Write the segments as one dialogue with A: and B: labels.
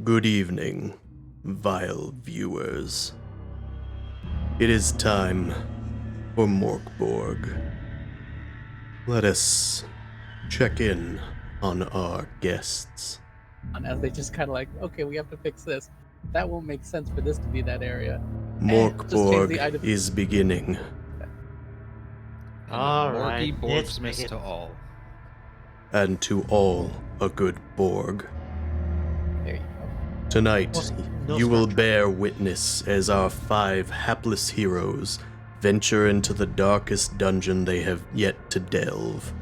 A: Good evening, vile viewers. It is time for MORK BORG. Let us check in on our guests.
B: As they just kind of like, okay, we have to fix this. That won't make sense for this to be that area.
A: MORK
B: Just change the
A: BORG
B: item.
A: is beginning.
C: All
D: Morky
C: right,
D: Borgsmith to all.
A: And to all a good Borg.
B: There you go.
A: Tonight,
C: No
A: you will
C: structure.
A: bear witness as our 5 hapless heroes venture into the darkest dungeon they have yet to delve.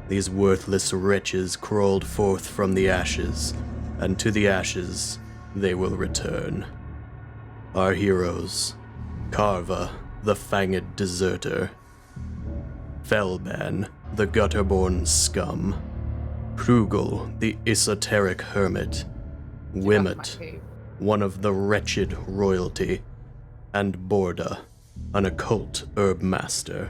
A: These worthless wretches crawled forth from the ashes, and to the ashes they will return. Our heroes, Carva, the fanged deserter, Felban, the gutterborn scum, Krugel, the esoteric hermit, Wimmet,
B: Okay.
A: one of the wretched royalty, and Borda, an occult herb master.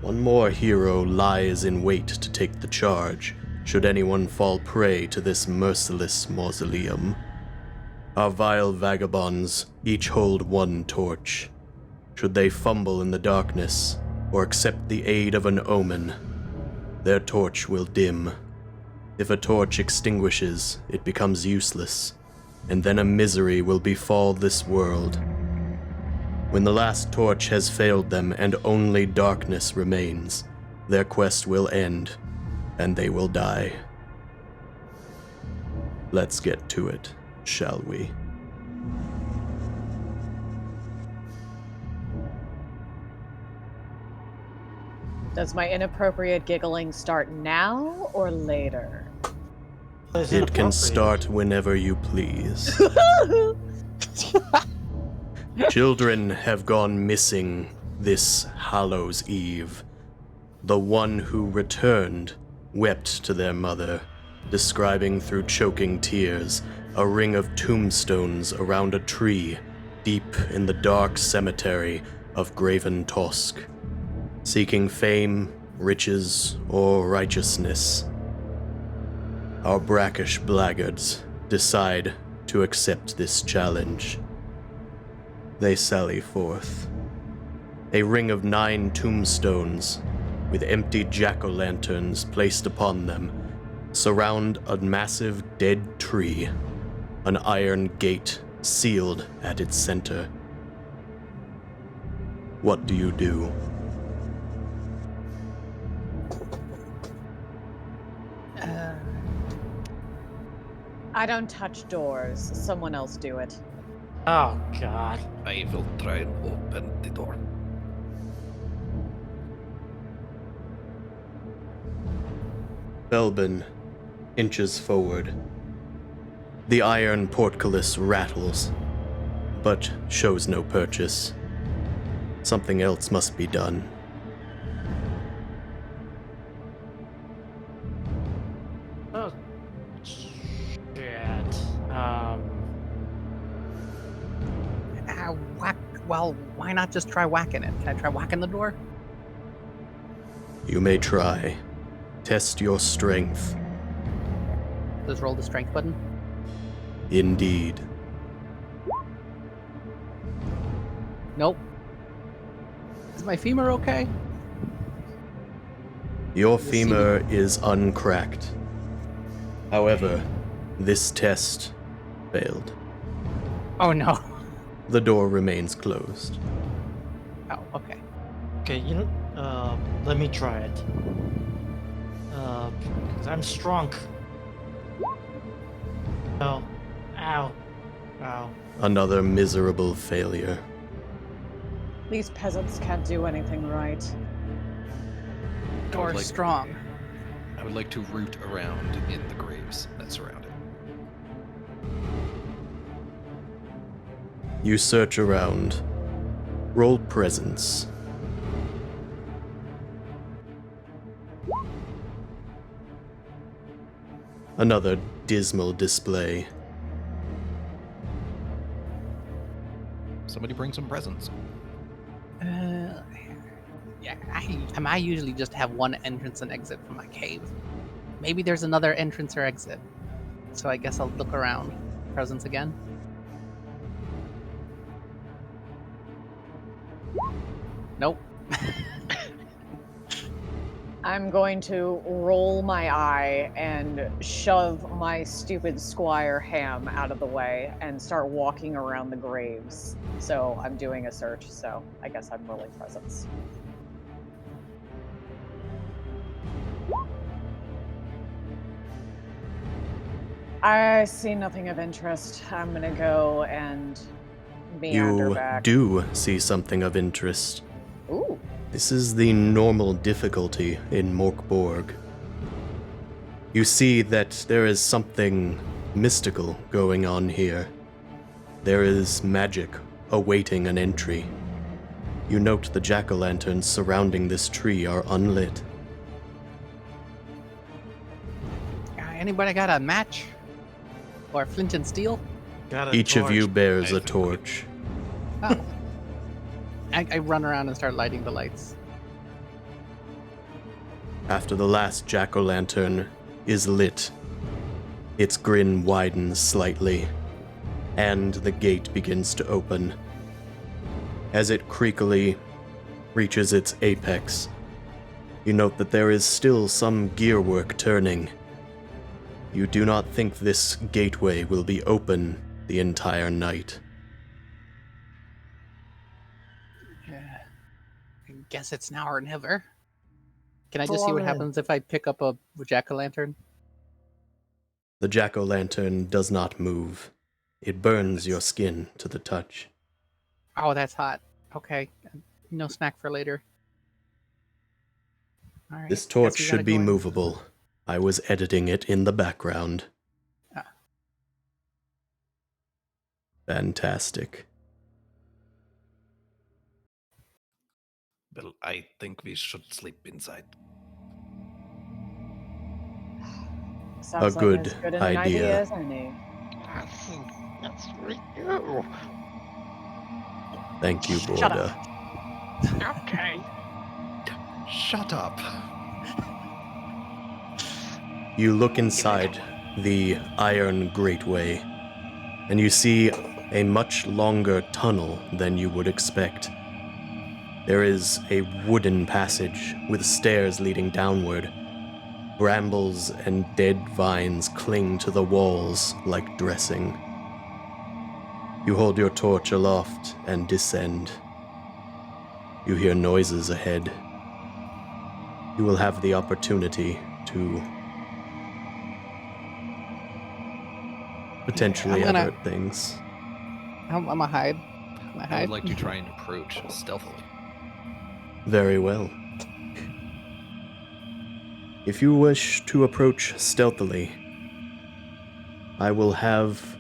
A: One more hero lies in wait to take the charge, should anyone fall prey to this merciless mausoleum. Our vile vagabonds each hold one torch. Should they fumble in the darkness, or accept the aid of an omen, their torch will dim. If a torch extinguishes, it becomes useless, and then a misery will befall this world. When the last torch has failed them and only darkness remains, their quest will end, and they will die. Let's get to it, shall we?
E: Does my inappropriate giggling start now or later?
C: Is
A: It can
C: appropriate?
A: start whenever you please. Children have gone missing this Hallows Eve. The one who returned wept to their mother, describing through choking tears a ring of tombstones around a tree deep in the dark cemetery of Graven Tosk, seeking fame, riches, or righteousness. Our brackish blackguards decide to accept this challenge. They sally forth. A ring of 9 tombstones, with empty jack-o'-lanterns placed upon them, surround a massive dead tree, an iron gate sealed at its center. What do you do?
E: I don't touch doors. Someone else do it.
C: Oh God.
D: I will try and open the door.
A: Belbin inches forward. The iron portcullis rattles, but shows no purchase. Something else must be done.
C: Oh shit.
B: Whack. Well, why not just try whacking it? Can I try whacking the door?
A: You may try. Test your strength.
B: Just roll the strength button.
A: Indeed.
B: Nope. Is my femur okay?
A: Your
B: The
A: femur is uncracked. However, this test failed.
B: Oh no.
A: The door remains closed.
B: Oh, okay.
C: Okay, let me try it. Because I'm strong. Oh, ow, ow.
A: Another miserable failure.
E: These peasants can't do anything right.
B: Door's
D: like-
B: strong.
D: I would like to root around in the graves that surround it.
A: You search around. Roll presence. Another dismal display.
D: Somebody bring some presents.
B: Yeah, I usually just have one entrance and exit from my cave. Maybe there's another entrance or exit. So I guess I'll look around. presence again. Nope.
E: I'm going to roll my eye and shove my stupid Squire Ham out of the way and start walking around the graves. So I'm doing a search, so I guess I'm rolling presence. I see nothing of interest. I'm gonna go and meander
A: You
E: back.
A: do see something of interest.
E: Ooh.
A: This is the normal difficulty in MORK BORG. You see that there is something mystical going on here. There is magic awaiting an entry. You note the jack-o'-lanterns surrounding this tree are unlit.
B: Anybody got a match? Or flint and steel?
C: Got a
A: Each of
C: torch.
A: you bears a torch.
B: Oh. I run around and start lighting the lights.
A: After the last jack-o'-lantern is lit, its grin widens slightly, and the gate begins to open. As it creakily reaches its apex, you note that there is still some gearwork turning. You do not think this gateway will be open the entire night.
B: I guess it's now or never. Can I
C: Go
B: just see
C: on
B: what
C: in.
B: happens if I pick up a jack-o'-lantern?
A: The jack-o'-lantern does not move. It burns your skin to the touch.
B: Oh, that's hot. Okay. No snack for later. All right.
A: This
B: guess
A: torch
B: we gotta
A: should be
B: go in.
A: movable. I was editing it in the background.
B: Ah.
A: Fantastic.
D: Well, I think we should sleep inside.
E: Sounds
A: A
E: like
A: good
E: as good an
A: idea.
E: idea as any.
F: That's right. Oh,
A: Thank you,
E: Shut
A: Borda.
F: okay.
D: Shut up.
A: You look inside the iron gateway, and you see a much longer tunnel than you would expect. There is a wooden passage with stairs leading downward. Brambles and dead vines cling to the walls like dressing. You hold your torch aloft and descend. You hear noises ahead. You will have the opportunity to potentially
B: I'm gonna-
A: avert things.
B: I'm gonna hide. I'm gonna
D: I
B: hide.
D: would like to try and approach stealthily.
A: Very well. If you wish to approach stealthily, I will have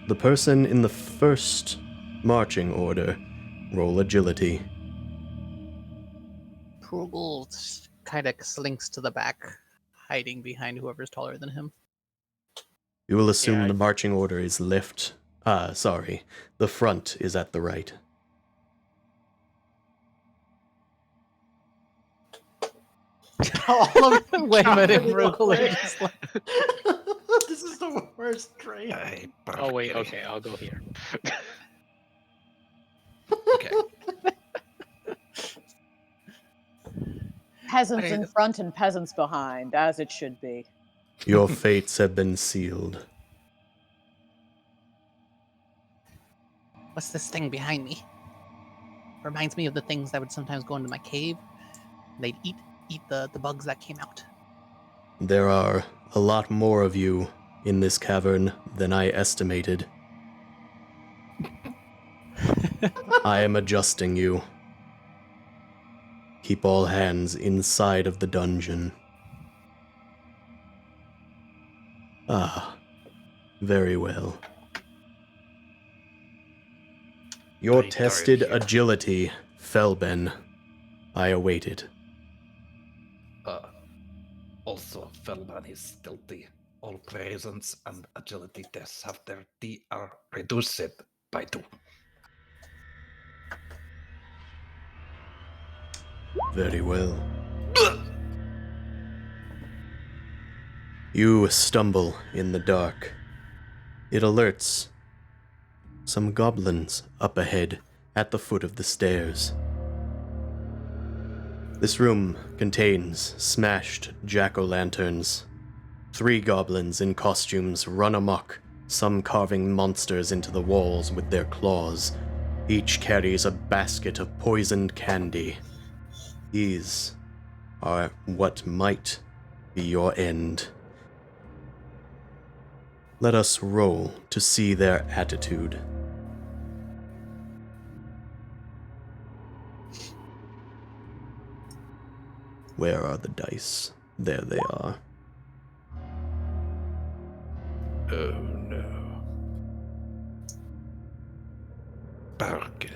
A: the person in the first marching order roll agility.
B: Prugel kind of slinks to the back, hiding behind whoever's taller than him.
A: You will assume
C: Yeah,
A: the marching order is left. The front is at the right.
C: All of them
B: Wait a minute,
C: jumping
B: Prugel
C: away.
B: is just like,
C: This is the worst train.
F: Oh wait, okay, I'll go here.
D: Okay.
E: Peasants in
B: Okay.
E: front and peasants behind, as it should be.
A: Your fates have been sealed.
B: what's this thing behind me? Reminds me of the things that would sometimes go into my cave. They'd eat the bugs that came out.
A: There are a lot more of you in this cavern than I estimated. I am adjusting you. Keep all hands inside of the dungeon. Ah, very well. Your
F: Very
A: tested
F: dark here.
A: agility, Felben. I await it.
G: Also, Felban is stealthy. All presence and agility tests have their DR reduced by 2.
A: Very well. You stumble in the dark. It alerts some goblins up ahead at the foot of the stairs. This room contains smashed jack-o'-lanterns. 3 goblins in costumes run amok, some carving monsters into the walls with their claws. Each carries a basket of poisoned candy. These are what might be your end. Let us roll to see their attitude. Where are the dice? There they are.
G: Oh no. Borg.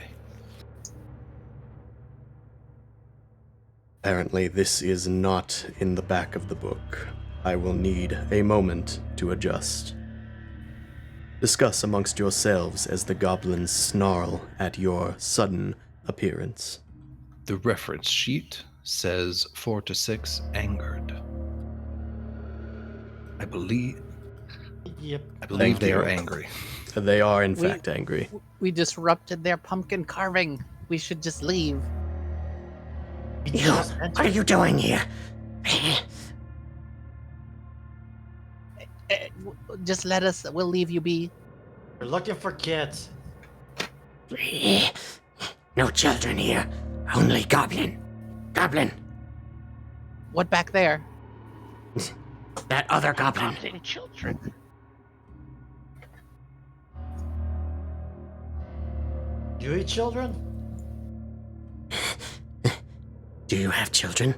A: Apparently, this is not in the back of the book. I will need a moment to adjust. Discuss amongst yourselves as the goblins snarl at your sudden appearance.
D: The reference sheet says 4 to 6 angered.
G: I believe
C: Yep.
A: Thank
D: they
A: you.
D: are angry.
A: They are, in fact, angry.
B: We disrupted their pumpkin carving. We should just leave.
C: You, what are you
H: doing here?
B: Just let us. We'll leave you be.
C: We're looking for kids.
H: No children here. Only goblin. Goblin.
B: What back there?
H: That other goblin.
F: Adopting children.
C: You eat children?
H: Do you have children?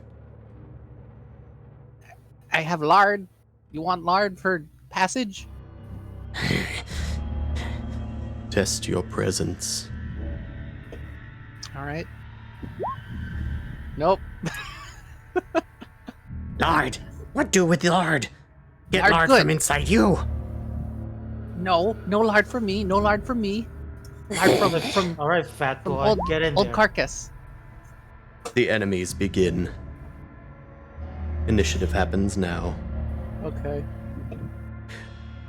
B: I have lard. You want lard for passage?
A: Test your presence.
B: All right. Nope.
H: Lard. What do with lard? Get
B: Lard
H: lard
B: good.
H: from inside you.
B: No lard for me. No lard for me. Lard from
C: All right, fat
B: from
C: boy,
B: old,
C: get in
B: old
C: there.
B: carcass.
A: The enemies begin. Initiative happens now.
B: Okay.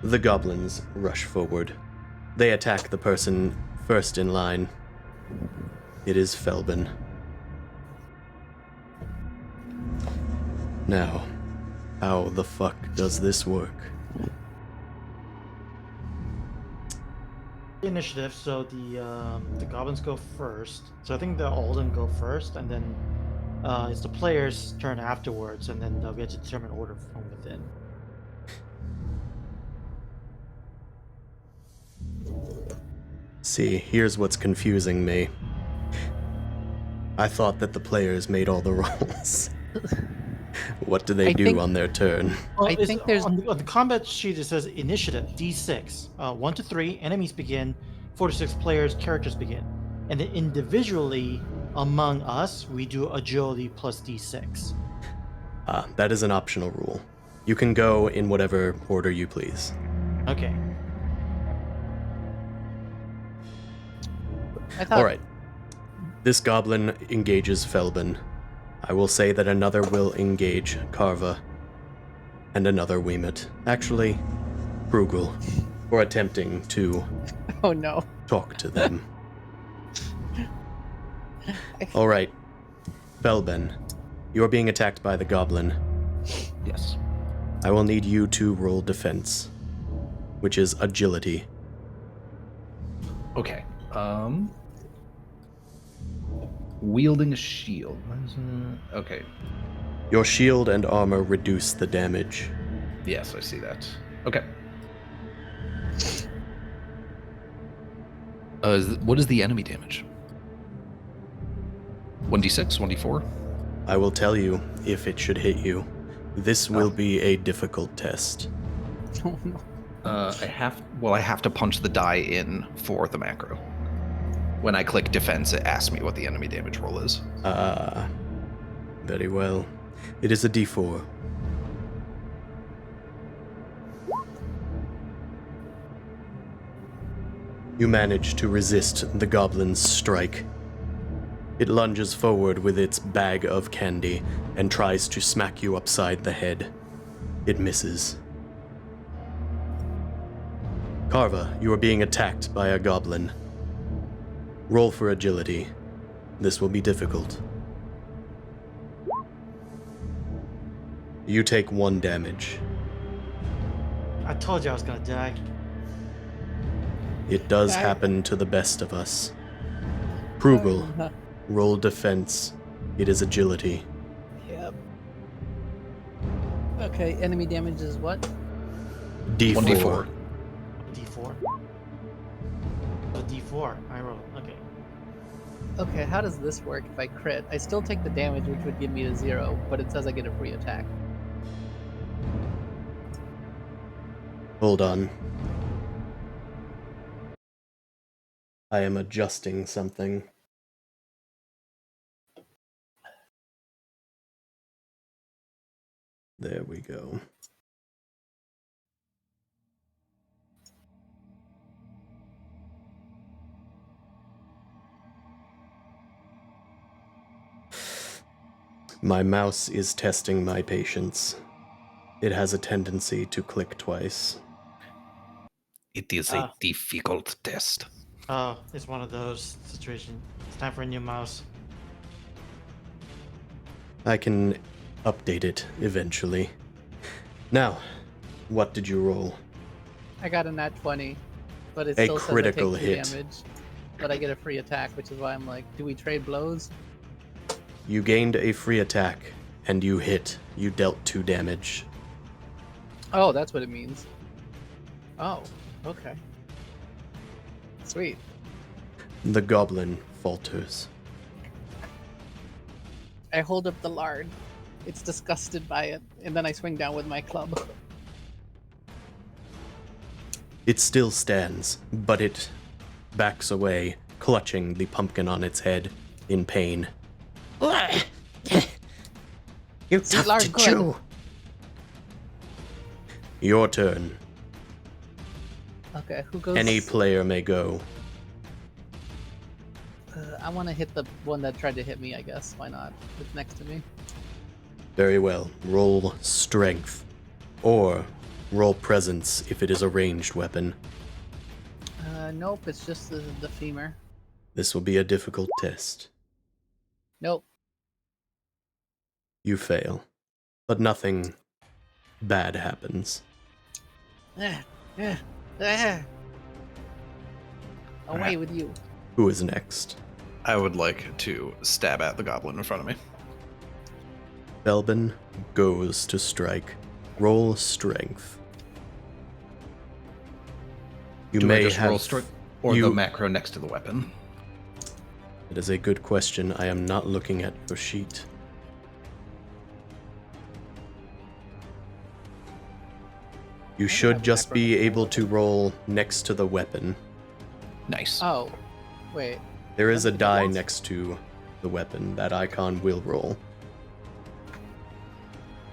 A: The goblins rush forward. They attack the person first in line. It is Felbin. Now, how the fuck does this work?
C: Initiative. So the goblins go first. So I think the Alden go first, and then it's the players' turn afterwards, and then they'll get to determine order from within.
A: See, here's what's confusing me. I thought that the players made all the rolls. What do they
B: I
A: do
B: think-
A: on their turn?
B: I think there's-
C: on the combat sheet. It says initiative D6. 1 to 3 enemies begin. 4 to 6 players characters begin, and then individually among us we do agility plus D6.
A: That is an optional rule. You can go in whatever order you please.
C: Okay.
B: I thought.
A: All right. This goblin engages Felbin. I will say that another will engage Carva, and another Weemit. Actually, Brugel, for attempting to
B: Oh no.
A: talk to them. All right, Felbin, you are being attacked by the goblin.
G: Yes.
A: I will need you to roll defense, which is agility.
G: Okay. Wielding a shield. Okay.
A: Your shield and armor reduce the damage.
G: Yes, I see that. Okay.
D: What is the enemy damage? 1d6, 1d4?
A: I will tell you if it should hit you. This will be a difficult test.
B: Oh no.
D: I have to punch the die in for the macro. When I click defense, it asks me what the enemy damage roll is.
A: Very well. It is a d4. You manage to resist the goblin's strike. It lunges forward with its bag of candy and tries to smack you upside the head. It misses. Carva, you are being attacked by a goblin. Roll for agility. This will be difficult. You take 1 damage.
C: I told you I was gonna die.
A: It does happen to the best of us. Prugel, roll defense. It is agility.
B: Yep. Okay, enemy damage is what?
A: D4.
D: 1d4.
C: D4. A D4. I roll. Okay.
B: Okay, how does this work if I crit? I still take the damage, which would give me a 0, but it says I get a free attack.
A: Hold on. I am adjusting something. There we go. My mouse is testing my patience. It has a tendency to click twice.
G: It is a difficult test.
C: Oh, it's one of those situations. It's time for a new mouse.
A: I can update it eventually. Now, what did you roll?
B: I got a nat 20, but it
A: A
B: still says I
A: critical
B: take 2
A: hit.
B: damage. But I get a free attack, which is why I'm like, do we trade blows?
A: You gained a free attack, and you hit. You dealt 2 damage.
B: Oh, that's what it means. Oh, okay. Sweet.
A: The goblin falters.
B: I hold up the lard. It's disgusted by it, and then I swing down with my club.
A: It still stands, but it backs away, clutching the pumpkin on its head in pain.
H: You
B: See,
H: tough
B: Lard,
H: to
B: good.
H: chew.
A: Your turn.
B: Okay, who goes?
A: Any player may go.
B: I want to hit the one that tried to hit me, I guess. Why not? It's next to me.
A: Very well. Roll strength. Or roll presence if it is a ranged weapon.
B: Nope, it's just the femur.
A: This will be a difficult test.
B: Nope.
A: You fail. But nothing bad happens.
B: Away with you.
A: Who is next?
D: I would like to stab at the goblin in front of me.
A: Belbin goes to strike. Roll strength. You
D: Do
A: may
D: I just
A: have
D: roll strength or
A: you-
D: the macro next to the weapon?
A: It is a good question. I am not looking at your sheet. You should
B: have
A: just
B: macro
A: be
B: next to the
A: able to roll next to the weapon.
D: Nice.
B: Oh, wait.
A: There is a
B: Something
A: die
B: else?
A: next to the weapon. That icon will roll.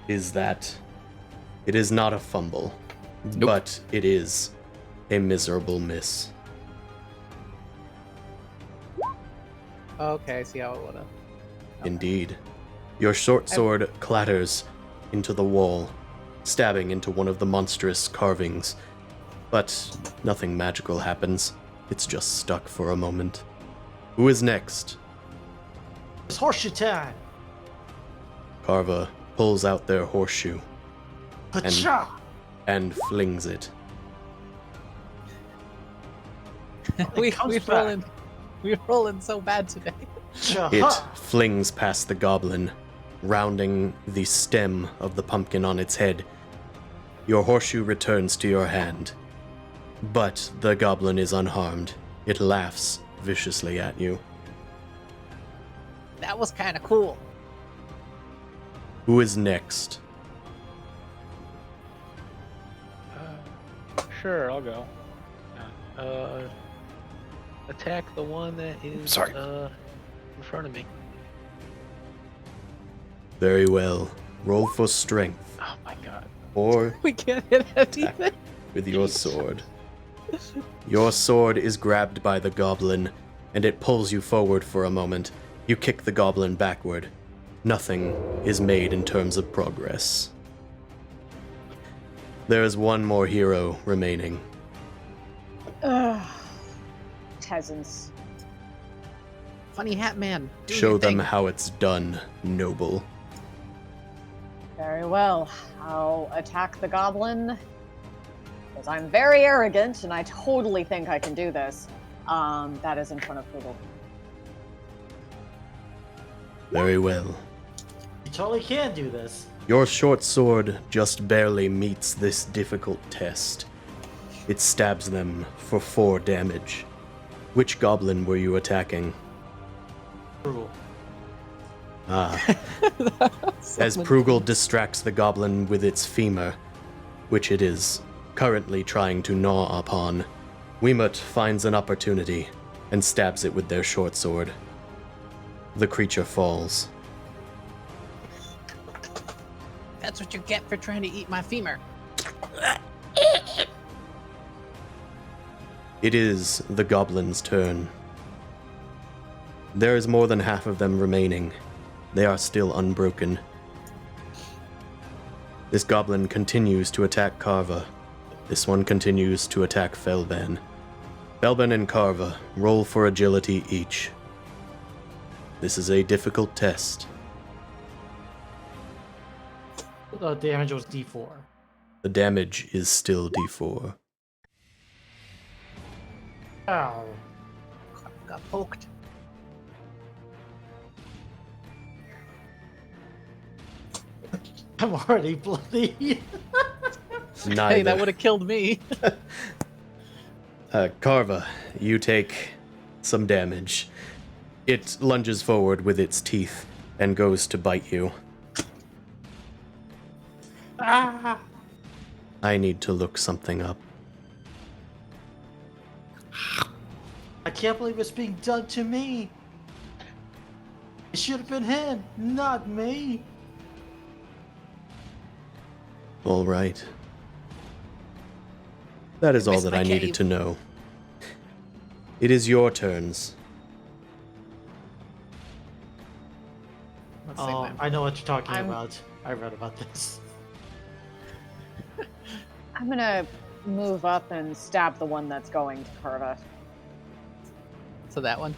A: Is that... It is not a fumble,
D: Nope.
A: but it is a miserable miss.
B: Okay, I see how it would've.
A: Indeed. Your short sword clatters into the wall, stabbing into one of the monstrous carvings. But nothing magical happens. It's just stuck for a moment. Who is next?
C: It's horseshoe time.
A: Carva pulls out their horseshoe
C: Pacha!
A: and flings it.
B: We're
C: comes back.
B: rolling. We're rolling so bad today.
A: It flings past the goblin, rounding the stem of the pumpkin on its head. Your horseshoe returns to your hand, but the goblin is unharmed. It laughs viciously at you.
B: That was kind of cool.
A: Who is next?
F: Sure, I'll go. Attack the one that is
D: Sorry.
F: in front of me.
A: Very well. Roll for strength,
F: Oh my god.
A: or
B: We can't hit anything.
A: with your sword. Your sword is grabbed by the goblin, and it pulls you forward for a moment. You kick the goblin backward. Nothing is made in terms of progress. There is one more hero remaining.
E: Ugh. Peasants.
B: Funny hat man. Do
A: Show
B: your
A: them
B: thing.
A: how it's done, noble.
E: Very well. I'll attack the goblin. Because I'm very arrogant and I totally think I can do this. That is in front of Poodle.
A: Very well.
C: You totally can do this.
A: Your short sword just barely meets this difficult test. It stabs them for 4 damage. Which goblin were you attacking?
C: Brutal.
A: Ah. As Prugel distracts the goblin with its femur, which it is currently trying to gnaw upon, Wiimut finds an opportunity and stabs it with their short sword. The creature falls.
B: That's what you get for trying to eat my femur.
A: It is the goblin's turn. There is more than half of them remaining. They are still unbroken. This goblin continues to attack Carva. This one continues to attack Felban. Felban and Carva roll for agility each. This is a difficult test.
C: The damage was D4.
A: The damage is still D4.
C: Ow.
B: Got poked.
C: I'm already bloody.
A: Neither.
B: Hey, that would have killed me.
A: Carva, you take some damage. It lunges forward with its teeth and goes to bite you.
C: Ah.
A: I need to look something up.
C: I can't believe it's being done to me. It should have been him, not me.
A: All right. That is all
B: missed
A: that
B: my
A: I needed
B: cave.
A: to know. It is your turns.
B: Let's see,
C: Oh,
B: man.
C: I know what you're talking
E: I'm-
C: about. I read about this.
E: I'm gonna move up and stab the one that's going to Curva.
B: So that one.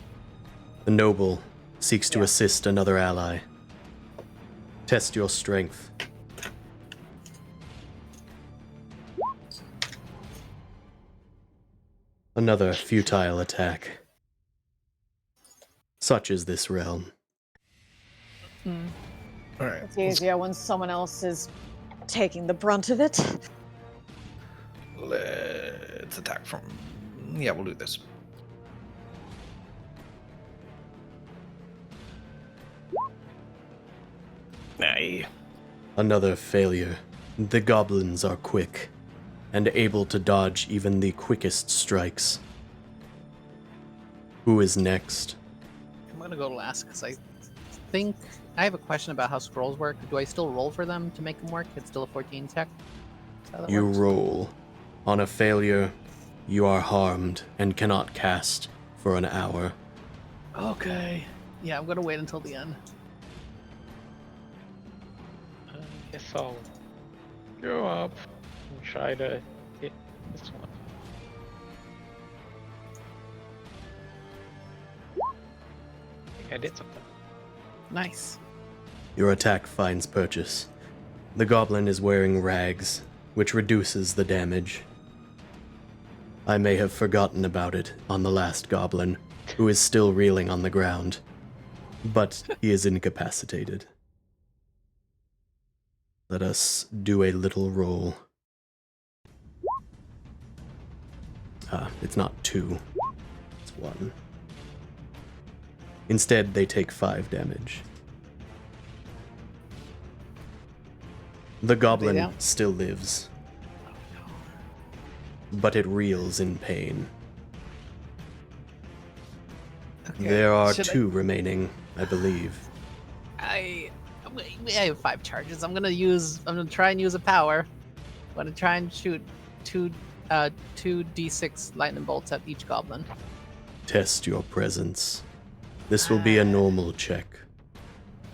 A: The noble seeks to
E: Yeah.
A: assist another ally. Test your strength. Another futile attack. Such is this realm.
D: All right.
E: It's easier when someone else is taking the brunt of it.
D: Let's attack from. Yeah, we'll do this. Nay.
A: Another failure. The goblins are quick, and able to dodge even the quickest strikes. Who is next?
B: I'm gonna go last because I think I have a question about how scrolls work. Do I still roll for them to make them work? It's still a 14 tech. Is that how that
A: You
B: works?
A: roll. On a failure, you are harmed and cannot cast for an hour.
B: Okay. Yeah, I'm gonna wait until the end.
F: I guess I'll go up and try to hit this one. I think I did something.
B: Nice.
A: Your attack finds purchase. The goblin is wearing rags, which reduces the damage. I may have forgotten about it on the last goblin, who is still reeling on the ground, but he is incapacitated. Let us do a little roll. It's not 2, it's 1. Instead, they take 5 damage. The goblin
B: down?
A: still lives, but it reels in pain.
B: Okay.
A: There are
B: Should
A: 2 remaining, I believe.
B: I have 5 charges. I'm gonna try and use a power. I'm gonna try and shoot two d6 lightning bolts at each goblin.
A: Test your presence. This will be a normal check.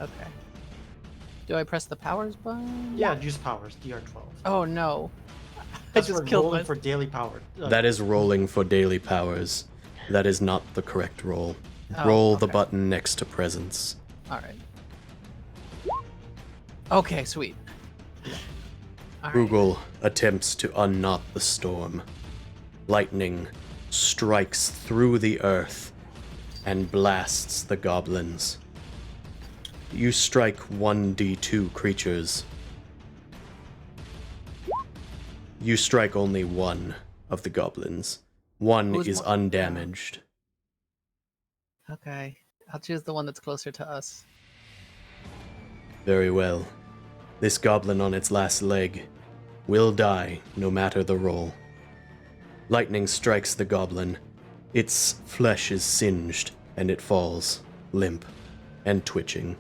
B: Okay. Do I press the powers button?
C: Yeah, use powers, DR12.
B: Oh no.
C: That's
B: just
C: for
B: killed
C: rolling
B: my-
C: for daily power.
A: That is rolling for daily powers. That is not the correct roll.
B: Oh,
A: Roll the
B: okay.
A: button next to presence.
B: All right. Okay, sweet. All right.
A: Frugal attempts to unknot the storm. Lightning strikes through the earth and blasts the goblins. You strike 1d2 creatures. You strike only one of the goblins. One
B: Who's
A: is
B: one?
A: undamaged.
B: Okay, I'll choose the one that's closer to us.
A: Very well. This goblin on its last leg will die no matter the roll. Lightning strikes the goblin. Its flesh is singed and it falls, limp and twitching.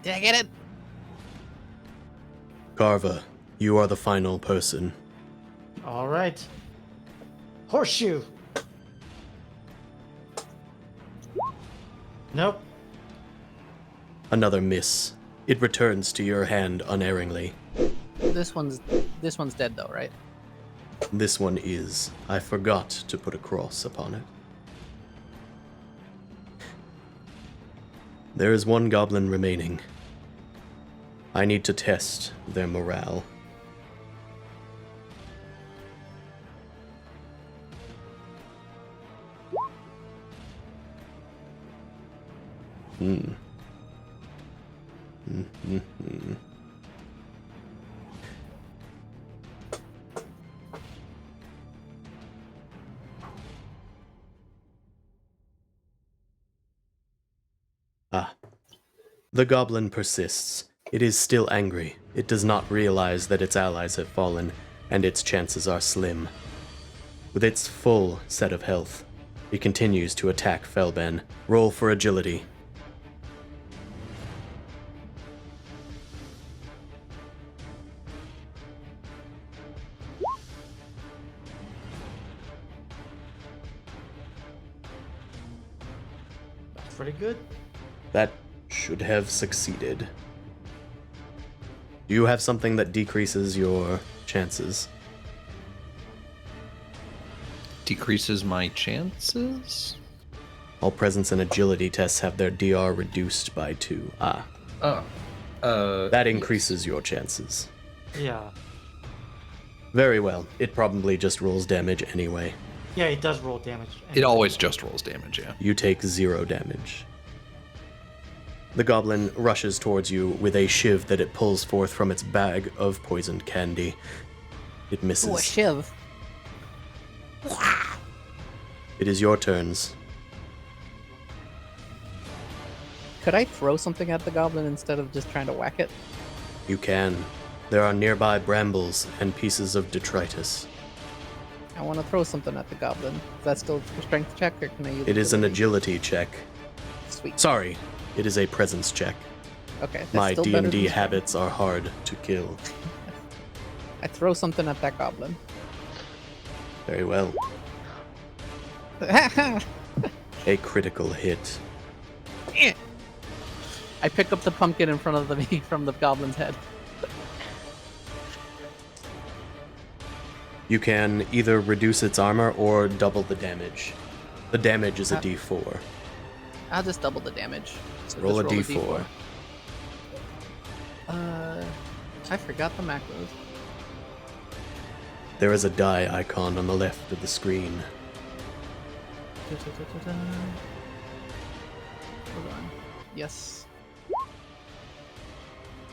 B: Did I get it?
A: Carva, you are the final person.
C: All right. Horseshoe. Nope.
A: Another miss. It returns to your hand unerringly.
B: This one's dead though, right?
A: This one is. I forgot to put a cross upon it. There is one goblin remaining. I need to test their morale. Ah. The goblin persists. It is still angry. It does not realize that its allies have fallen, and its chances are slim. With its full set of health, it continues to attack Felben. Roll for agility.
C: That's pretty good.
A: That should have succeeded. Do you have something that decreases your chances?
D: Decreases my chances?
A: All presence and agility tests have their DR reduced by 2. Ah,
G: Oh.
A: that increases your chances.
C: Yeah.
A: Very well. It probably just rolls damage anyway.
C: Yeah, it does roll damage.
D: It always just rolls damage, yeah.
A: You take 0 damage. The goblin rushes towards you with a shiv that it pulls forth from its bag of poisoned candy. It misses.
B: Ooh, a shiv.
A: It is your turns.
B: Could I throw something at the goblin instead of just trying to whack it?
A: You can. There are nearby brambles and pieces of detritus.
B: I want to throw something at the goblin. Is that still a strength check, or can I use
A: It is an
B: agility?
A: agility check.
B: Sweet.
A: Sorry, it is a presence check.
B: Okay. That's
A: My
B: still better
A: D&D
B: than-
A: habits are hard to kill.
B: I throw something at that goblin.
A: Very well. A critical hit.
B: I pick up the pumpkin in front of me from the goblin's head.
A: You can either reduce its armor or double the damage. The damage is a D4.
B: I'll just double the damage. So
A: Roll a
B: just
A: D4.
B: I forgot the macros.
A: There is a die icon on the left of the screen.
B: Hold on. Yes.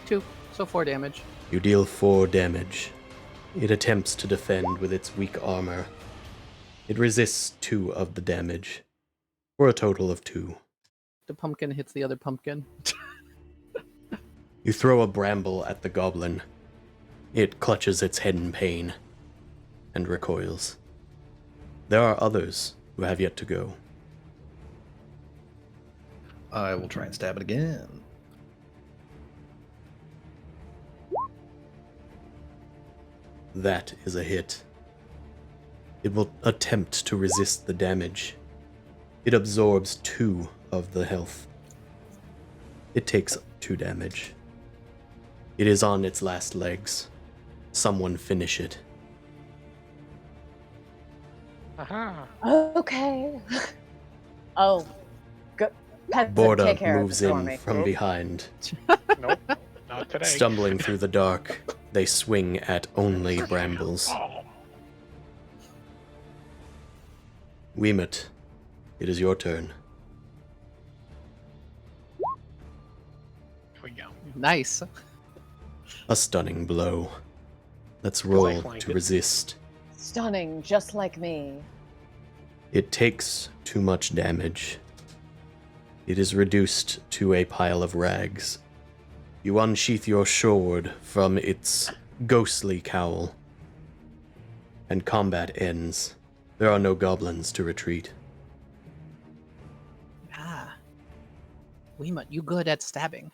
B: 2, so 4 damage.
A: You deal 4 damage. It attempts to defend with its weak armor. It resists 2 of the damage, for a total of 2.
B: The pumpkin hits the other pumpkin.
A: You throw a bramble at the goblin. It clutches its head in pain and recoils. There are others who have yet to go.
D: I will try and stab it again.
A: That is a hit. It will attempt to resist the damage. It absorbs 2 of the health. It takes 2 damage. It is on its last legs. Someone finish it.
F: Aha.
E: Okay. Oh, good. Peasant,
A: Borda
E: take care of
A: moves
E: this for
A: in
E: me.
A: from behind.
F: Nope. Not today.
A: Stumbling through the dark, they swing at only brambles.
F: Oh.
A: Weemut, it is your turn.
F: Here we go.
B: Nice.
A: A stunning blow. Let's roll
F: flanked
A: to
F: it.
A: resist.
E: Stunning, just like me.
A: It takes too much damage. It is reduced to a pile of rags. You unsheath your sword from its ghostly cowl, and combat ends. There are no goblins to retreat.
B: Ah. Weemut, you good at stabbing.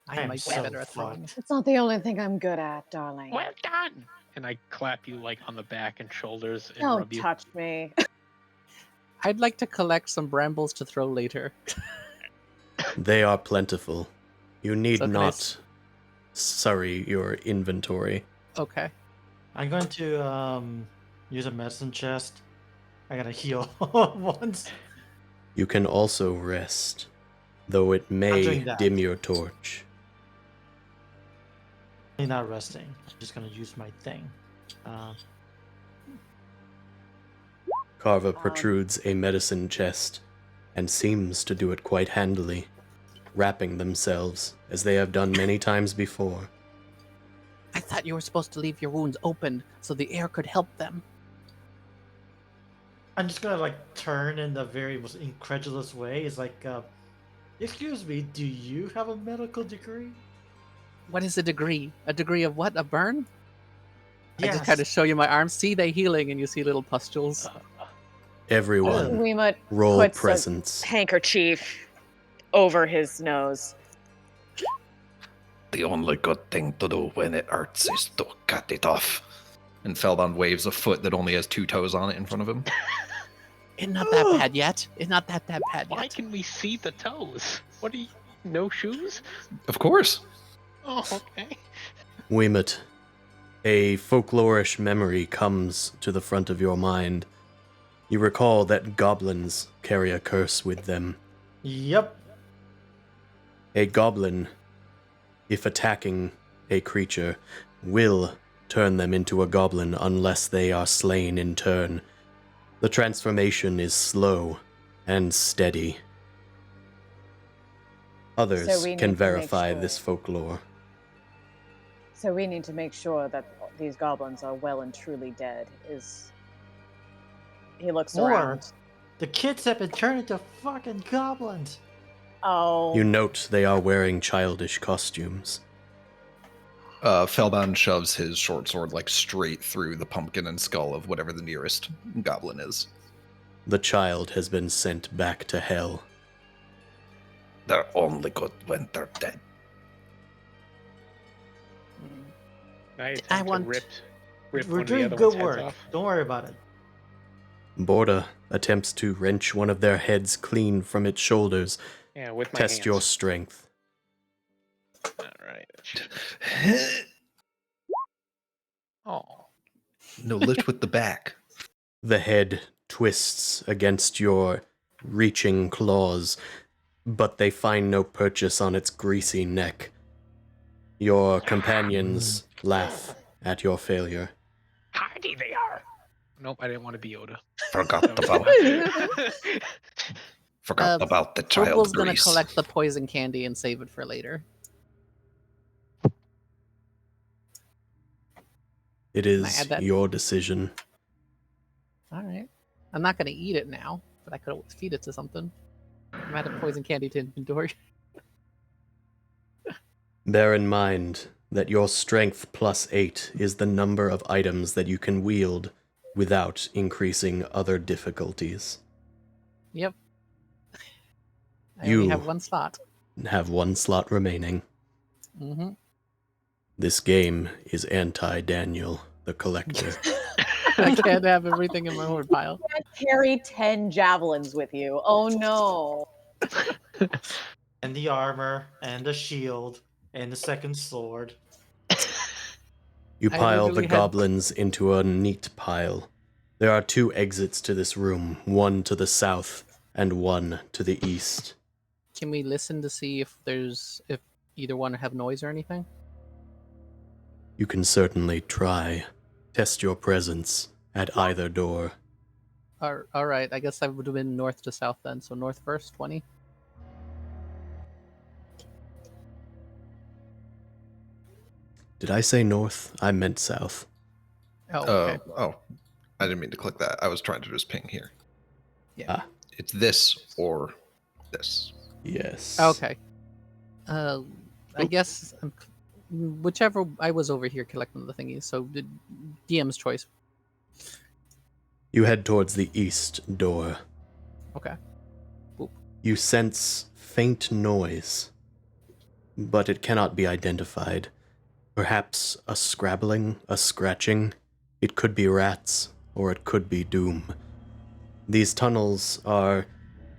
B: I
C: am
B: might be
C: so
B: better at throwing.
C: fucked.
E: It's not the only thing I'm good at, darling.
F: Well done. And I clap you like on the back and shoulders and
E: Don't
F: rub you.
E: touch me.
B: I'd like to collect some brambles to throw later.
A: They are plentiful. You need
B: So can I
A: not surrey your inventory.
B: Okay.
C: I'm going to use a medicine chest. I gotta heal once.
A: You can also rest, though it may
C: doing that.
A: dim your torch.
C: I'm not resting. I'm just gonna use my thing.
A: Carva protrudes a medicine chest and seems to do it quite handily, wrapping themselves as they have done many times before.
B: I thought you were supposed to leave your wounds open so the air could help them.
C: I'm just gonna like turn in the very most incredulous way. It's like, excuse me, do you have a medical degree?
B: What is a degree? A degree of what? A burn? I
C: Yes.
B: just kind of show you my arms. See, they healing, and you see little pustules.
A: Everyone,
E: Weemut
A: roll
E: puts
A: presence.
E: a handkerchief over his nose.
G: The only good thing to do when it hurts is to cut it off.
D: And Feldon waves a foot that only has 2 toes on it in front of him.
B: It's not that bad yet. It's not that bad
F: Why
B: yet.
F: can we see the toes? What are you? No shoes?
D: Of course.
F: Oh, okay.
A: Weemut, a folklorish memory comes to the front of your mind. You recall that goblins carry a curse with them.
C: Yep.
A: A goblin, if attacking a creature, will turn them into a goblin unless they are slain in turn. The transformation is slow and steady. Others
E: So we need to
A: can
E: make
A: verify
E: sure.
A: this folklore.
E: So we need to make sure that these goblins are well and truly dead. He looks
C: Or
E: around.
C: the kids have been turned into fucking goblins.
E: Oh,
A: You note they are wearing childish costumes.
D: Feldon shoves his short sword like straight through the pumpkin and skull of whatever the nearest goblin is.
A: The child has been sent back to hell.
G: They're only good when they're dead.
F: Now it's
B: I
F: time to
B: want-
F: rip
C: We're
F: one of the
C: doing
F: other
C: good
F: one's heads
C: work.
F: off.
C: Don't worry about it.
A: Borda attempts to wrench one of their heads clean from its shoulders.
F: Yeah, with my
A: Test
F: hands.
A: your strength.
F: All right. Oh,
D: No, lift with the back.
A: The head twists against your reaching claws, but they find no purchase on its greasy neck. Your companions laugh at your failure.
F: hardy they are. Nope, I didn't want to be Yoda.
G: Forgot
F: That was
G: about
F: bad.
G: forgot about the child
B: Boogle's gonna
G: grease.
B: collect the poison candy and save it for later.
A: It
B: I
A: is
B: add that?
A: your decision.
B: All right. I'm not gonna eat it now, but I could always feed it to something. I'm adding poison candy to inventory.
A: Bear in mind that your strength plus 8 is the number of items that you can wield without increasing other difficulties.
B: Yep. I
A: You-
B: only have one slot.
A: Have one slot remaining.
B: Mm-hmm.
A: This game is anti-Daniel, the Collector.
B: I can't have everything in my hoard pile.
E: carry 10 javelins with you. Oh no.
C: And the armor, and the shield, and the second sword.
A: You
B: I
A: pile the
B: literally had-
A: goblins into a neat pile. There are 2 exits to this room, one to the south and one to the east.
B: Can we listen to see if either one have noise or anything?
A: You can certainly try. Test your presence at either door.
B: All right. I guess I would have been north to south then. So north first, 20.
A: Did I say north? I meant south.
B: Oh, okay.
D: Oh, I didn't mean to click that. I was trying to just ping here.
B: Yeah.
D: It's this or this.
A: Yes.
B: Okay. I guess whichever. I was over here collecting the thingies, so the DM's choice.
A: You head towards the east door.
B: Okay.
A: You sense faint noise, but it cannot be identified. Perhaps a scrabbling, a scratching. It could be rats, or it could be doom. These tunnels are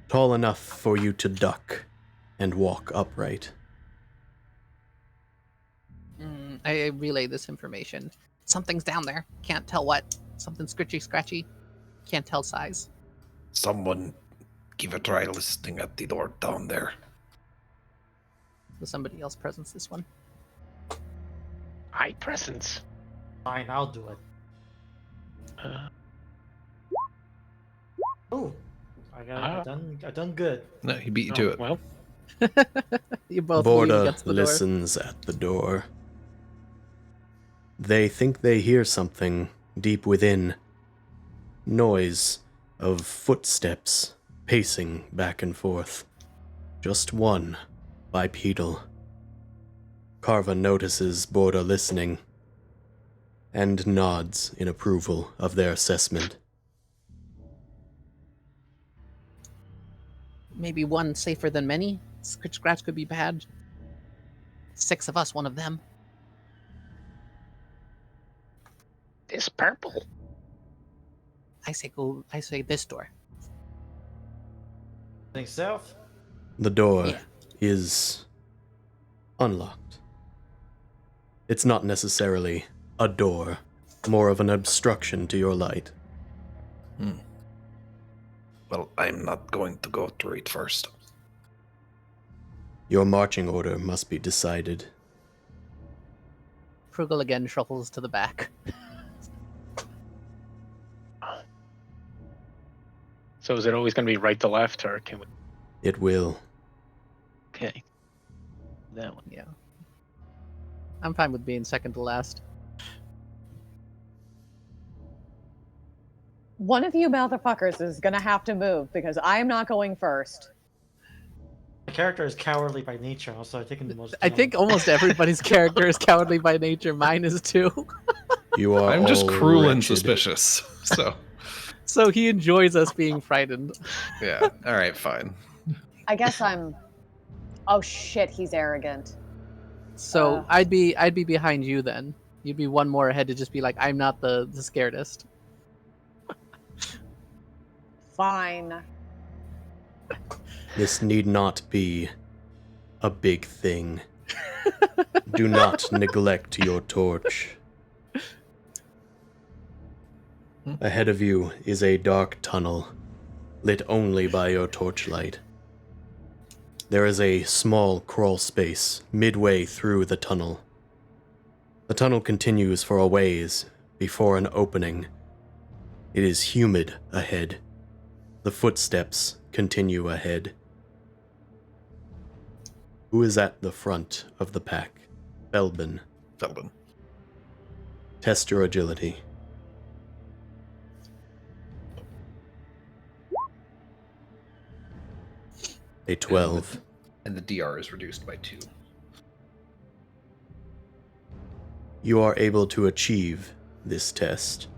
A: tall enough for you to duck and walk upright.
B: I relay this information. Something's down there. Can't tell what. Something scratchy. Can't tell size.
G: Someone give a try listening at the door down there.
B: So somebody else presents this one.
F: High presence.
C: Fine, I'll do it.
F: Uh,
C: Oh, I done good.
D: No, he beat you to it.
F: Well,
B: You both lean
A: Borda
B: against the door.
A: listens at the door. They think they hear something deep within. Noise of footsteps pacing back and forth. Just one, bipedal. Carva notices Borda listening and nods in approval of their assessment.
B: Maybe one safer than many. Scratch could be bad. 6 of us, one of them.
F: this purple.
B: I say this door.
C: Think south?
A: The door
B: Yeah.
A: is unlocked. It's not necessarily a door, more of an obstruction to your light.
G: Well, I'm not going to go through it first.
A: Your marching order must be decided.
B: Frugal again shuffles to the back.
F: So is it always going to be right to left, or can we?
A: It will.
F: Okay. That one.
B: Yeah. I'm fine with being second to last.
E: One of you motherfuckers is gonna have to move because I am not going first.
C: My character is cowardly by nature, also taking the most.
B: I think almost everybody's character is cowardly by nature. Mine is too.
A: You are
D: I'm just
A: all
D: cruel and
A: wretched.
D: suspicious. So,
B: So he enjoys us being frightened.
D: yeah. All right, fine.
E: I guess I'm. Oh shit, he's arrogant.
B: So I'd be behind you then. You'd be one more ahead to just be like, I'm not the scaredest.
E: Fine.
A: This need not be a big thing. Do not neglect your torch. Ahead of you is a dark tunnel, lit only by your torchlight. There is a small crawl space midway through the tunnel. The tunnel continues for a ways before an opening. It is humid ahead. The footsteps continue ahead. Who is at the front of the pack? Belbin.
D: Felbin.
A: Test your agility. A 12.
D: And the DR is reduced by 2.
A: You are able to achieve this test.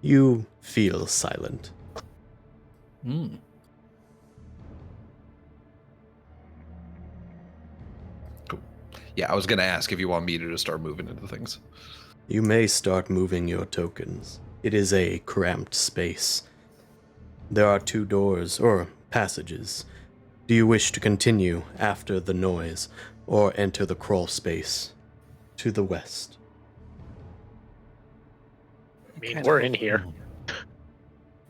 A: You feel silent.
D: Cool. Yeah, I was going to ask if you want me to just start moving into things.
A: You may start moving your tokens. It is a cramped space. There are 2 doors, or passages. Do you wish to continue after the noise, or enter the crawl space to the west?
F: I mean,
B: Kind
F: we're
B: of.
F: in here.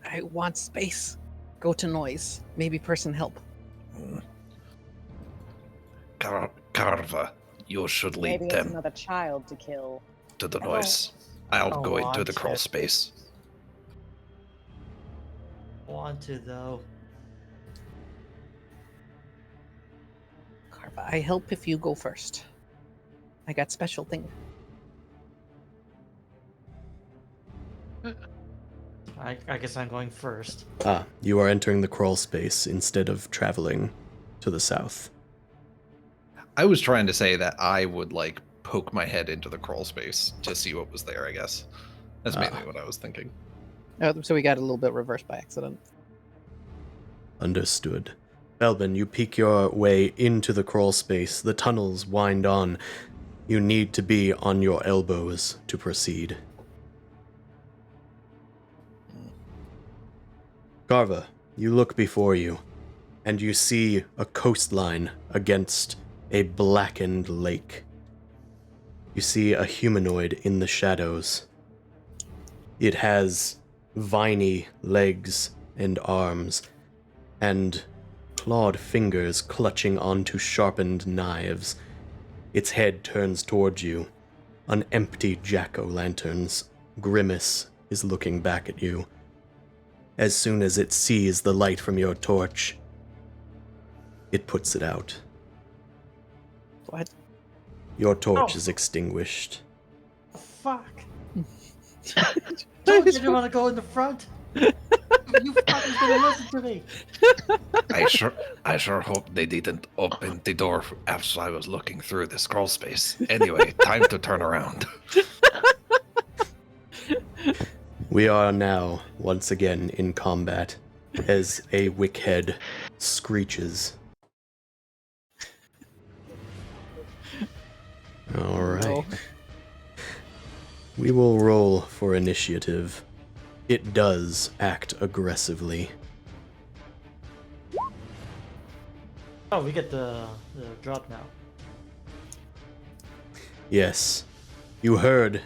B: I want space. Go to noise. Maybe person help.
G: Carva, you should lead
E: Maybe it's
G: them
E: another child to kill.
G: to the
C: I
G: noise. I'll
C: don't
G: go into
C: want
G: the
C: to.
G: crawl space.
C: Want to though.
B: Carva, I help if you go first. I got special thing.
C: I guess I'm going first.
A: Ah, you are entering the crawl space instead of traveling to the south.
D: I was trying to say that I would like poke my head into the crawl space to see what was there, I guess. That's mainly what I was thinking.
B: Oh, so we got a little bit reversed by accident.
A: Understood. Belbin, you peek your way into the crawl space. The tunnels wind on. You need to be on your elbows to proceed. Carva, you look before you, and you see a coastline against a blackened lake. You see a humanoid in the shadows. It has viney legs and arms, and clawed fingers clutching onto sharpened knives. Its head turns towards you. An empty jack-o'-lantern's grimace is looking back at you. As soon as it sees the light from your torch, it puts it out.
B: What?
A: Your torch
C: Oh.
A: is extinguished.
C: Fuck. Told you didn't want to go in the front. You fuckers didn't listen to me.
G: I sure hope they didn't open the door after I was looking through the scroll space. Anyway, time to turn around.
A: We are now once again in combat as a wickhead screeches. All right.
B: No.
A: We will roll for initiative. It does act aggressively.
C: Oh, we get the drop now.
A: Yes. You heard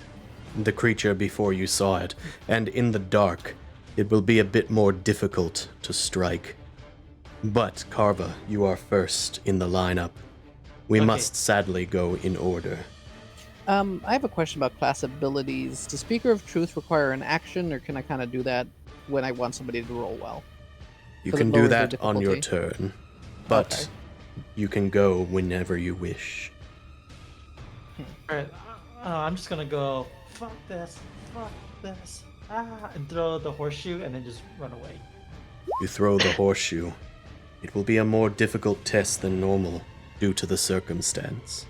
A: the creature before you saw it, and in the dark, it will be a bit more difficult to strike. But, Carva, you are first in the lineup. We
C: Okay.
A: must sadly go in order.
B: I have a question about class abilities. Does Speaker of Truth require an action, or can I kind of do that when I want somebody to roll well?
A: You
B: Because it
A: can do
B: lowers their
A: that on your
B: difficulty.
A: turn, but
B: Okay.
A: you can go whenever you wish.
C: Alright, I'm just gonna go, fuck this, and throw the horseshoe and then just run away.
A: You throw the horseshoe. It will be a more difficult test than normal due to the circumstance.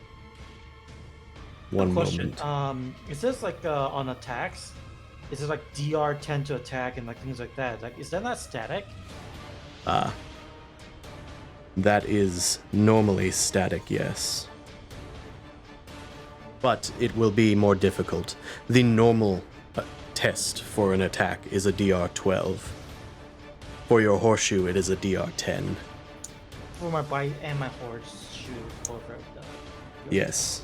A: One
C: Question,
A: moment.
C: it says like on attacks, it says like DR10 to attack and like things like that. Like, is that not static?
A: Ah. That is normally static, yes. But it will be more difficult. The normal test for an attack is a DR12. For your horseshoe, it is a DR10.
C: For my bite and my horseshoe, both right though.
A: Yes.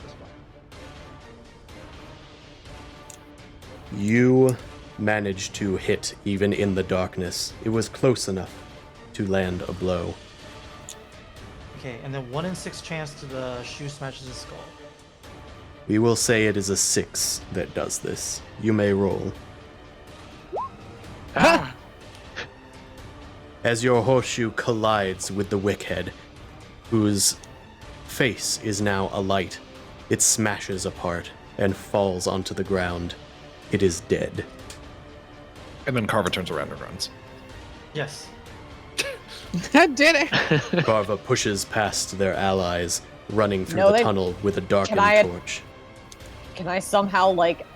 A: You managed to hit even in the darkness. It was close enough to land a blow.
C: Okay, and then 1 in 6 chance to the shoe smashes his skull.
A: We will say it is a 6 that does this. You may roll.
F: Ah,
A: As your horseshoe collides with the wickhead, whose face is now alight, it smashes apart and falls onto the ground. It is dead.
D: And then Carver turns around and runs.
C: Yes.
B: I did it!
A: Carva pushes past their allies, running through
E: No,
A: the
E: they-
A: tunnel with a darkened
E: I-
A: torch.
E: Can I somehow like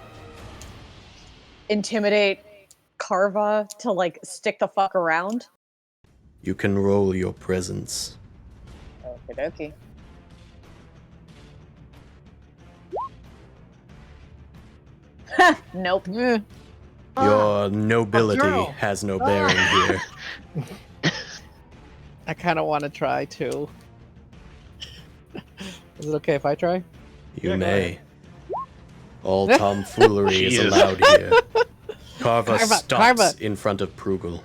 E: intimidate Carva to like stick the fuck around?
A: You can roll your presence.
E: Okie dokie. Nope.
B: Eh,
A: Your nobility
C: girl.
A: has no bearing here.
B: I kind of want to try too. Is it okay if I try?
A: You
C: Yeah, go
A: may.
C: ahead.
A: All tomfoolery is
F: Jesus.
A: allowed here. Carva
B: Carva,
A: stops
B: Carva.
A: in front of Prugel.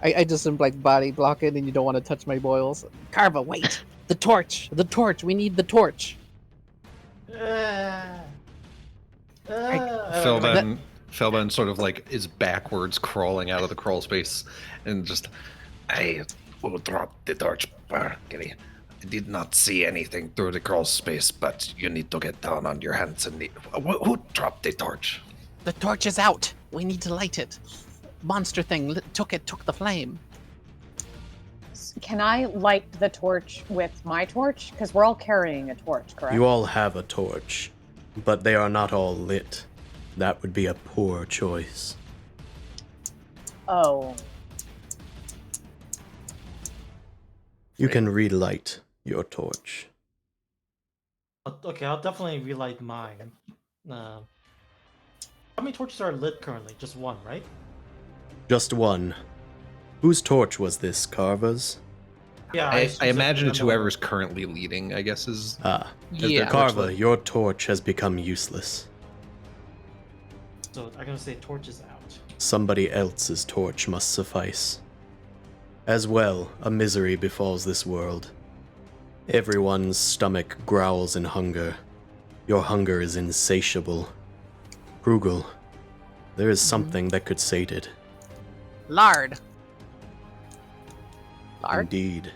B: I just am like body block it, and you don't want to touch my boils. Carva, wait! The torch! The torch! We need the torch!
D: Felben sort of like is backwards crawling out of the crawl space and just
G: I will drop the torch, Barkley. I did not see anything through the crawl space, but you need to get down on your hands and knees. Who dropped the torch?
B: The torch is out! We need to light it. Monster thing took the flame.
E: Can I light the torch with my torch? Because we're all carrying a torch, correct?
A: You all have a torch, but they are not all lit. That would be a poor choice.
E: Oh.
A: You can relight your torch.
C: Okay, I'll definitely relight mine. How many torches are lit currently? Just one, right?
A: Just one. Whose torch was this, Carva's?
C: Yeah,
D: I imagine it's whoever's currently leading, I guess, is.
A: Ah.
B: Yeah.
A: Carva, your torch has become useless.
C: So I'm gonna say torch is out.
A: Somebody else's torch must suffice. As well, a misery befalls this world. Everyone's stomach growls in hunger. Your hunger is insatiable. Prugel, there is something that could sate it.
B: Lard. Lard?
A: Indeed.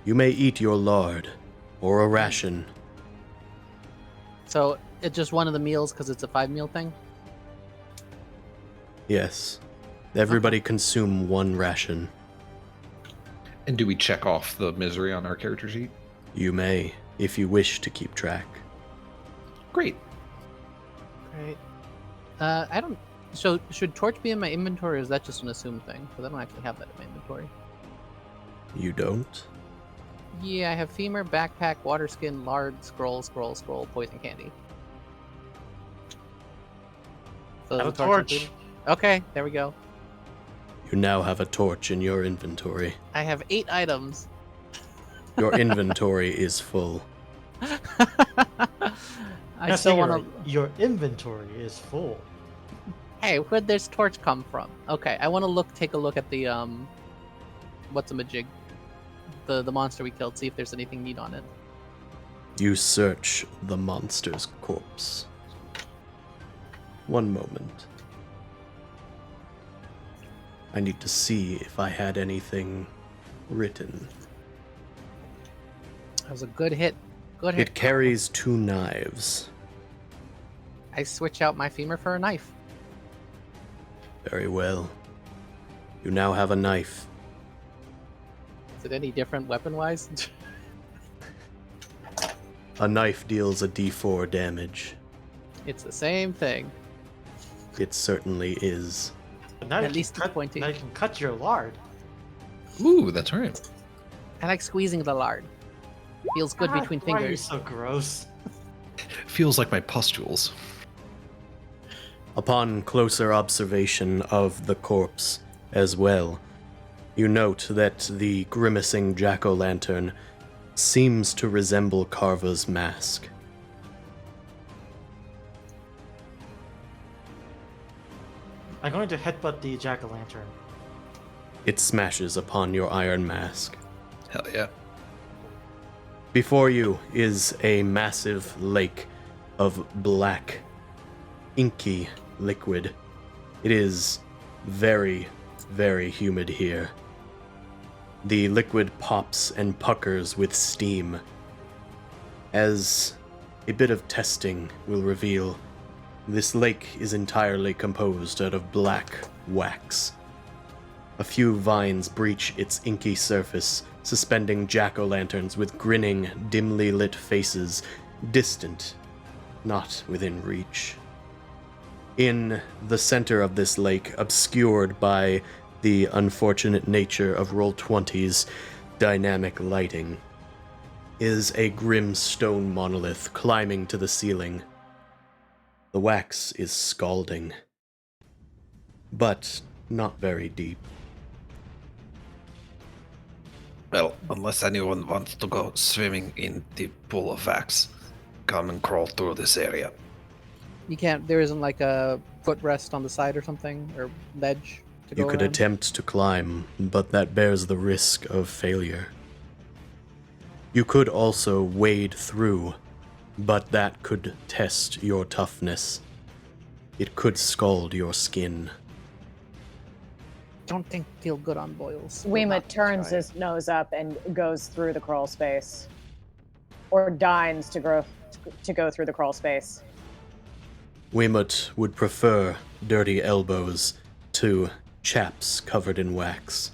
A: You may eat your lard, or a ration.
B: So it's just one of the meals because it's a 5-meal thing?
A: Yes. Everybody consume one ration.
D: And do we check off the misery on our character sheet?
A: You may, if you wish to keep track.
D: Great.
B: Right. I don't... So, should torch be in my inventory, or is that just an assumed thing? Because I don't actually have that in my inventory.
A: You don't?
B: Yeah, I have femur, backpack, water skin, lard, scroll, poison candy. So
C: Have a
B: is the
C: torch.
B: included? Okay, there we go.
A: You now have a torch in your inventory.
B: I have 8 items.
A: Your inventory is full.
B: I still want to...
C: Your inventory is full.
B: Hey, where'd this torch come from? Okay, I want to take a look at the, what's-a-majig? The monster we killed, see if there's anything neat on it.
A: You search the monster's corpse. One moment. I need to see if I had anything written.
B: That was a good hit. Good hit.
A: It carries 2 knives.
B: I switch out my femur for a knife.
A: Very well. You now have a knife.
B: Is it any different weapon-wise?
A: A knife deals a d4 damage.
B: It's the same thing.
A: It certainly is.
C: But now
B: At
C: you can
B: least it's
C: cut,
B: pointy.
C: now you can cut your lard.
D: Ooh, that's right.
B: I like squeezing the lard. Feels good
C: God,
B: between
C: why are you
B: fingers.
C: so gross?
D: Feels like my pustules.
A: Upon closer observation of the corpse as well, you note that the grimacing jack-o'-lantern seems to resemble Carva's mask.
C: I'm going to headbutt the jack-o'-lantern.
A: It smashes upon your iron mask.
D: Hell yeah.
A: Before you is a massive lake of black, inky liquid. It is very, very humid here. The liquid pops and puckers with steam. As a bit of testing will reveal, this lake is entirely composed out of black wax. A few vines breach its inky surface, suspending jack-o'-lanterns with grinning, dimly lit faces, distant, not within reach. In the center of this lake, obscured by the unfortunate nature of Roll20's dynamic lighting, is a grim stone monolith climbing to the ceiling. The wax is scalding, but not very deep.
G: Well, unless anyone wants to go swimming in the pool of wax, come and crawl through this area.
B: You can't. There isn't like a footrest on the side or something, or ledge to go
A: You could
B: around?
A: attempt to climb, but that bears the risk of failure. You could also wade through, but that could test your toughness. It could scald your skin.
B: Don't think feel good on boils. Will
E: Weema
B: not
E: turns
B: try.
E: his nose up and goes through the crawl space, or deigns to go through the crawl space.
A: Weemut would prefer dirty elbows to chaps covered in wax.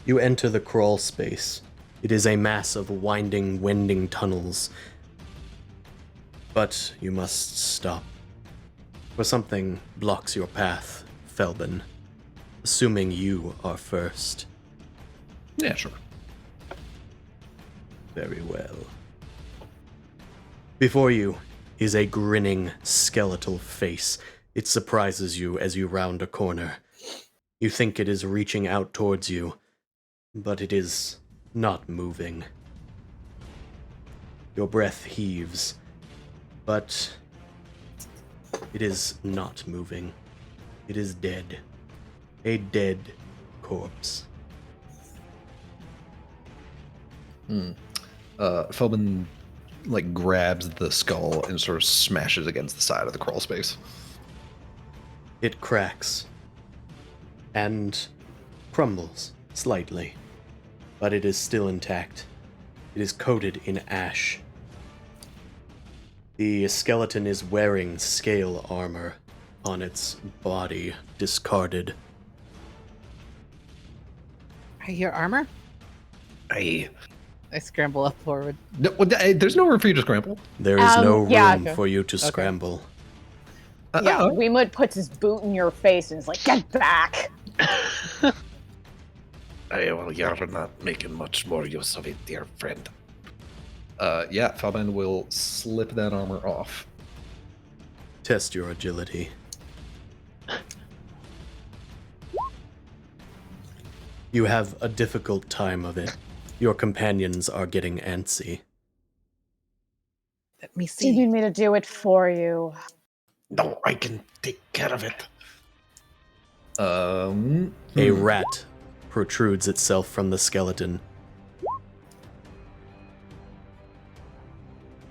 A: You enter the crawl space. It is a mass of winding, wending tunnels. But you must stop. For something blocks your path, Felbin. Assuming you are first.
D: Yeah, sure.
A: Very well. Before you is a grinning, skeletal face. It surprises you as you round a corner. You think it is reaching out towards you, but it is not moving. Your breath heaves, but it is not moving. It is dead. A dead corpse.
D: Felbin like grabs the skull and sort of smashes against the side of the crawl space.
A: It cracks and crumbles slightly, but it is still intact. It is coated in ash. The skeleton is wearing scale armor on its body, discarded.
B: I hear armor.
G: I
B: I scramble up forward.
D: No, there's no room for you to scramble.
A: There is no room
E: yeah.
A: for you to scramble.
E: Yeah, Weema puts his boot in your face and is like, "Get back!"
G: well, you're not making much more use of it, dear friend.
D: Yeah, Felbin will slip that armor off.
A: Test your agility. You have a difficult time of it. Your companions are getting antsy.
B: Let me
E: Do you
B: see.
E: need me to do it for you?
G: No, I can take care of it.
A: A rat protrudes itself from the skeleton.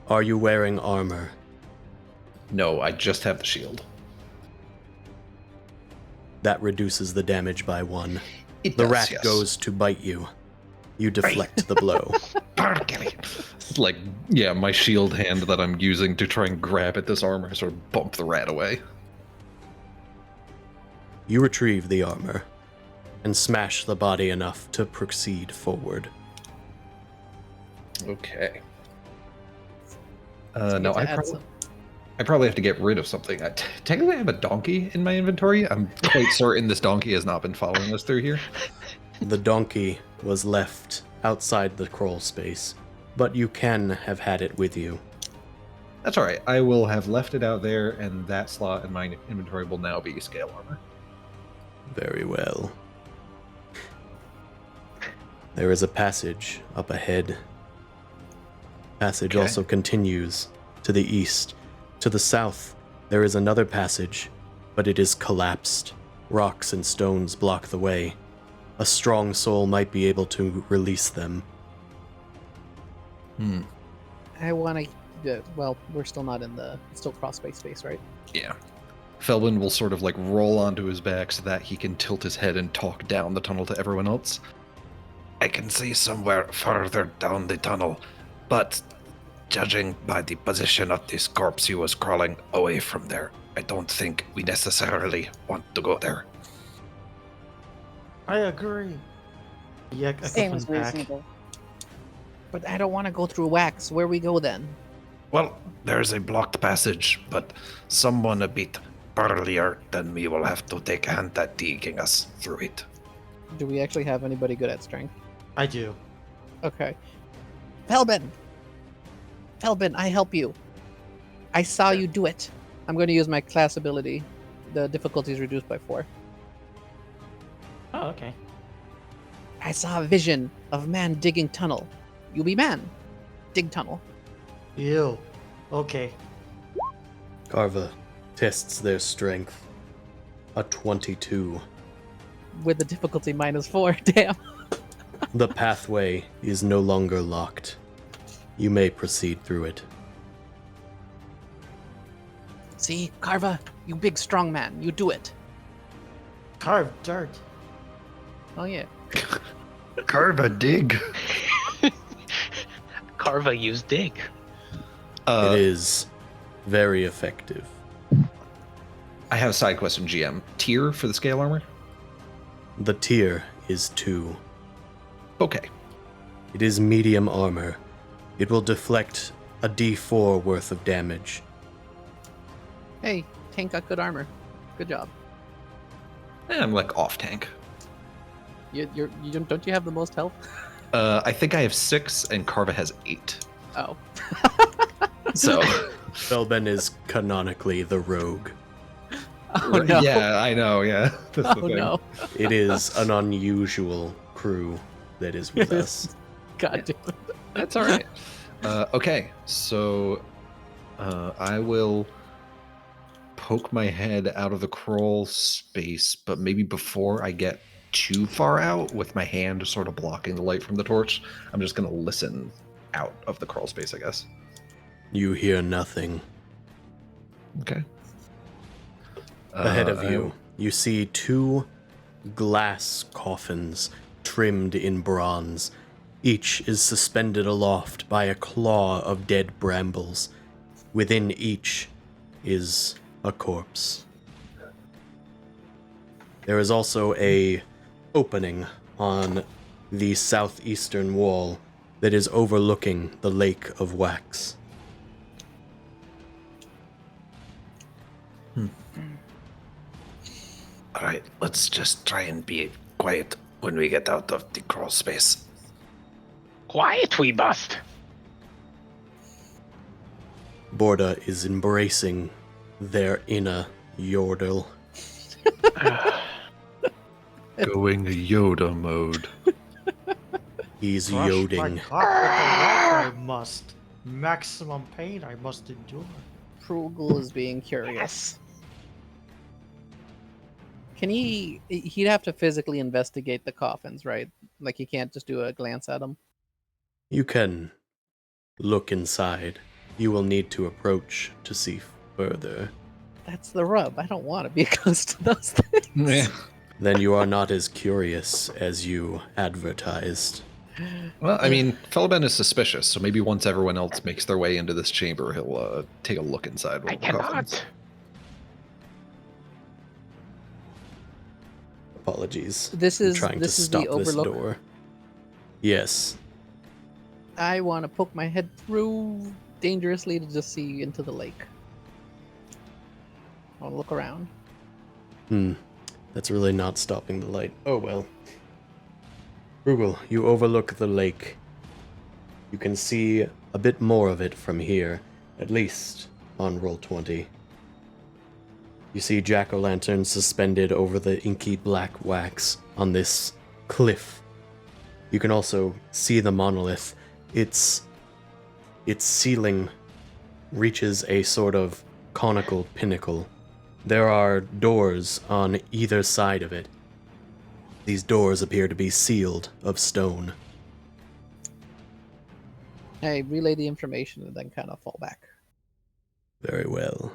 A: Are you wearing armor?
D: No, I just have the shield.
A: That reduces the damage by 1.
D: It
A: The
D: does,
A: rat
D: yes.
A: goes to bite you. You deflect the blow.
G: Bargary.
D: Like, yeah, my shield hand that I'm using to try and grab at this armor sort of bump the rat away.
A: You retrieve the armor and smash the body enough to proceed forward.
D: Okay.
B: Let's
D: No,
B: get to
D: I
B: add some.
D: probably have to get rid of something. Technically, I have a donkey in my inventory. I'm quite certain this donkey has not been following us through here.
A: The donkey was left outside the crawl space, but you can have had it with you.
D: That's all right. I will have left it out there, and that slot in my inventory will now be scale armor.
A: Very well. There is a passage up ahead. Passage
D: Okay.
A: also continues to the east. To the south, there is another passage, but it is collapsed. Rocks and stones block the way. A strong soul might be able to release them.
B: I want to. Well, we're still not in the. It's still cross space, right?
D: Yeah. Felbin will sort of like roll onto his back so that he can tilt his head and talk down the tunnel to everyone else.
G: I can see somewhere further down the tunnel, but judging by the position of this corpse, he was crawling away from there. I don't think we necessarily want to go there.
C: I agree. Yeah, I
E: Seems
C: come back.
E: reasonable.
B: But I don't want to go through wax. Where we go then?
G: Well, there's a blocked passage, but someone a bit burlier than me will have to take a hand at digging us through it.
B: Do we actually have anybody good at strength?
C: I do.
B: Okay. Felbin, I help you. I saw you do it. I'm going to use my class ability. The difficulty is reduced by 4.
C: Oh, okay.
B: I saw a vision of man digging tunnel. You be man. Dig tunnel.
C: Ew. Okay.
A: Carva tests their strength. A 22.
B: With the difficulty -4. Damn.
A: The pathway is no longer locked. You may proceed through it.
B: See, Carva, you big strong man, you do it.
C: Carve dirt.
B: Oh yeah.
G: Carve a dig.
F: Carva used dig.
A: It is very effective.
D: I have a side question, GM. Tier for the scale armor?
A: The tier is 2.
D: Okay.
A: It is medium armor. It will deflect a d4 worth of damage.
B: Hey, Tank got good armor. Good job.
D: I'm like off tank.
B: You don't you have the most health?
D: I think I have 6 and Carva has 8.
B: Oh.
D: So
A: Felben is canonically the rogue.
B: Oh no.
D: yeah, I know, yeah. That's the
B: Oh
D: thing.
B: no.
A: It is an unusual crew that is with us.
B: God damn it.
D: That's all right. Okay, so I will poke my head out of the crawl space, but maybe before I get too far out with my hand sort of blocking the light from the torch, I'm just going to listen out of the crawl space, I guess.
A: You hear nothing.
D: Okay.
A: Ahead of you, you see 2 glass coffins trimmed in bronze. Each is suspended aloft by a claw of dead brambles. Within each is a corpse. There is also a opening on the southeastern wall that is overlooking the lake of wax.
G: Alright, let's just try and be quiet when we get out of the crawl space.
F: Quiet, we bust.
A: Borda is embracing their inner yordle.
G: Going Yoda mode.
A: He's
C: Crush my
A: yoding.
C: cock with the rock I must. Maximum pain I must endure.
B: Prugel is being curious. Can he'd have to physically investigate the coffins, right? Like he can't just do a glance at them.
A: You can look inside. You will need to approach to see further.
B: That's the rub. I don't want to be close to those things.
D: Yeah.
A: Then you are not as curious as you advertised.
D: Well, I mean, Felben is suspicious, so maybe once everyone else makes their way into this chamber, he'll take a look inside one
F: I
D: of the coffins.
F: cannot.
A: Apologies.
B: This
A: I'm
B: is
A: trying
B: this
A: to
B: is
A: stop
B: the
A: this
B: overlook.
A: door. Yes.
B: I want to poke my head through dangerously to just see into the lake. I want to look around.
A: That's really not stopping the light. Oh well. Rugel, you overlook the lake. You can see a bit more of it from here, at least on roll 20. You see jack-o'-lanterns suspended over the inky black wax on this cliff. You can also see the monolith. Its ceiling reaches a sort of conical pinnacle. There are doors on either side of it. These doors appear to be sealed of stone.
B: I relay the information and then kind of fall back.
A: Very well.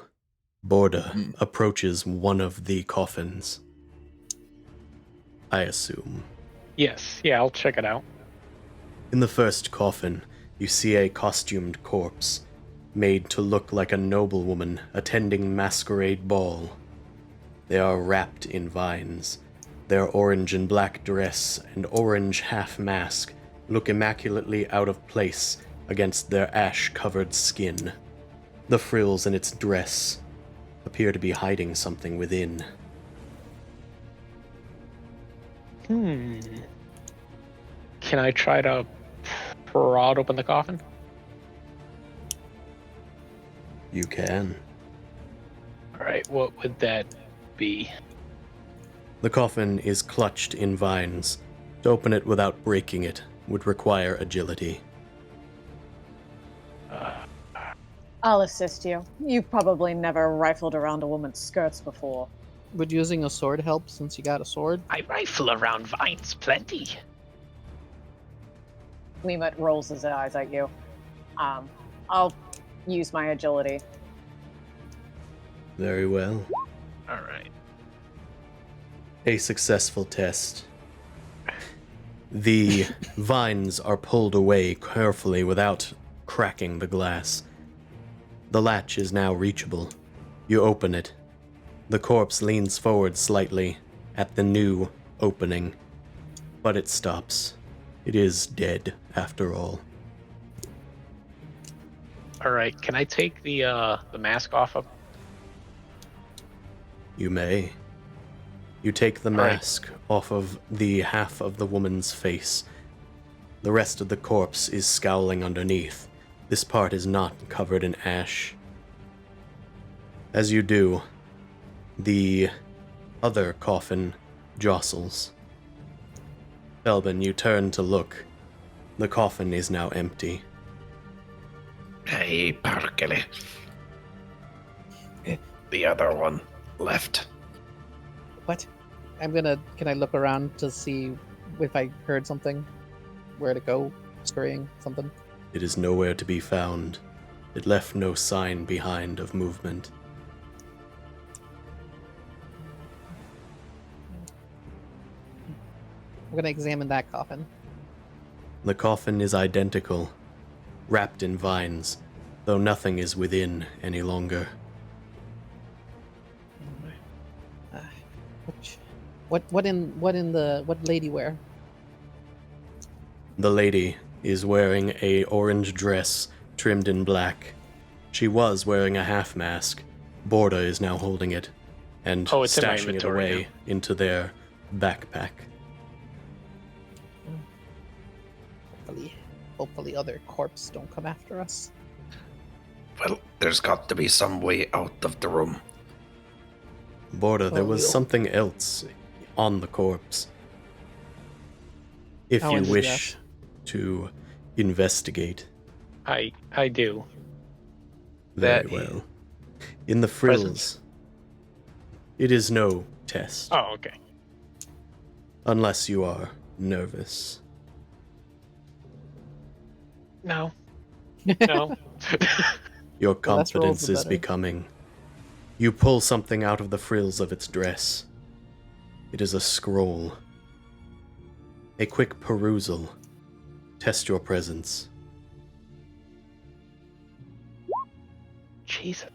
A: Borda approaches one of the coffins. I assume.
F: Yes, yeah, I'll check it out.
A: In the first coffin, you see a costumed corpse, made to look like a noblewoman attending masquerade ball. They are wrapped in vines. Their orange and black dress and orange half mask look immaculately out of place against their ash-covered skin. The frills in its dress appear to be hiding something within.
F: Can I try to prod open the coffin?
A: You can.
F: Alright, what would that be?
A: The coffin is clutched in vines. To open it without breaking it would require agility.
E: I'll assist you. You've probably never rifled around a woman's skirts before.
B: Would using a sword help since you got a sword?
F: I rifle around vines plenty.
E: Weemut rolls his eyes at you. I'll use my agility.
A: Very well.
F: All right.
A: A successful test. The vines are pulled away carefully without cracking the glass. The latch is now reachable. You open it. The corpse leans forward slightly at the new opening, but it stops. It is dead, after all.
F: All right. Can I take the mask off of?
A: You may. You take the
F: right.
A: mask off of the half of the woman's face. The rest of the corpse is scowling underneath. This part is not covered in ash. As you do, the other coffin jostles. Belbin, you turn to look. The coffin is now empty.
G: Hey, perkele. The other one left.
B: What? Can I look around to see if I heard something? Where to go? Scurrying? Something?
A: It is nowhere to be found. It left no sign behind of movement.
B: I'm gonna examine that coffin.
A: The coffin is identical, wrapped in vines, though nothing is within any longer.
B: What lady wear?
A: The lady is wearing a orange dress trimmed in black. She was wearing a half mask. Borda is now holding it and
F: Oh, it's in my
A: stashing it
F: inventory
A: away into their backpack.
B: Hopefully other corpses don't come after us.
G: Well, there's got to be some way out of the room.
A: Borda, there
B: Oh,
A: was
B: we'll-
A: something else on the corpse. If
B: Oh,
A: you
B: and
A: wish
B: yes.
A: to investigate,
F: I do.
A: very
F: That-
A: well. In the frills,
F: Presents?
A: it is no test,
F: Oh, okay.
A: unless you are nervous.
F: No. No.
A: Your
B: The less rolls,
A: confidence
B: the
A: is
B: better.
A: becoming. You pull something out of the frills of its dress. It is a scroll. A quick perusal. Test your presence.
F: Jesus.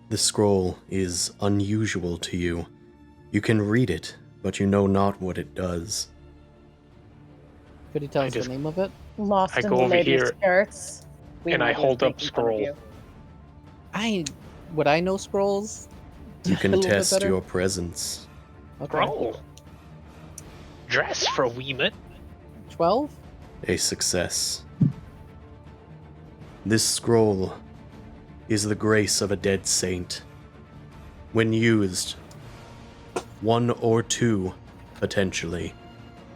A: The scroll is unusual to you. You can read it, but you know not what it does.
B: Could you tell
F: I
B: us
F: just-
B: the name of it?
E: Lost
F: I
E: in
F: go
E: the
F: over
E: lady's
F: here,
E: skirts.
F: and I
E: Weemut is
F: hold up
E: making fun of
F: scroll.
E: you.
B: Would I know scrolls?
A: You
B: A
A: can
B: little bit
A: test
B: better?
A: your presence.
B: Okay.
F: Roll. Dress for Weemut.
B: 12?
A: A success. This scroll is the grace of a dead saint. When used, one or two, potentially,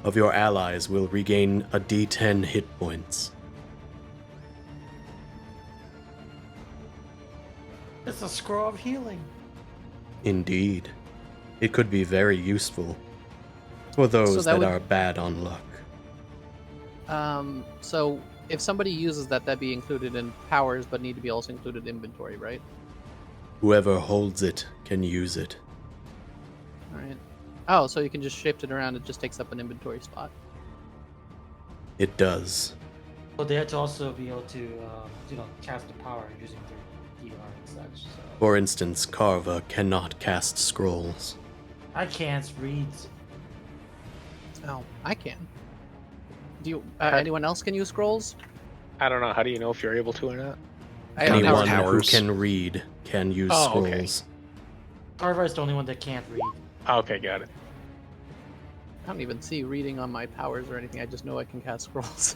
A: of your allies will regain a d10 hit points.
C: It's a scroll of healing.
A: Indeed. It could be very useful for those
B: that
A: that
B: would-
A: are bad on luck.
B: So if somebody uses that, that'd be included in powers, but need to be also included in inventory, right?
A: Whoever holds it can use it.
B: Alright. Oh, so you can just shift it around, it just takes up an inventory spot.
A: It does.
C: But they had to also be able to, cast the power using their DR and such. So
A: For instance, Carva cannot cast scrolls.
C: I can't read.
B: Oh, I can. Do you?
F: How-
B: Anyone else can use scrolls?
F: I don't know. How do you know if you're able to or not?
B: I have
A: Anyone
B: powers.
A: who
G: powers.
A: can read can use
F: Oh, okay.
A: scrolls.
C: Carver is the only one that can't read.
F: Okay, got it.
B: I don't even see reading on my powers or anything. I just know I can cast scrolls.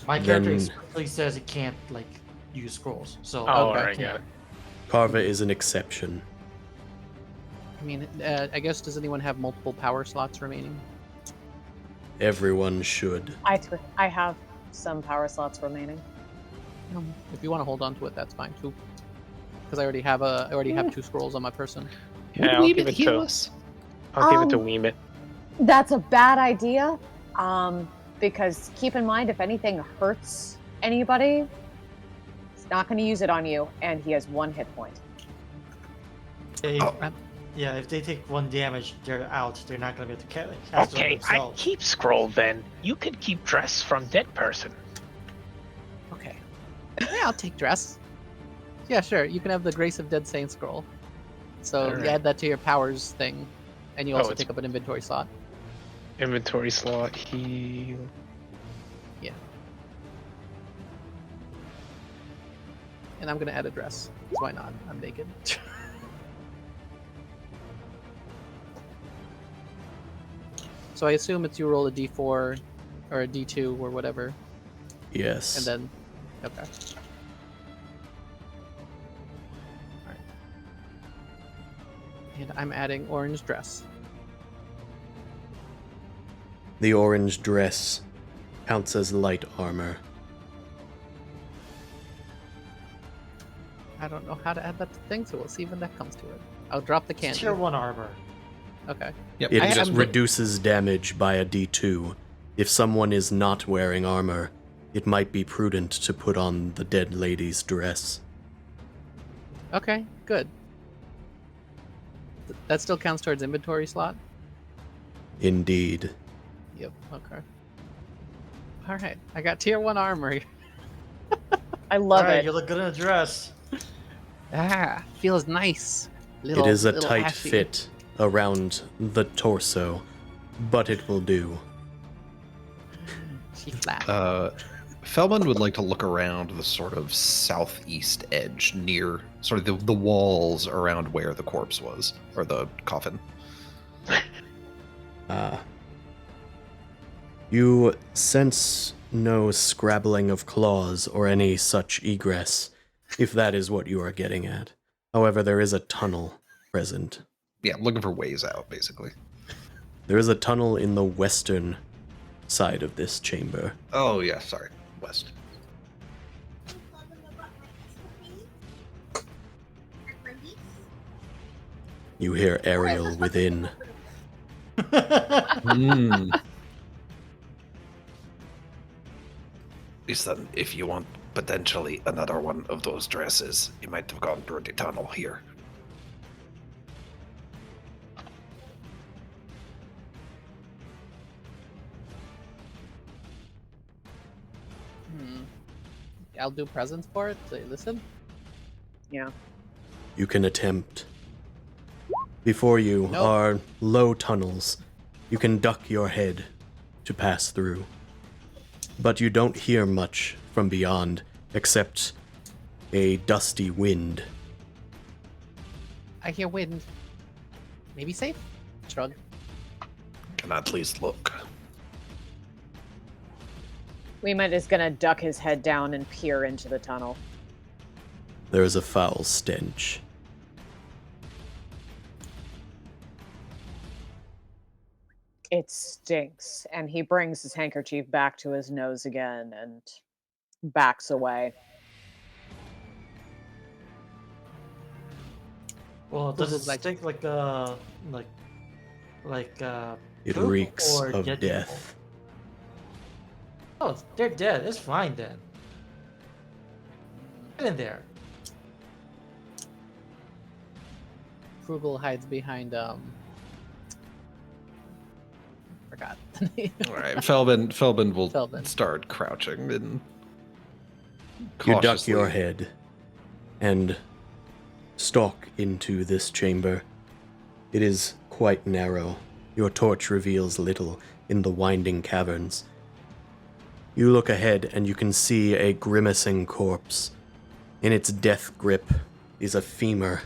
C: My character
A: Then-
C: explicitly says it can't use scrolls. So
F: Oh,
B: Okay.
F: alright, got it.
A: Carva is an exception.
B: I mean, I guess, does anyone have multiple power slots remaining?
A: Everyone should.
E: I have some power slots remaining.
B: If you want to hold on to it, that's fine too. Because I already have 2 scrolls on my person.
F: Yeah, I'll give it to. I'll give it to Weemit.
E: That's a bad idea. Because keep in mind, if anything hurts anybody, he's not going to use it on you, and he has 1 hit point.
C: If they take 1 damage, they're out. They're not going to be able to cast it on
F: Okay, I
C: themselves.
F: keep scroll then. You can keep dress from dead person.
B: Okay. Yeah, I'll take dress. Yeah, sure. You can have the Grace of Dead Saint scroll. So
F: Alright.
B: you add that to your powers thing, and you also
F: it's-
B: take up an inventory slot.
F: Inventory slot, heal.
B: Yeah. And I'm gonna add a dress. 'Cause why not? I'm naked. So I assume it's you roll a d4 or a d2 or whatever,
A: Yes.
B: and then okay. Alright. And I'm adding orange dress.
A: The orange dress counts as light armor.
B: I don't know how to add that to things, so we'll see when that comes to it. I'll drop the
C: It's
B: candy.
C: tier 1 armor.
B: Okay.
D: Yep.
A: It
B: I
A: just
B: am-
A: reduces damage by a d2. If someone is not wearing armor, it might be prudent to put on the dead lady's dress.
B: Okay, good. That still counts towards inventory slot?
A: Indeed.
B: Yep, okay. Alright, I got tier 1 armor.
E: I love
C: Alright,
E: it.
C: you look good in a dress.
B: Feels nice.
A: It is a
B: little
A: tight
B: ashy.
A: fit around the torso, but it will do.
B: She flat.
D: Felman would like to look around the sort of southeast edge near sort of the walls around where the corpse was, or the coffin.
A: You sense no scrabbling of claws or any such egress, if that is what you are getting at. However, there is a tunnel present.
D: Yeah, looking for ways out, basically.
A: There is a tunnel in the western side of this chamber.
D: Oh, yeah, sorry. West.
A: You hear Ariel within.
G: Listen, if you want potentially another one of those dresses, you might have gone through the tunnel here.
B: I'll do presents for it. So listen.
E: Yeah.
A: You can attempt. Before you
B: Nope.
A: are low tunnels. You can duck your head to pass through. But you don't hear much from beyond, except a dusty wind.
B: I hear wind. Maybe safe? Shrug.
G: Can at least look.
E: Weemit is gonna duck his head down and peer into the tunnel.
A: There is a foul stench.
E: It stinks, and he brings his handkerchief back to his nose again and backs away.
C: Well, does it
B: Google's like-
C: stink like
A: It
C: poop
A: reeks
C: or
A: of
C: dead people?
A: death.
C: Oh, they're dead. It's fine then. Get in there.
B: Krugel hides behind forgot the name.
D: All right, Felbin will
B: Felbin.
D: start crouching and
A: You duck your
D: cautiously-
A: head and stalk into this chamber. It is quite narrow. Your torch reveals little in the winding caverns. You look ahead and you can see a grimacing corpse. In its death grip is a femur.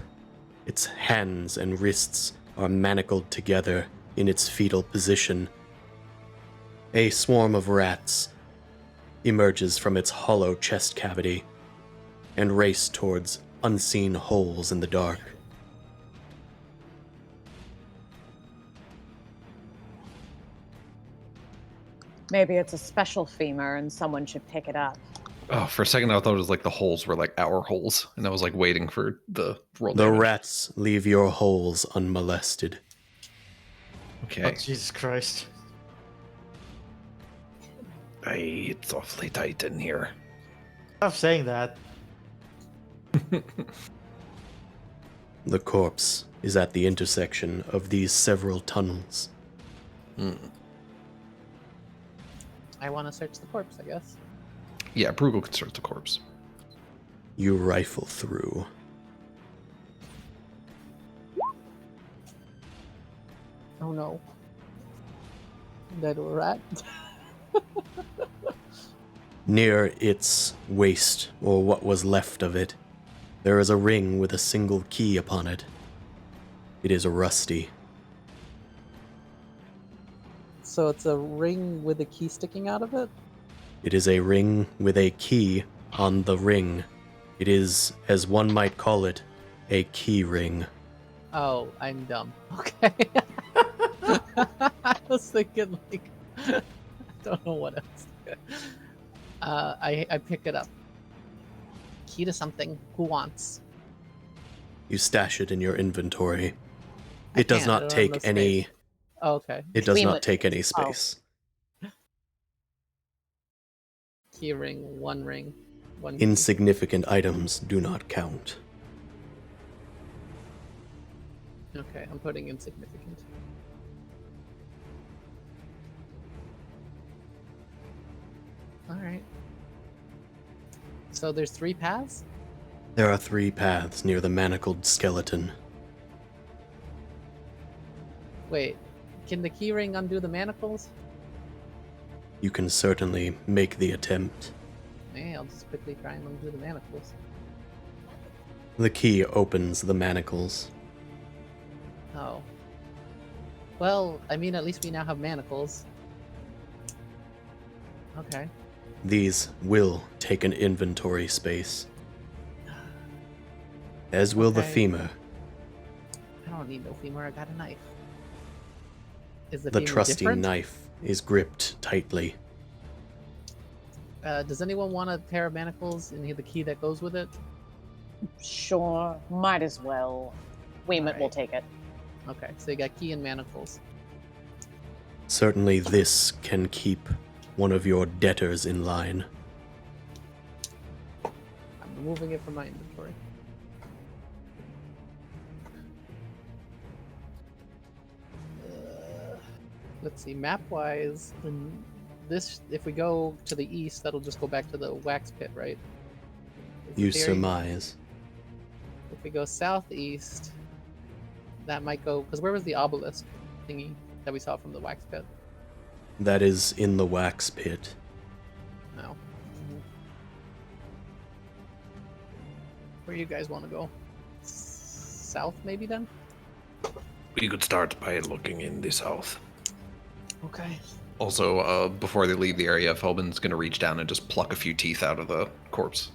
A: Its hands and wrists are manacled together in its fetal position. A swarm of rats emerges from its hollow chest cavity and race towards unseen holes in the dark.
E: Maybe it's a special femur and someone should pick it up.
D: Oh, for a second I thought it was like the holes were like our holes, and I was like waiting for the roll
A: The
D: damage.
A: rats leave your holes unmolested.
C: Oh,
D: Okay.
C: Jesus Christ.
G: It's awfully tight in here.
C: Stop saying that.
A: The corpse is at the intersection of these several tunnels.
B: I want to search the corpse, I guess.
D: Yeah, Bruegel can search the corpse.
A: You rifle through.
B: Oh no. Dead rat.
A: Near its waist, or what was left of it, there is a ring with a single key upon it. It is rusty.
B: So it's a ring with a key sticking out of it?
A: It is a ring with a key on the ring. It is, as one might call it, a key ring.
B: Oh, I'm dumb. Okay. I was thinking like I don't know what else. I pick it up. Key to something. Who wants?
A: You stash it in your inventory.
B: I
A: It does
B: can't, I
A: not
B: don't have
A: take
B: enough
A: any.
B: space. Oh, okay.
A: It does
E: We
A: not
E: mo-
A: take any space.
B: Key ring, one ring, one. key.
A: Insignificant items do not count.
B: Okay, I'm putting insignificant. All right. So there's 3 paths?
A: There are 3 paths near the manacled skeleton.
B: Wait, can the keyring undo the manacles?
A: You can certainly make the attempt.
B: Hey, I'll just quickly try and undo the manacles.
A: The key opens the manacles.
B: Oh. Well, I mean, at least we now have manacles. Okay.
A: These will take an inventory space. As will the
B: Okay.
A: femur.
B: I don't need no femur, I got a knife. Is the
A: The
B: femur
A: trusty
B: different?
A: knife is gripped tightly.
B: Does anyone want a pair of manacles and the key that goes with it?
E: Sure, might as well. Weemit will
B: Alright.
E: take it.
B: Okay, so you got key and manacles.
A: Certainly this can keep one of your debtors in line.
B: I'm removing it from my inventory. Let's see, map-wise, this, if we go to the east, that'll just go back to the wax pit, right? Is the
A: You
B: theory?
A: surmise.
B: If we go southeast, that might go, because where was the obelisk thingy that we saw from the wax pit?
A: That is in the wax pit.
B: No. Where you guys want to go? South, maybe then?
G: We could start by looking in the south.
B: Okay.
D: Also, before they leave the area, Felbin's gonna reach down and just pluck a few teeth out of the corpse.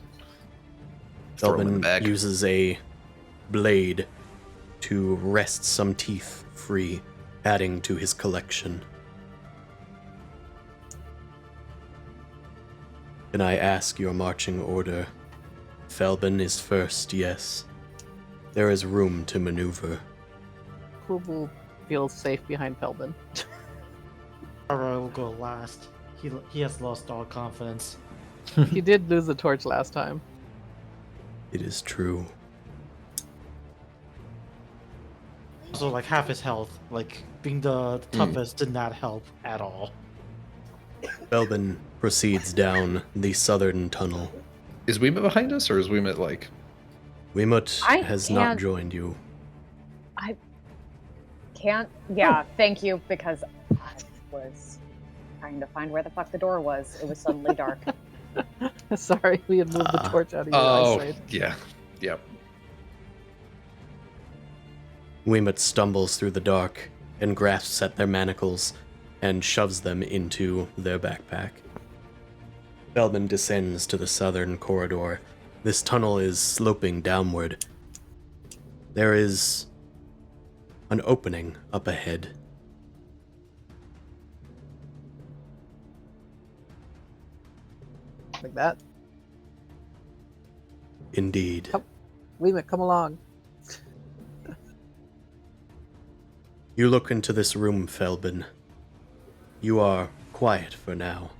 D: Throw 'em in the
A: Elvin
D: bag.
A: uses a blade to wrest some teeth free, adding to his collection. Can I ask your marching order? Felbin is first, yes. There is room to maneuver.
B: Who will feel safe behind Felbin?
C: Alright, will go last. He has lost all confidence.
B: He did lose the torch last time.
A: It is true.
C: Also, like half his health, like being the toughest, did not help at all.
A: Felbin proceeds down the southern tunnel.
D: Is Weemit behind us, or is Weemit like...
A: Wimut
E: I
A: has not
E: can't-
A: joined you.
E: I can't. Yeah, thank you, because I was trying to find where the fuck the door was. It was suddenly dark.
B: Sorry, we had moved the torch out of your
D: Oh,
B: eyesight.
D: yeah. Yep.
A: Wimut stumbles through the dark and grasps at their manacles and shoves them into their backpack. Felbin descends to the southern corridor. This tunnel is sloping downward. There is an opening up ahead.
B: Like that?
A: Indeed.
B: Come- Leemit, come along.
A: You look into this room, Felbin. You are quiet for now.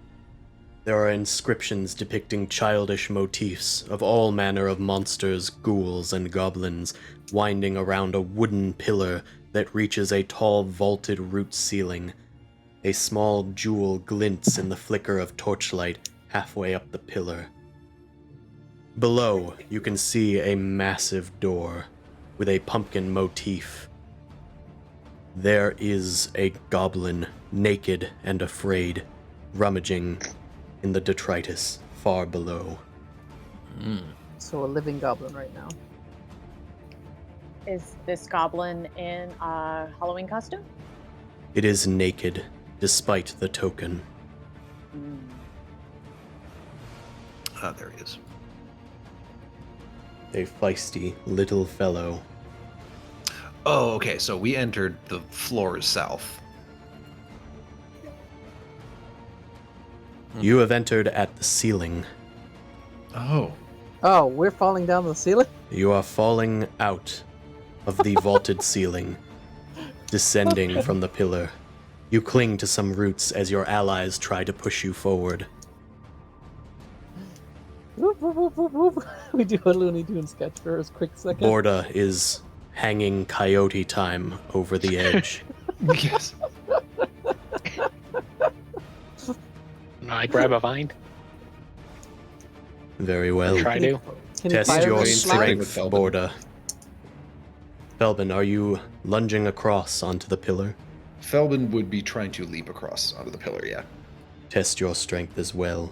A: There are inscriptions depicting childish motifs of all manner of monsters, ghouls, and goblins winding around a wooden pillar that reaches a tall vaulted root ceiling. A small jewel glints in the flicker of torchlight halfway up the pillar. Below, you can see a massive door with a pumpkin motif. There is a goblin, naked and afraid, rummaging in the detritus far below.
B: So a living goblin right now.
E: Is this goblin in a Halloween costume?
A: It is naked, despite the token.
D: Ah, there he is.
A: A feisty little fellow.
D: Oh, okay. So we entered the floors south.
A: You have entered at the ceiling.
D: Oh.
B: Oh, we're falling down the ceiling?
A: You are falling out of the vaulted ceiling, descending from the pillar. You cling to some roots as your allies try to push you forward.
B: Whoop, whoop, whoop, whoop, whoop. We do a Looney Tunes sketch for a quick second.
A: Borda is hanging coyote time over the edge.
D: Yes.
F: I grab a vine.
A: Very well.
F: Try to.
B: Can you
A: Test
B: fire
A: your
B: the
D: strength.
B: slime?
A: strength,
D: Felbin.
A: Borda. Felbin, are you lunging across onto the pillar?
D: Felbin would be trying to leap across onto the pillar, yeah.
A: Test your strength as well.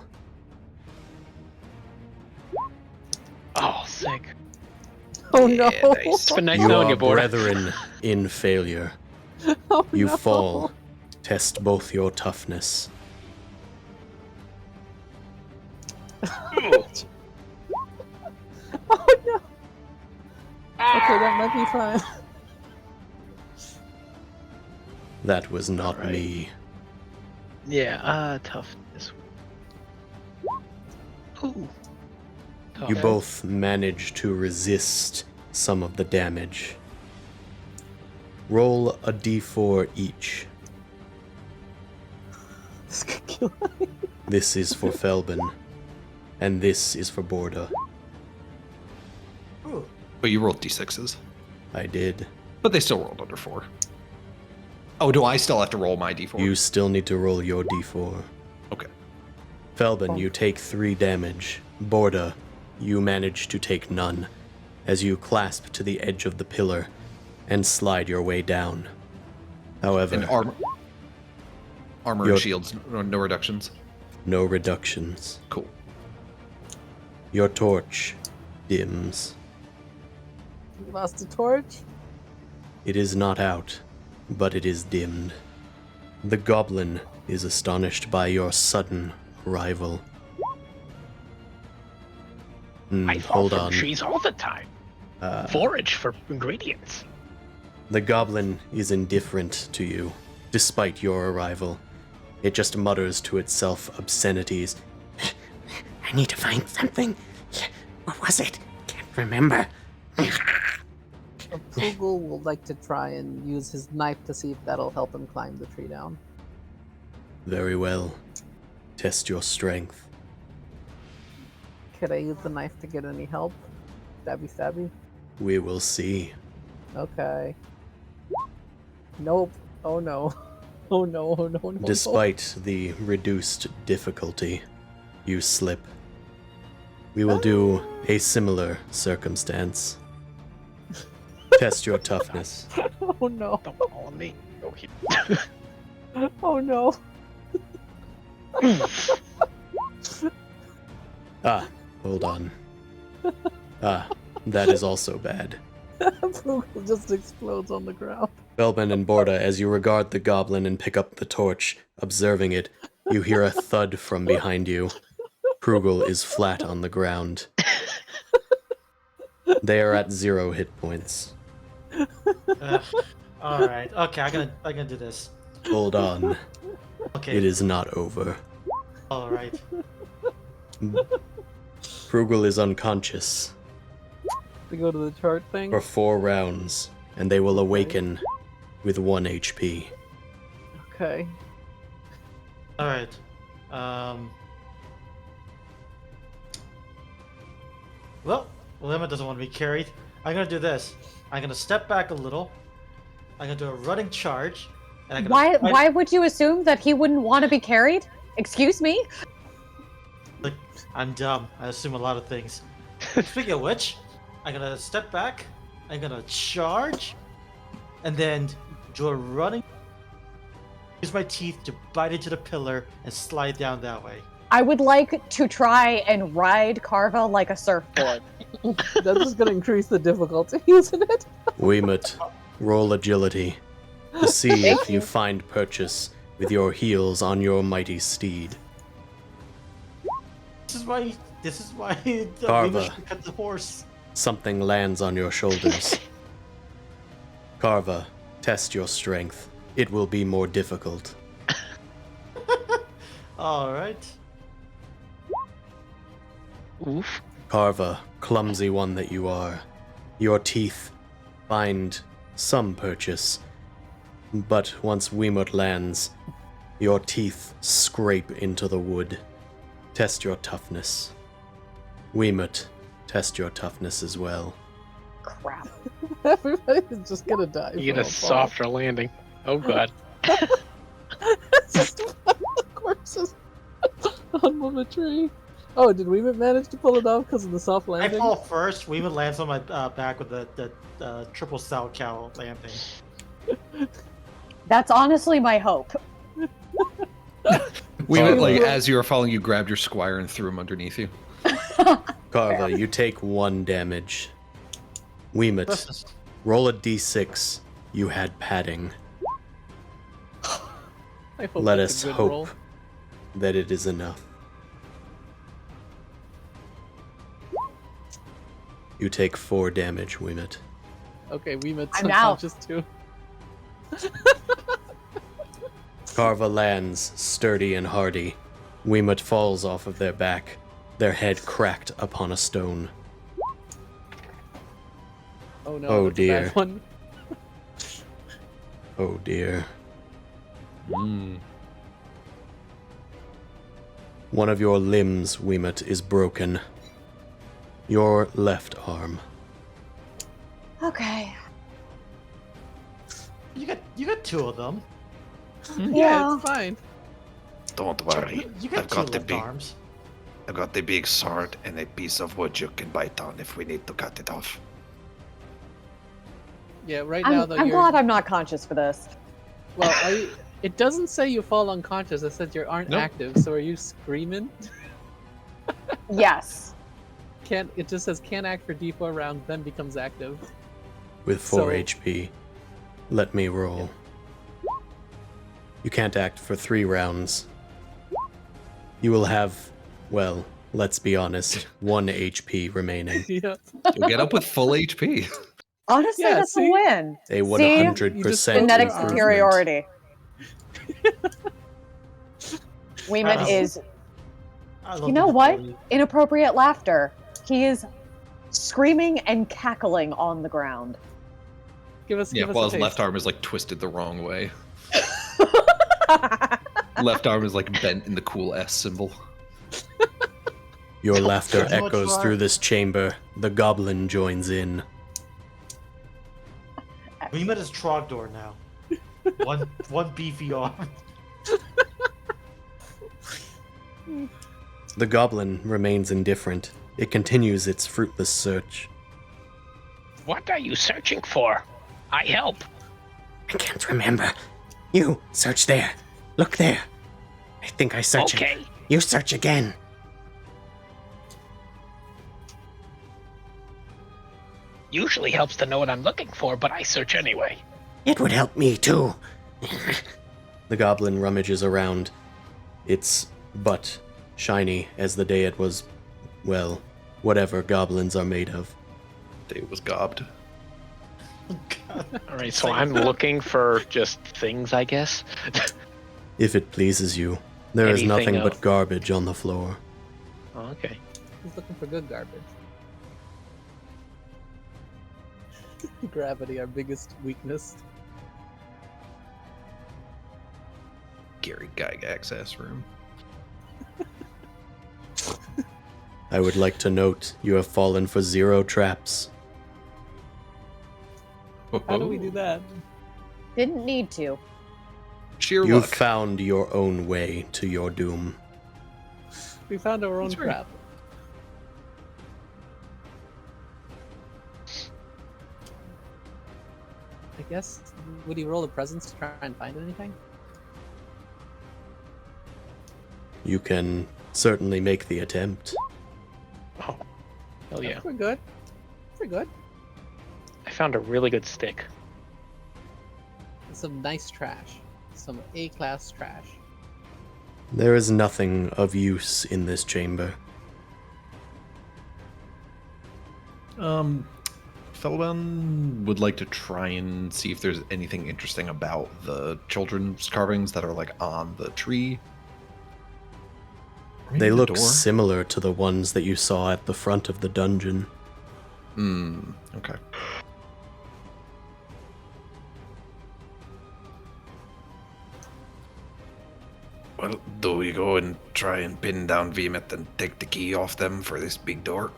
F: Oh, sick.
B: Oh
D: Yeah,
B: no!
D: nice.
F: It's been nice
A: You
F: knowing
A: are
F: you, Borda.
A: brethren in failure.
B: Oh,
A: You
B: no.
A: fall. Test both your toughness.
F: Ooh.
B: Oh no! Okay, that might be fine.
A: That was not
F: Alright.
A: me.
F: Yeah, toughness. Ooh.
A: You
F: Tough.
A: both manage to resist some of the damage. Roll a d4 each.
B: This could kill me.
A: This is for Felbin, and this is for Borda.
C: Ooh.
D: But you rolled d6s.
A: I did.
D: But they still rolled under 4. Oh, do I still have to roll my d4?
A: You still need to roll your d4.
D: Okay.
A: Felbin, you take 3 damage. Borda, you manage to take none, as you clasp to the edge of the pillar and slide your way down. However,
D: And armor
A: Your-
D: and shields, no reductions.
A: no reductions.
D: Cool.
A: Your torch dims.
B: You lost a torch?
A: It is not out, but it is dimmed. The goblin is astonished by your sudden arrival.
F: I fall
A: Hold
F: from
A: on.
F: trees all the time. Forage for ingredients.
A: The goblin is indifferent to you, despite your arrival. It just mutters to itself obscenities.
H: I need to find something. What was it? Can't remember.
B: Frugal will like to try and use his knife to see if that'll help him climb the tree down.
A: Very well. Test your strength.
B: Could I use the knife to get any help? Stabby stabby?
A: We will see.
B: Okay. Nope. Oh no. Oh no, oh no, oh no.
A: Despite the reduced difficulty, you slip. We will do a similar circumstance. Test your toughness.
B: Oh no.
F: Don't fall on me. Okay.
B: Oh no.
A: Ah, hold on. Ah, that is also bad.
B: Frugal just explodes on the ground.
A: Felbin and Borda, as you regard the goblin and pick up the torch, observing it, you hear a thud from behind you. Prugel is flat on the ground. They are at 0 hit points.
C: All right. Okay, I'm gonna do this.
A: Hold on.
C: Okay.
A: It is not over.
C: All right.
A: Prugel is unconscious,
B: to go to the chart thing?
A: for 4 rounds, and they will awaken with 1 HP.
B: Okay.
C: All right. Well, Lemma doesn't want to be carried. I'm gonna do this. I'm gonna step back a little. I'm gonna do a running charge. And I'm gonna
E: Why would you assume that he wouldn't want to be carried? Excuse me?
C: Look, I'm dumb. I assume a lot of things. Speaking of which, I'm gonna step back. I'm gonna charge, and then do a running. Use my teeth to bite into the pillar and slide down that way.
E: I would like to try and ride Carva like a surfboard.
B: That's just gonna increase the difficulty, isn't it?
A: Weemut, roll agility to see if you find purchase with your heels on your mighty steed.
C: This is why.
A: Carva.
C: We should cut the horse.
A: Something lands on your shoulders. Carva, test your strength. It will be more difficult.
C: All right.
F: Oof.
A: Carva, clumsy one that you are, your teeth find some purchase, but once Weemut lands, your teeth scrape into the wood. Test your toughness. Weemut, test your toughness as well.
E: Crap.
B: Everybody's just gonna die.
F: You get
B: from
F: a
B: fall.
F: softer landing. Oh god.
B: It's just one of the corpses on the tree. Oh, did we manage to pull it off because of the soft
C: I
B: landing?
C: fall first. We would land on my back with the triple sow cow landing.
E: That's honestly my hope.
D: Weemut, like as you were falling, you grabbed your squire and threw him underneath you.
A: Carva, you take 1 damage. Weemut, roll a d6. You had padding.
B: I hope
A: Let
B: that's
A: us
B: a good
A: hope
B: roll.
A: that it is enough. You take 4 damage, Weemut.
B: Okay, we met
E: I'm out.
B: unconscious too.
A: Carva lands, sturdy and hardy. Weemut falls off of their back, their head cracked upon a stone.
B: Oh no,
A: Oh,
B: that's a
A: dear.
B: bad one.
A: Oh dear. One of your limbs, Weemut, is broken. Your left arm.
E: Okay.
C: You got 2 of them.
B: Yeah, it's fine.
G: Don't worry.
C: You got
G: I've
C: 2
G: got the
C: left
G: big
C: arms.
G: I've got the big sword and a piece of wood you can bite on if we need to cut it off.
B: Yeah, right now though
E: I'm
B: you're.
E: glad I'm not conscious for this.
B: Well, it doesn't say you fall unconscious. It says you aren't
D: Nope.
B: active. So are you screaming?
E: Yes.
B: It just says can't act for D4 rounds, then becomes active.
A: With 4
B: So-
A: HP. Let me roll. You can't act for 3 rounds. You will have, well, let's be honest, 1 HP remaining.
B: Yeah.
D: You'll get up with full HP.
E: Honestly,
B: Yeah,
E: that's
B: see?
E: a win.
A: A
E: See?
A: 100%
E: Genetic
A: improvement.
E: superiority. Weeman
C: Uh,
E: is
C: I love
E: You know
C: the
E: what?
C: ability.
E: inappropriate laughter. He is screaming and cackling on the ground.
B: Give us.
D: Yeah,
B: give us
D: while
B: a
D: his
B: taste.
D: left arm is like twisted the wrong way. Left arm is like bent in the cool S symbol.
A: Your laughter
C: So much
A: echoes
C: fun.
A: through this chamber. The goblin joins in.
C: We met his Trogdor now. one beefy arm.
A: The goblin remains indifferent. It continues its fruitless search.
F: What are you searching for? I help.
H: I can't remember. You, search there. Look there. I think I search
F: Okay.
H: it. You search again.
F: Usually helps to know what I'm looking for, but I search anyway.
H: It would help me too.
A: The goblin rummages around, its butt shiny as the day it was, well, whatever goblins are made of.
D: It was gobbed.
F: All right, so I'm looking for just things, I guess.
A: If it pleases you, there is
F: Anything
A: nothing
F: else?
A: but garbage on the floor.
F: Oh, okay.
B: He's looking for good garbage. Gravity, our biggest weakness.
D: Gary Gygax ass room.
A: I would like to note you have fallen for 0 traps.
B: How do we do that?
E: Didn't need to.
D: Sheer
A: You've
D: luck.
A: found your own way to your doom.
B: We found our own
D: That's right.
B: trap. I guess, would he roll a presence to try and find anything?
A: You can certainly make the attempt.
F: Oh, hell yeah.
B: We're good. We're good.
F: I found a really good stick.
B: Some nice trash. Some A-class trash.
A: There is nothing of use in this chamber.
D: Felban would like to try and see if there's anything interesting about the children's carvings that are like on the tree. Or maybe
A: They
D: the
A: look
D: door?
A: similar to the ones that you saw at the front of the dungeon.
D: Okay.
G: Well, do we go and try and pin down Vemet and take the key off them for this big door?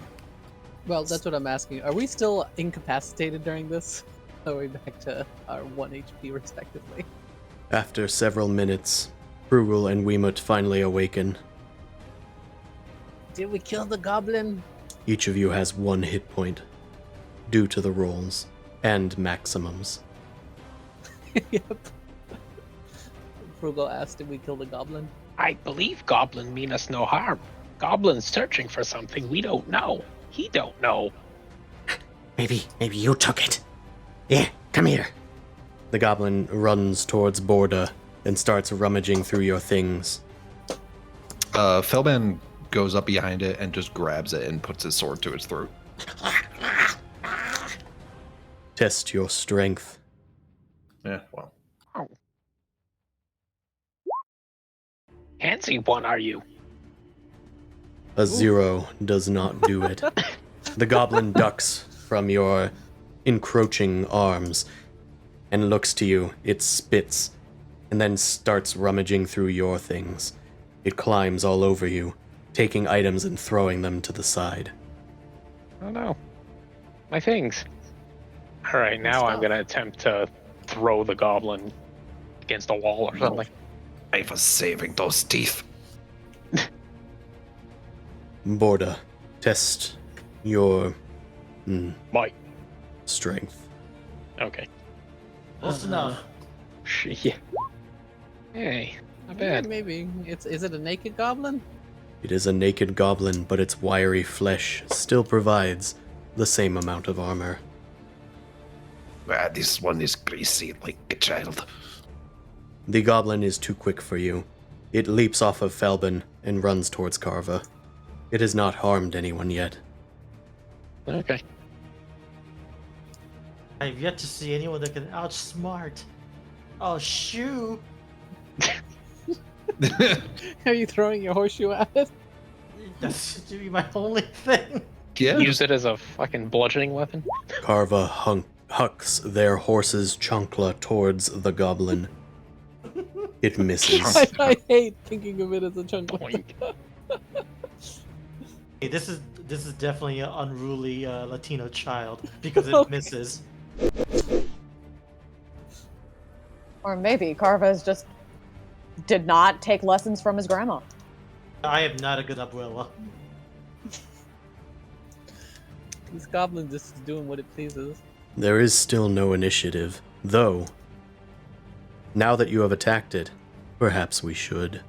B: Well, that's what I'm asking. Are we still incapacitated during this? Or are we back to our 1 HP respectively?
A: After several minutes, Brugel and Weemut finally awaken.
B: Did we kill the goblin?
A: Each of you has 1 hit point, due to the rolls, and maximums.
B: Yep. Frugal asked, did we kill the goblin?
F: I believe Goblin mean us no harm. Goblin's searching for something we don't know. He don't know.
H: Maybe you took it. Here, come here.
A: The goblin runs towards Borda and starts rummaging through your things.
D: Felban goes up behind it and just grabs it and puts his sword to its throat.
A: Test your strength.
D: Yeah, well.
F: Fancy one, are you?
A: A 0 does not do it. The goblin ducks from your encroaching arms and looks to you. It spits and then starts rummaging through your things. It climbs all over you, taking items and throwing them to the side.
F: Oh no. My things. Alright, now I'm gonna attempt to throw the goblin against a wall or something.
G: I was saving those teeth.
A: Borda, test your
F: Might.
A: strength.
F: Okay.
C: Close enough.
F: Yeah. Hey, not
B: Yeah,
F: bad.
B: maybe. Is it a naked goblin?
A: It is a naked goblin, but its wiry flesh still provides the same amount of armor.
G: Ah, this one is greasy like a child.
A: The goblin is too quick for you. It leaps off of Felban and runs towards Carva. It has not harmed anyone yet.
F: Okay.
C: I've yet to see anyone that can outsmart. Oh, shoo!
B: Are you throwing your horseshoe at it?
C: That's to be my only thing.
D: Yeah.
F: Use it as a fucking bludgeoning weapon.
A: Carva hucks their horse's chancla towards the goblin. It misses.
B: I hate thinking of it as a chunk.
F: Boink.
C: Hey, this is definitely an unruly Latino child because it
B: Okay.
C: misses.
E: Or maybe Carva's just did not take lessons from his grandma.
C: I am not a good abuela.
B: This goblin just is doing what it pleases.
A: There is still no initiative, though. Now that you have attacked it, perhaps we should.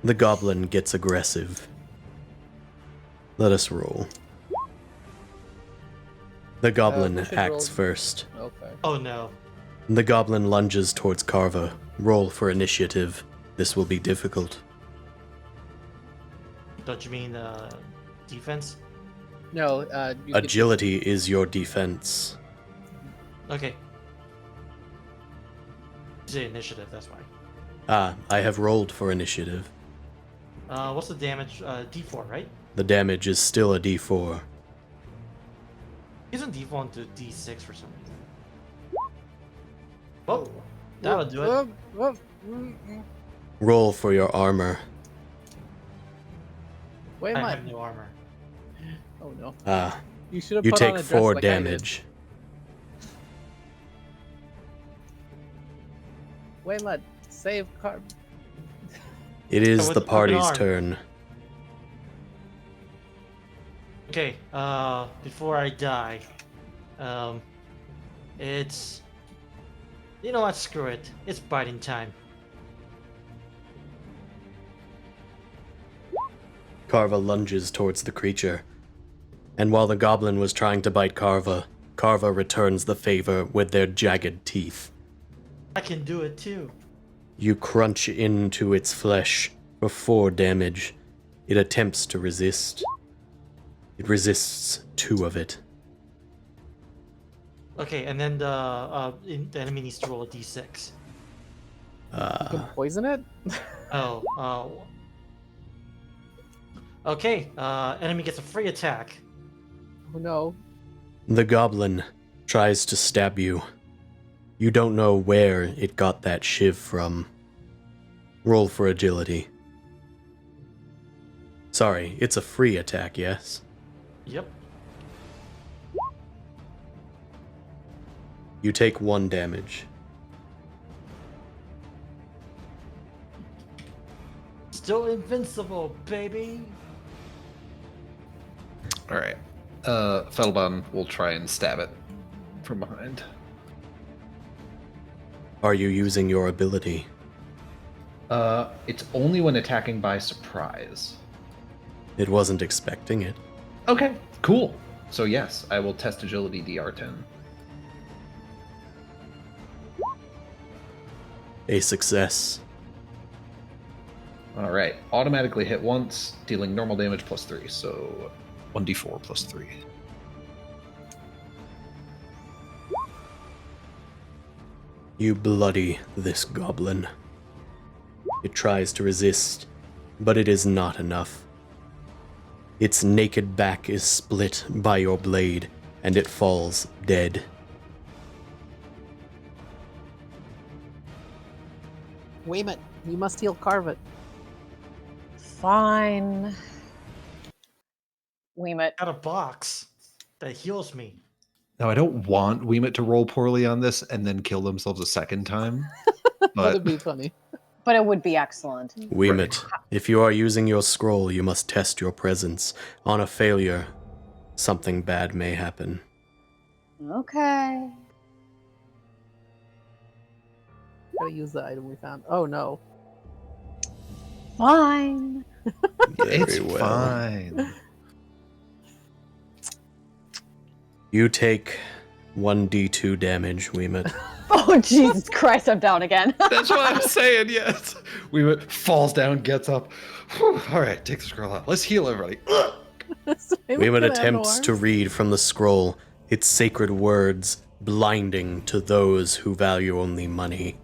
A: The goblin gets aggressive. Let us roll. The goblin
B: we should
A: acts
B: roll.
A: first.
B: Okay.
C: Oh no.
A: The goblin lunges towards Carva. Roll for initiative. This will be difficult.
C: Don't you mean defense?
B: No, you could-
A: Agility is your defense.
C: Okay. The initiative, that's why.
A: Ah, I have rolled for initiative.
C: What's the damage? D4, right?
A: The damage is still a d4.
C: He doesn't default to D6 for some reason. Oh, that'll do it.
A: Roll for your armor.
B: Wait,
C: I have no armor.
B: Oh no.
A: Ah,
B: You should have
A: you
B: put on
A: take
B: a dress
A: 4
B: like I did.
A: damage.
B: Waylet, save Carb.
A: It is
C: with
A: the
C: the broken
A: party's
C: arm.
A: turn.
C: Okay, before I die, it's... You know what, screw it. It's biting time.
A: Carva lunges towards the creature. And while the goblin was trying to bite Carva, Carva returns the favor with their jagged teeth.
C: I can do it too.
A: You crunch into its flesh for 4 damage. It attempts to resist. It resists 2 of it.
C: Okay, and then the enemy needs to roll a d6.
B: You can poison it?
C: Oh. Okay, enemy gets a free attack.
B: Oh no.
A: The goblin tries to stab you. You don't know where it got that shiv from. Roll for agility. Sorry, it's a free attack, yes?
C: Yep.
A: You take 1 damage.
C: Still invincible, baby.
D: All right. Felban will try and stab it from behind.
A: Are you using your ability?
D: It's only when attacking by surprise.
A: It wasn't expecting it.
D: Okay, cool. So yes, I will test agility DR10.
A: A success.
D: All right, automatically hit once, dealing normal damage plus 3, so 1d4 plus 3.
A: You bloody this goblin. It tries to resist, but it is not enough. Its naked back is split by your blade, and it falls dead.
B: Waymet, you must heal Carvet.
E: Fine. Weemit.
C: Got a box that heals me.
D: Now, I don't want Weemit to roll poorly on this and then kill themselves a second time.
B: That'd
D: But
B: be funny.
E: But it would be excellent.
A: Weemit, if you are using your scroll, you must test your presence. On a failure, something bad may happen.
E: Okay.
B: Gotta use the item we found. Oh no.
E: Fine.
D: it's
A: Very well.
D: fine.
A: You take 1d2 damage, Weemit.
E: Oh, Jesus Christ, I'm down again.
D: That's what I'm saying, yes. Weemit falls down, gets up. Whew, all right, take the scroll out. Let's heal everybody.
A: Weemit attempts to read from the scroll, its sacred words blinding to those who value only money.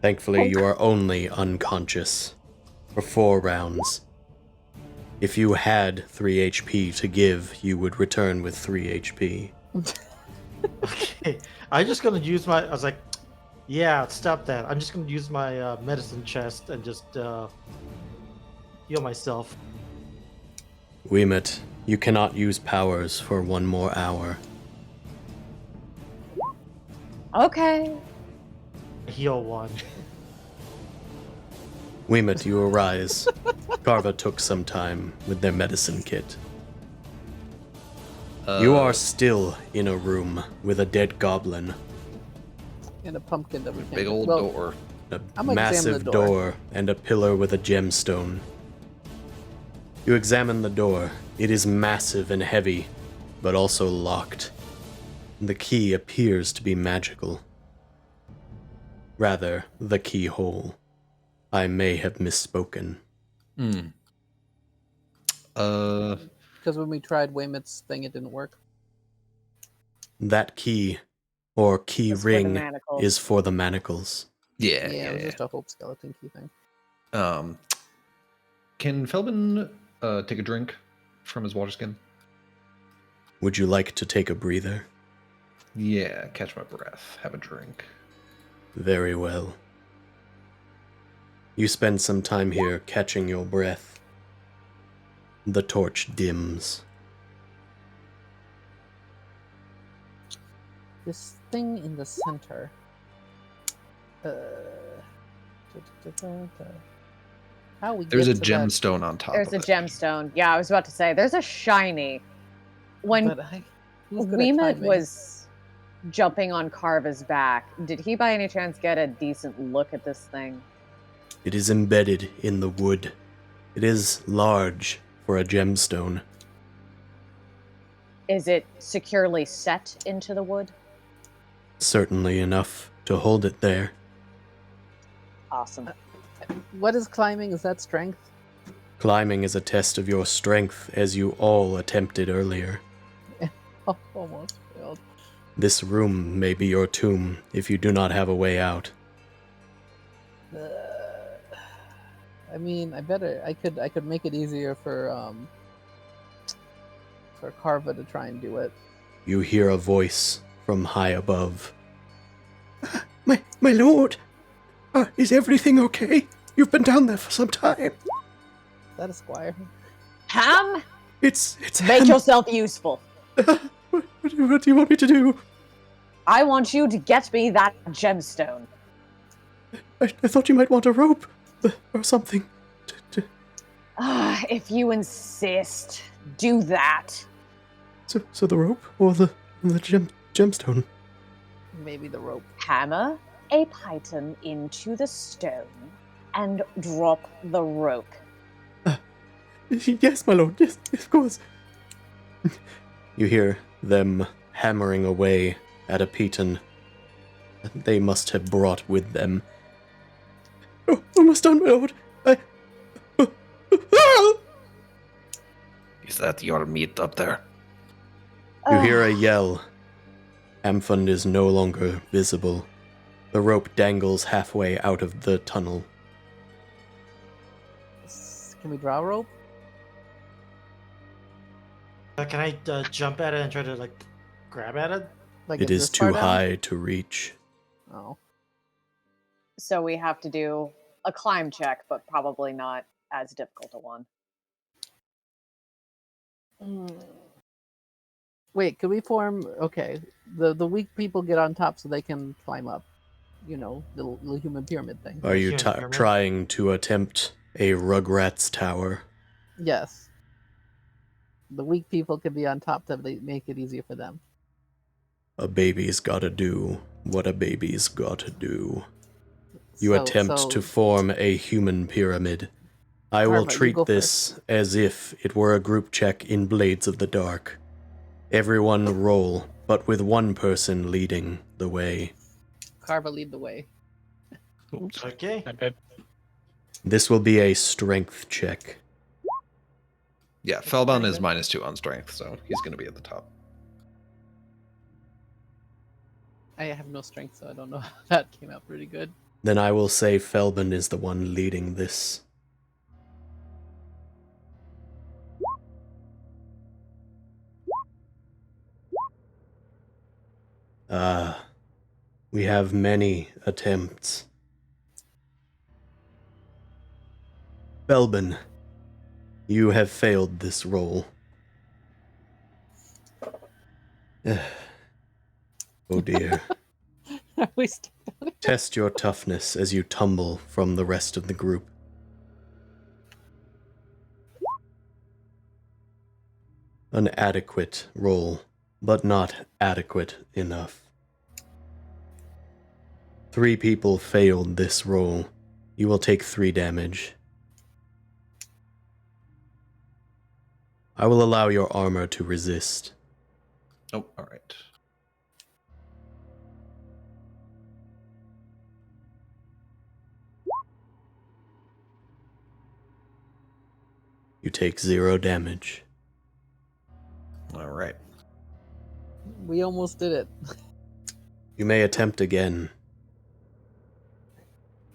A: Thankfully, you are only unconscious for 4 rounds. If you had 3 HP to give, you would return with 3 HP.
C: Okay, I'm just gonna use my. I was like, yeah, stop that. I'm just gonna use my medicine chest and just heal myself.
A: Weemit, you cannot use powers for 1 more hour.
E: Okay.
C: Heal 1.
A: Weemit, you arise. Carva took some time with their medicine kit. You are still in a room with a dead goblin,
B: And a pumpkin that we can't
D: Big old
B: well,
D: door.
A: a
B: I'm gonna examine
A: massive
B: the door.
A: door, and a pillar with a gemstone. You examine the door. It is massive and heavy, but also locked. The key appears to be magical. Rather, the keyhole. I may have misspoken.
B: Because when we tried Waymet's thing, it didn't work.
A: That key, or key
E: It's for the
A: ring,
E: manacles.
A: is for the manacles.
B: Yeah, it was just a hope skeleton key thing.
D: Can Felbin take a drink from his water skin?
A: Would you like to take a breather?
D: Yeah, catch my breath. Have a drink.
A: Very well. You spend some time here catching your breath. The torch dims.
B: This thing in the center. How we
D: There's a
B: get to that-
D: gemstone on top
E: There's
D: of
E: a
D: it.
E: gemstone. Yeah, I was about to say, there's a shiny. When
B: but who's good at
E: Weemut
B: climbing?
E: was jumping on Carva's back, did he by any chance get a decent look at this thing?
A: It is embedded in the wood. It is large for a gemstone.
E: Is it securely set into the wood?
A: Certainly enough to hold it there.
E: Awesome.
B: What is climbing? Is that strength?
A: Climbing is a test of your strength, as you all attempted earlier.
B: Oh, almost failed.
A: This room may be your tomb if you do not have a way out.
B: I mean, I could make it easier for Carva to try and do it.
A: You hear a voice from high above.
H: My lord! Is everything okay? You've been down there for some time.
B: Is that a squire?
E: Ham,
H: It's
E: make yourself useful.
H: What do you want me to do?
E: I want you to get me that gemstone.
H: I thought you might want a rope or something.
E: If you insist, do that.
H: So the rope or the gemstone?
B: Maybe the rope.
E: Hammer a python into the stone and drop the rope.
H: Yes, my lord. Yes, of course.
A: You hear them hammering away at a piton that they must have brought with them.
H: Oh, almost done, my lord.
G: Is that your meat up there?
A: You hear a yell. Amphund is no longer visible. The rope dangles halfway out of the tunnel.
B: Can we draw a rope?
C: Can I jump at it and try to like grab at it?
B: Like
A: It
B: it's
A: is
B: this far
A: too
B: down?
A: high to reach.
B: Oh.
E: So we have to do a climb check, but probably not as difficult a one.
B: Wait, could we form? Okay, the weak people get on top so they can climb up. You know, the human pyramid thing.
A: Are you
C: Here, pyramid?
A: trying to attempt a Rugrats tower?
B: Yes. The weak people can be on top to make it easier for them.
A: A baby's gotta do what a baby's gotta do. You
B: So-
A: attempt
B: so-
A: to form a human pyramid. I will
B: Karma, you
A: treat
B: go
A: this as if it were a group check in Blades of the Dark. Everyone roll, but with one person leading the way.
B: Carva, lead the way.
F: Oops.
C: Okay.
F: I bet.
A: This will be a strength check.
D: Yeah, Felbon is -2 on strength, so he's going to be at the top.
B: I have no strength, so I don't know how that came out pretty good.
A: Then I will say Felbin is the one leading this. We have many attempts. Felbin, you have failed this roll. Oh dear.
B: Are we stuck on it?
A: Test your toughness as you tumble from the rest of the group. An adequate roll, but not adequate enough. 3 people failed this roll. You will take 3 damage. I will allow your armor to resist.
D: Oh, all right.
A: You take 0 damage.
D: All right.
B: We almost did it.
A: You may attempt again.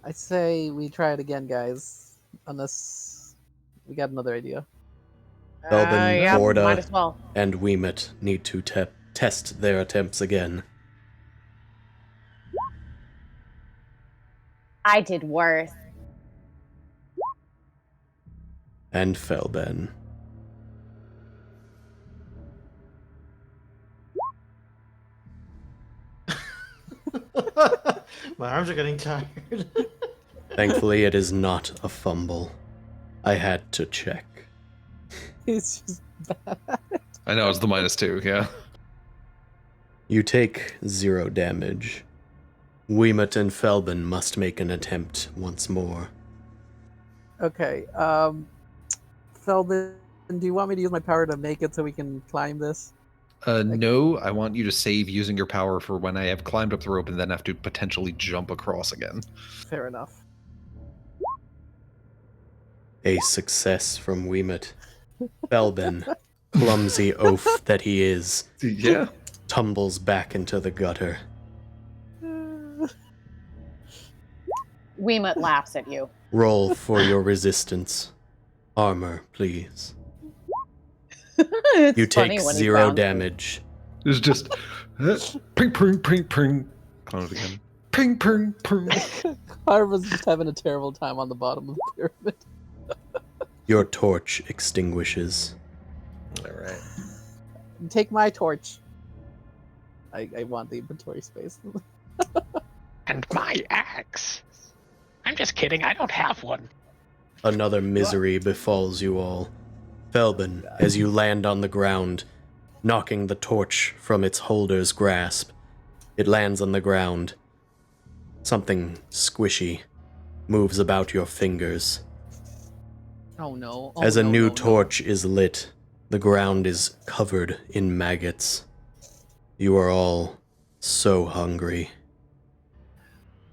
B: I say we try it again, guys. Unless we got another idea.
A: Belbin,
E: Yeah,
A: Borda,
E: might as well.
A: and Weemit need to test their attempts again.
E: I did worse.
A: And Felben.
C: My arms are getting tired.
A: Thankfully, it is not a fumble. I had to check.
B: He's just bad.
D: I know, it's the -2, yeah.
A: You take 0 damage. Weemit and Felben must make an attempt once more.
B: Okay, Feldon, do you want me to use my power to make it so we can climb this?
D: No, I want you to save using your power for when I have climbed up the rope and then have to potentially jump across again.
B: Fair enough.
A: A success from Weemit. Felben, clumsy oaf that he is,
D: Yeah.
A: tumbles back into the gutter.
E: Weemut laughs at you.
A: Roll for your resistance. Armor, please.
E: It's
A: You
E: funny
A: take
E: when he
A: 0
E: bounces.
A: damage.
D: It's just ping, ping, ping, ping. Climb it again. Ping, ping, ping.
B: Harva's just having a terrible time on the bottom of the pyramid.
A: Your torch extinguishes.
D: All right.
B: Take my torch. I want the inventory space.
F: And my axe. I'm just kidding. I don't have one.
A: Another misery befalls you all. Felben, as you land on the ground, knocking the torch from its holder's grasp. It lands on the ground. Something squishy moves about your fingers.
B: Oh no. Oh,
A: As a
B: no,
A: new
B: no,
A: torch is lit, the ground is covered in maggots. You are all so hungry.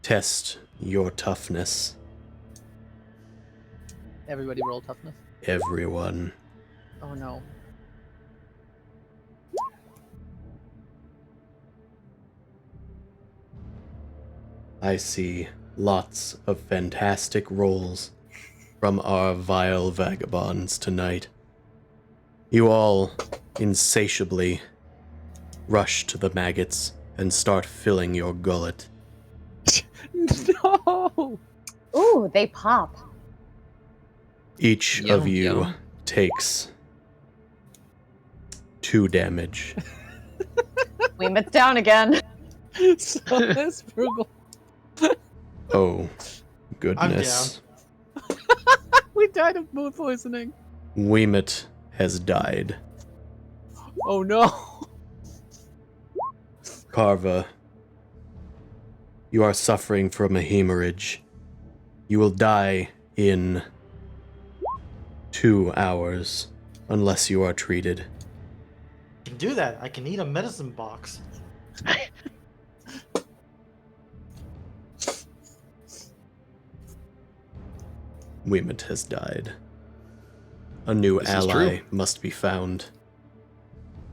A: Test your toughness,
B: No. Everybody roll toughness.
A: everyone.
B: Oh no.
A: I see lots of fantastic rolls from our vile vagabonds tonight. You all insatiably rush to the maggots and start filling your gullet.
B: No!
E: Ooh, they pop.
A: Each
B: Yum,
A: of you
B: yum.
A: takes 2 damage.
E: Weemut's down again.
B: So that's frugal.
A: Oh, goodness.
B: We died of mood poisoning.
A: Weemit has died.
B: Oh no.
A: Carva, you are suffering from a hemorrhage. You will die in 2 hours unless you are treated.
C: I can do that. I can eat a medicine box.
A: Weemit has died. A new
D: This is
A: ally
D: true.
A: must be found.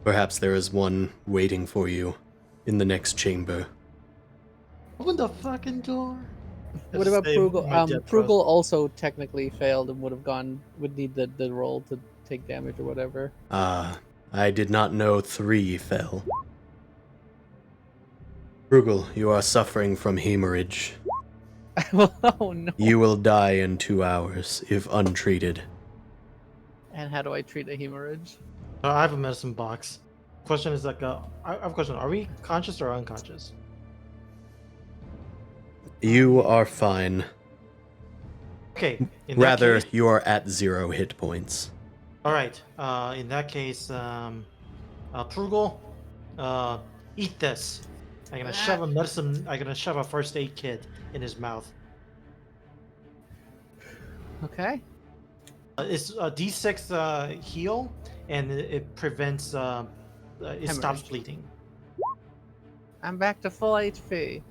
A: Perhaps there is one waiting for you in the next chamber.
C: Open the fucking door.
B: What about
C: Save
B: Frugal?
C: my dead
B: Frugal also technically failed and would need the roll to take damage or whatever.
A: Ah, I did not know 3 fell. Frugal, you are suffering from hemorrhage.
B: Oh no.
A: You will die in 2 hours if untreated.
B: And how do I treat a hemorrhage?
C: I have a medicine box. Question is like, I have a question. Are we conscious or unconscious?
A: You are fine.
C: Okay. In that
A: Rather,
C: case-
A: you are at 0 hit points.
C: all right. In that case, Frugal, eat this. I'm gonna shove a medicine. I'm gonna shove a first aid kit in his mouth.
B: Okay.
C: It's a D6 heal, and it prevents. It stops
B: Hemorrhage.
C: bleeding.
B: I'm back to full HP.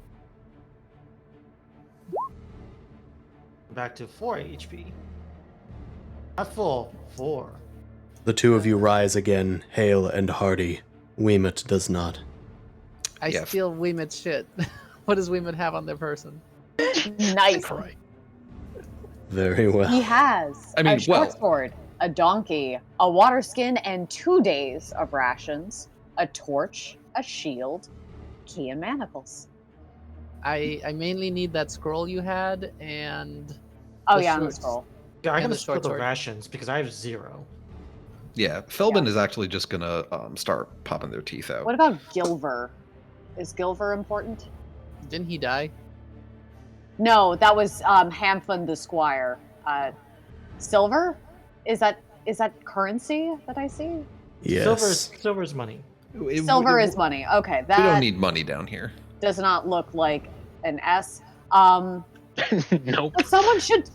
C: Back to 4 HP. Not full. 4.
A: The 2 of you rise again, hale and hearty. Weemit does not.
B: I
D: Yeah.
B: steal Weemit's shit. What does Weemit have on their person?
E: Nice.
A: Very
E: He
A: well.
E: has
D: I mean,
E: a short sword. a donkey, a water skin, and 2 days of rations, a torch, a shield, key and manacles.
B: I mainly need that scroll you had and
E: Oh
B: The
E: yeah, and the
B: shorts.
E: scroll.
C: Yeah, I'm
B: And
C: gonna
B: the
C: split
B: short
C: the
B: sword.
C: rations because I have 0.
D: Yeah, Felbin
E: Yeah.
D: is actually just gonna start popping their teeth out.
E: What about Gilver? Is Gilver important?
B: didn't he die?
E: No, that was Hamfin the Squire. Silver? Is that currency that I see?
A: Yes.
C: Silver's money.
E: Silver is money. Okay,
D: We don't
E: that
D: need money down here.
E: does not look like an S.
F: Nope.
E: But someone should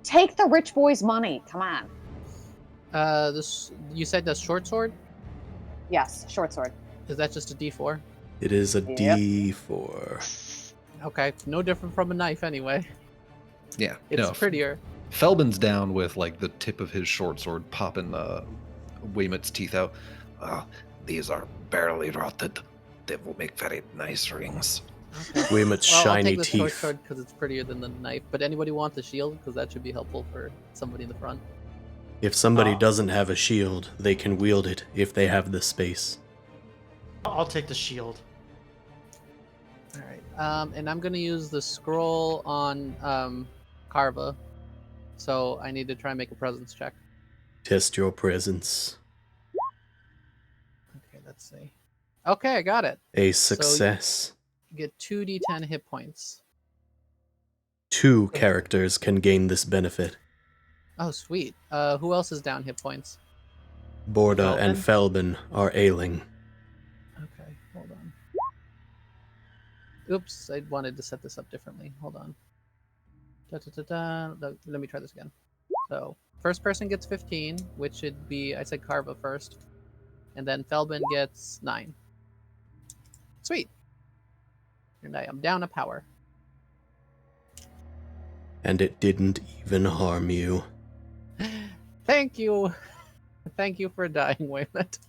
E: take the rich boy's money. Come on.
B: This you said the short sword?
E: Yes, short sword.
B: Is that just a D4?
A: It is a
E: Yep.
A: D4.
B: Okay, no different from a knife anyway.
D: Yeah,
B: It's
D: no,
B: prettier.
D: Felbin's down with like the tip of his short sword popping Waymet's teeth out.
G: These are barely rotted. They will make very nice rings.
A: Waymet's
B: Well, I'll
A: shiny
B: take the short
A: teeth.
B: sword because it's prettier than the knife. But anybody want the shield? Because that should be helpful for somebody in the front.
A: If somebody
C: Ah.
A: doesn't have a shield, they can wield it if they have the space.
C: I'll take the shield.
B: All right. And I'm gonna use the scroll on Carva. So I need to try and make a presence check.
A: Test your presence.
B: Okay, let's see. Okay, I got it.
A: A success.
B: You get 2d10 hit points.
A: 2 characters can gain this benefit.
B: Oh, sweet. Who else is down hit points?
A: Borda and Felbin are ailing.
B: Okay, hold on. Oops, I wanted to set this up differently. Hold on. Let me try this again. So, first person gets 15, which should be, I said Carva first. And then Felbin gets 9. Sweet. And I am down a power.
A: And it didn't even harm you.
B: Thank you. Thank you for dying, Wayland.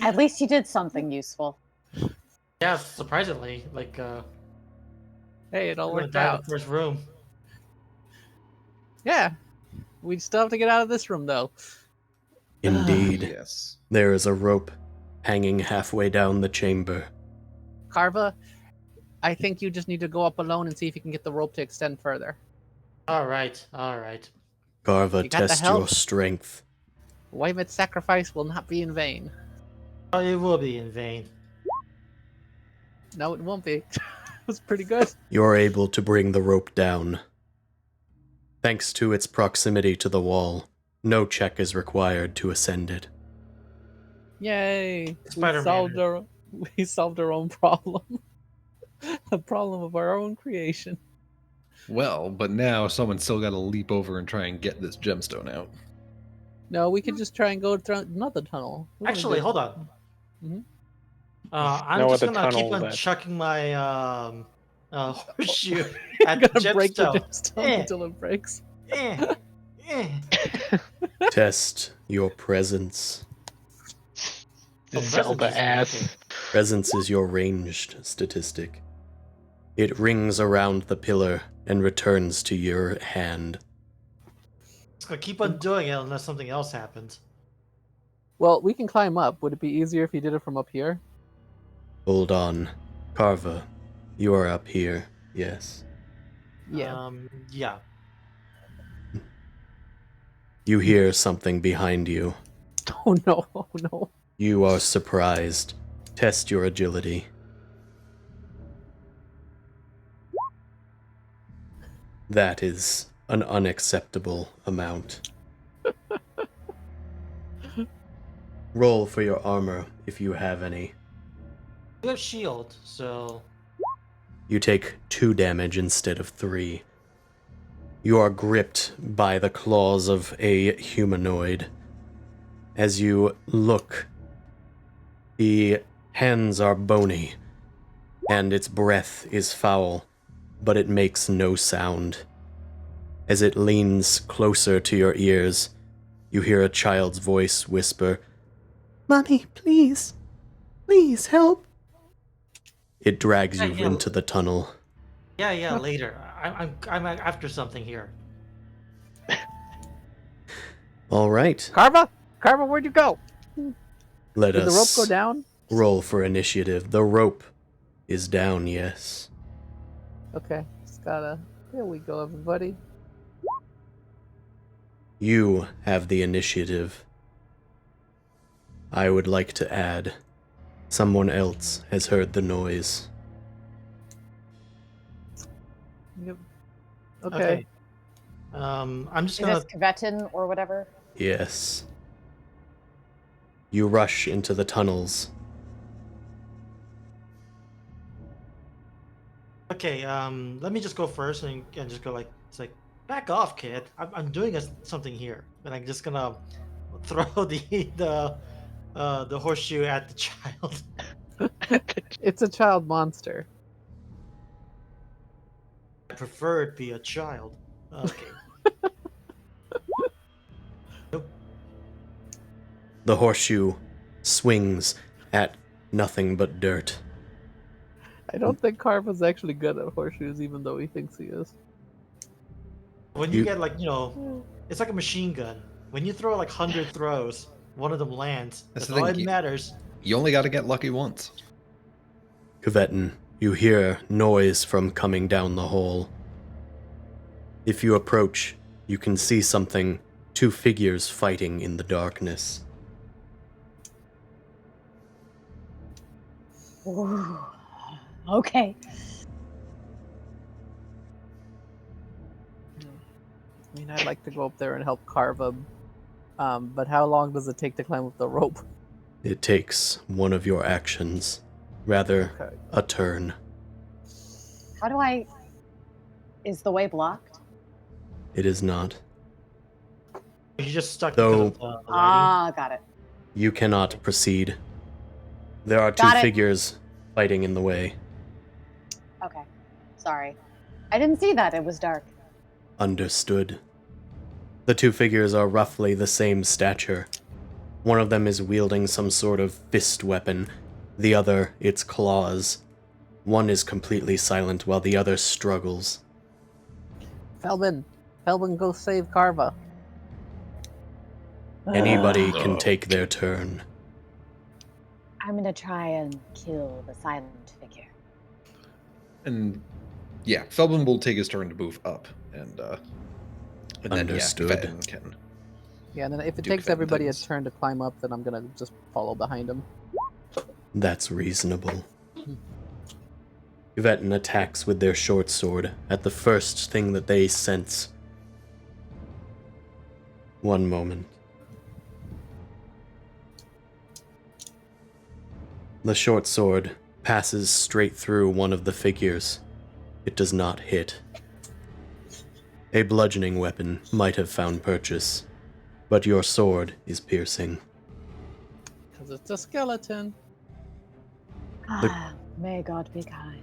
E: At least you did something useful.
C: Yeah, surprisingly,
B: Hey, it all
C: I'm gonna
B: worked
C: die in
B: out.
C: the first room.
B: Yeah. We still have to get out of this room, though.
A: Indeed.
D: Yes.
A: There is a rope hanging halfway down the chamber.
B: Carva, I think you just need to go up alone and see if you can get the rope to extend further.
C: All right.
A: Garva,
B: You got the
A: test
B: help?
A: your strength.
B: Waymet's sacrifice will not be in vain.
C: Oh, it will be in vain.
B: No, it won't be. It was pretty good.
A: You're able to bring the rope down. Thanks to its proximity to the wall, no check is required to ascend it.
B: Yay!
C: Spider-Man.
B: We solved our own problem. The problem of our own creation.
D: Well, but now someone's still got to leap over and try and get this gemstone out.
B: No, we could just try and go through another tunnel. We only
C: Actually,
B: did-
C: hold on.
B: Mhm.
C: I'm
F: No
C: just
F: other
C: gonna keep
F: tunnel
C: on
F: that-
C: chucking my horseshoe
B: I'm
C: at the
B: gonna break the
C: gemstone.
B: gemstone
C: Eh.
B: until it breaks.
C: Eh, eh.
A: Test your presence.
C: Oh,
F: Zelda
C: presents is
F: ass.
C: okay.
A: Presence is your ranged statistic. It rings around the pillar and returns to your hand.
C: Just gonna keep on doing it unless something else happens.
B: Well, we can climb up. Would it be easier if you did it from up here?
A: Hold on. Carva, you are up here, yes.
B: Yeah.
C: Yeah.
A: You hear something behind you.
B: Oh no! Oh no!
A: You are surprised. Test your agility. That is an unacceptable amount. Roll for your armor if you have any.
C: We have shield, so
A: You take 2 damage instead of 3. You are gripped by the claws of a humanoid. As you look, the hands are bony, and its breath is foul, but it makes no sound. As it leans closer to your ears, you hear a child's voice whisper,
H: Mommy, please. Please help.
A: It drags you
C: Yeah.
A: into the tunnel.
C: yeah. Later. I'm after something here.
A: All right.
B: Carva, where'd you go?
A: Let
B: Did
A: us
B: the rope go down?
A: roll for initiative. The rope is down, yes.
B: Okay, just gotta. Here we go, everybody.
A: You have the initiative. I would like to add, someone else has heard the noise.
B: Yep. Okay.
C: I'm just
E: Is
C: gonna.
E: this Kvetin or whatever?
A: Yes. You rush into the tunnels.
C: Okay. Let me just go first and just go like it's like back off, kid. I'm doing something here, and I'm just gonna throw the horseshoe at the child.
B: It's a child monster.
C: I prefer it be a child. Okay.
A: The horseshoe swings at nothing but dirt.
B: I don't think Carva's actually good at horseshoes, even though he thinks he is.
C: When
A: You-
C: you get like it's like a machine gun. When you throw like 100 throws, one of them lands.
D: That's
C: That's
D: the
C: all
D: thing,
C: that matters.
D: You only got to get lucky once.
A: Kvetin, you hear noise from coming down the hole. If you approach, you can see something, 2 figures fighting in the darkness.
E: Ooh. Okay.
B: I mean, I'd like to go up there and help Carva, but how long does it take to climb up the rope?
A: It takes one of your actions, rather
B: Okay.
A: a turn.
E: How do I? Is the way blocked?
A: It is not.
C: You just stuck
A: Though-
C: because of the lighting.
E: Ah, got it.
A: You cannot proceed. There are 2
E: Got it.
A: figures fighting in the way.
E: Okay. Sorry. I didn't see that. It was dark.
A: Understood. The 2 figures are roughly the same stature. One of them is wielding some sort of fist weapon, the other its claws. One is completely silent while the other struggles.
B: Felvin, go save Carva.
A: Anybody can take their turn.
E: I'm gonna try and kill the silent figure.
D: And yeah, Felbin will take his turn to move up, and then
A: Understood.
D: yeah, Kvetin can.
B: Yeah, and then if it
D: Do
B: takes
D: Kvetin
B: everybody a
D: things.
B: turn to climb up, then I'm gonna just follow behind him.
A: That's reasonable. Kvetin attacks with their short sword at the first thing that they sense. One moment. The short sword passes straight through one of the figures. It does not hit. A bludgeoning weapon might have found purchase, but your sword is piercing.
B: Because it's a skeleton.
E: Ah, may God be kind.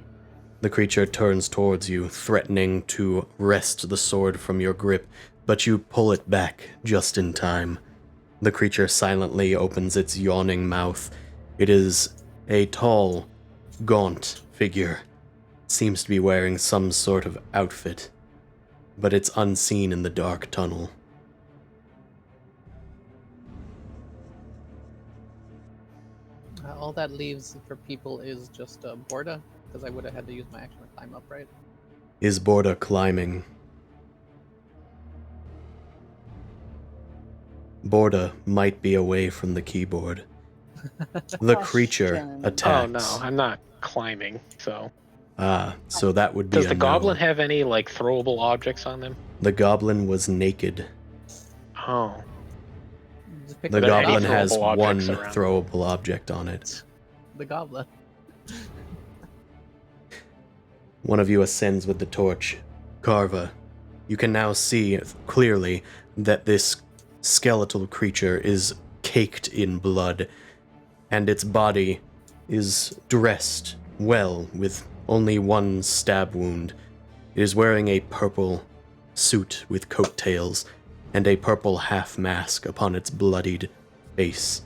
A: The creature turns towards you, threatening to wrest the sword from your grip, but you pull it back just in time. The creature silently opens its yawning mouth. It is a tall, gaunt figure. Seems to be wearing some sort of outfit, but it's unseen in the dark tunnel.
B: All that leaves for people is just Borda, because I would have had to use my action to climb up, right?
A: Is Borda climbing? Borda might be away from the keyboard. The creature
E: Question.
A: attacks.
F: Oh no, I'm not climbing. So
A: Ah, so that would be
F: does
A: a
F: the goblin
A: no.
F: have any like throwable objects on them?
A: The goblin was naked.
F: Oh,
B: Just pick
A: The
F: Are there
B: up
F: any
A: goblin has
F: throwable
A: one
F: objects around?
A: throwable object on it.
B: the goblin.
A: One of you ascends with the torch. Carva, you can now see clearly that this skeletal creature is caked in blood, and its body is dressed well with only one stab wound. It is wearing a purple suit with coattails and a purple half mask upon its bloodied face.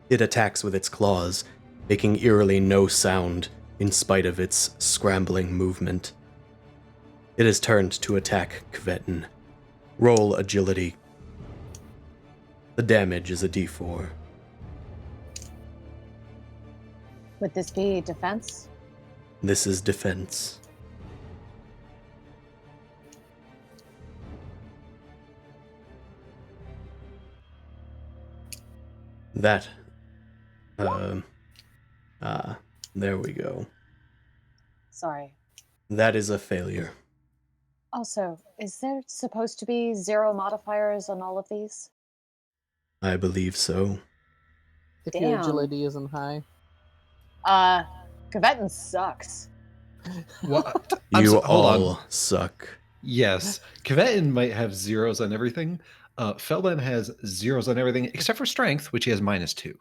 A: It attacks with its claws, making eerily no sound in spite of its scrambling movement. It is turned to attack Kvetin. Roll agility. The damage is a d4.
E: Would this be defense?
A: This is defense. That. There we go.
E: Sorry.
A: That is a failure.
E: Also, is there supposed to be 0 modifiers on all of these?
A: I believe so.
B: If your
E: Damn.
B: agility isn't high.
E: Kvetin sucks.
D: What?
A: You
D: hold on.
A: all suck.
D: Yes, Kvetin might have zeros on everything. Felden has zeros on everything except for strength, which he has -2.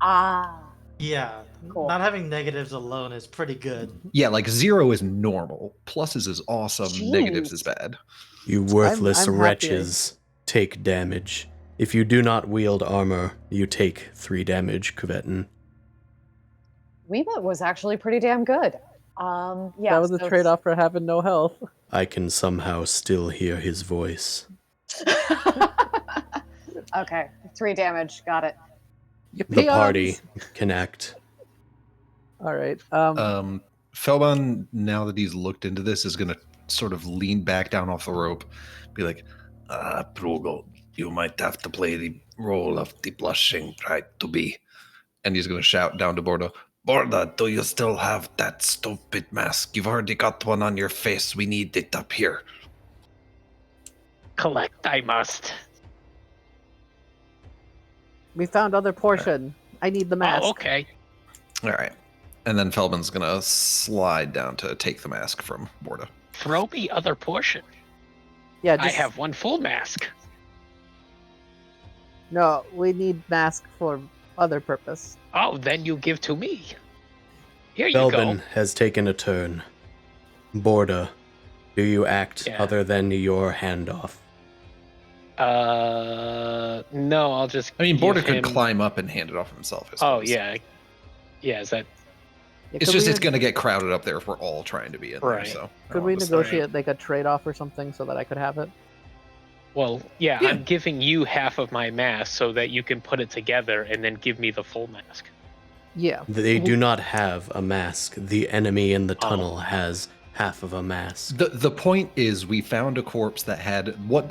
E: Ah.
C: Yeah,
E: Cool.
C: not having negatives alone is pretty good.
D: Yeah, like 0 is normal. Pluses is awesome.
E: Jeez.
D: Negatives is bad.
A: You worthless
B: I'm happy.
A: wretches take damage. If you do not wield armor, you take 3 damage, Kvetin.
E: Weebot was actually pretty damn good. Yeah.
B: That was a
E: so
B: trade-off for having no health.
A: I can somehow still hear his voice.
E: Okay, 3 damage. Got it.
B: You
A: The party can act.
B: All right.
D: Felban, now that he's looked into this, is going to sort of lean back down off the rope, be like,
G: Prugel, you might have to play the role of the blushing bride to be.
D: and he's going to shout down to Borda,
G: Borda, do you still have that stupid mask? You've already got one on your face. We need it up here.
F: Collect I must.
B: We found other portion. I need the mask.
F: Oh, okay.
D: all right. And then Felban's going to slide down to take the mask from Borda.
F: Throw me other portion.
B: Yeah,
F: I
B: just,
F: have one full mask.
B: No, we need mask for other purpose.
F: Oh, then you give to me. Here you
A: Belbin
F: go.
A: has taken a turn. Borda, do you act
F: Yeah.
A: other than your handoff?
F: No, I'll just.
D: I mean,
F: give
D: Borda could
F: him-
D: climb up and hand it off himself. I
F: Oh
D: suppose.
F: yeah, yeah. Is that
B: Yeah,
D: It's
B: could
D: just
B: we
D: it's going to get crowded up there if we're all trying to be in
F: Right.
D: there. So I
B: Could
D: don't
B: we
D: want to-
B: negotiate like a trade-off or something so that I could have it?
F: well? Yeah,
D: Yeah.
F: I'm giving you half of my mask so that you can put it together and then give me the full mask.
B: Yeah.
A: They do not have a mask. The enemy in the
F: Oh.
A: tunnel has half of a mask.
D: The point is, we found a corpse that had what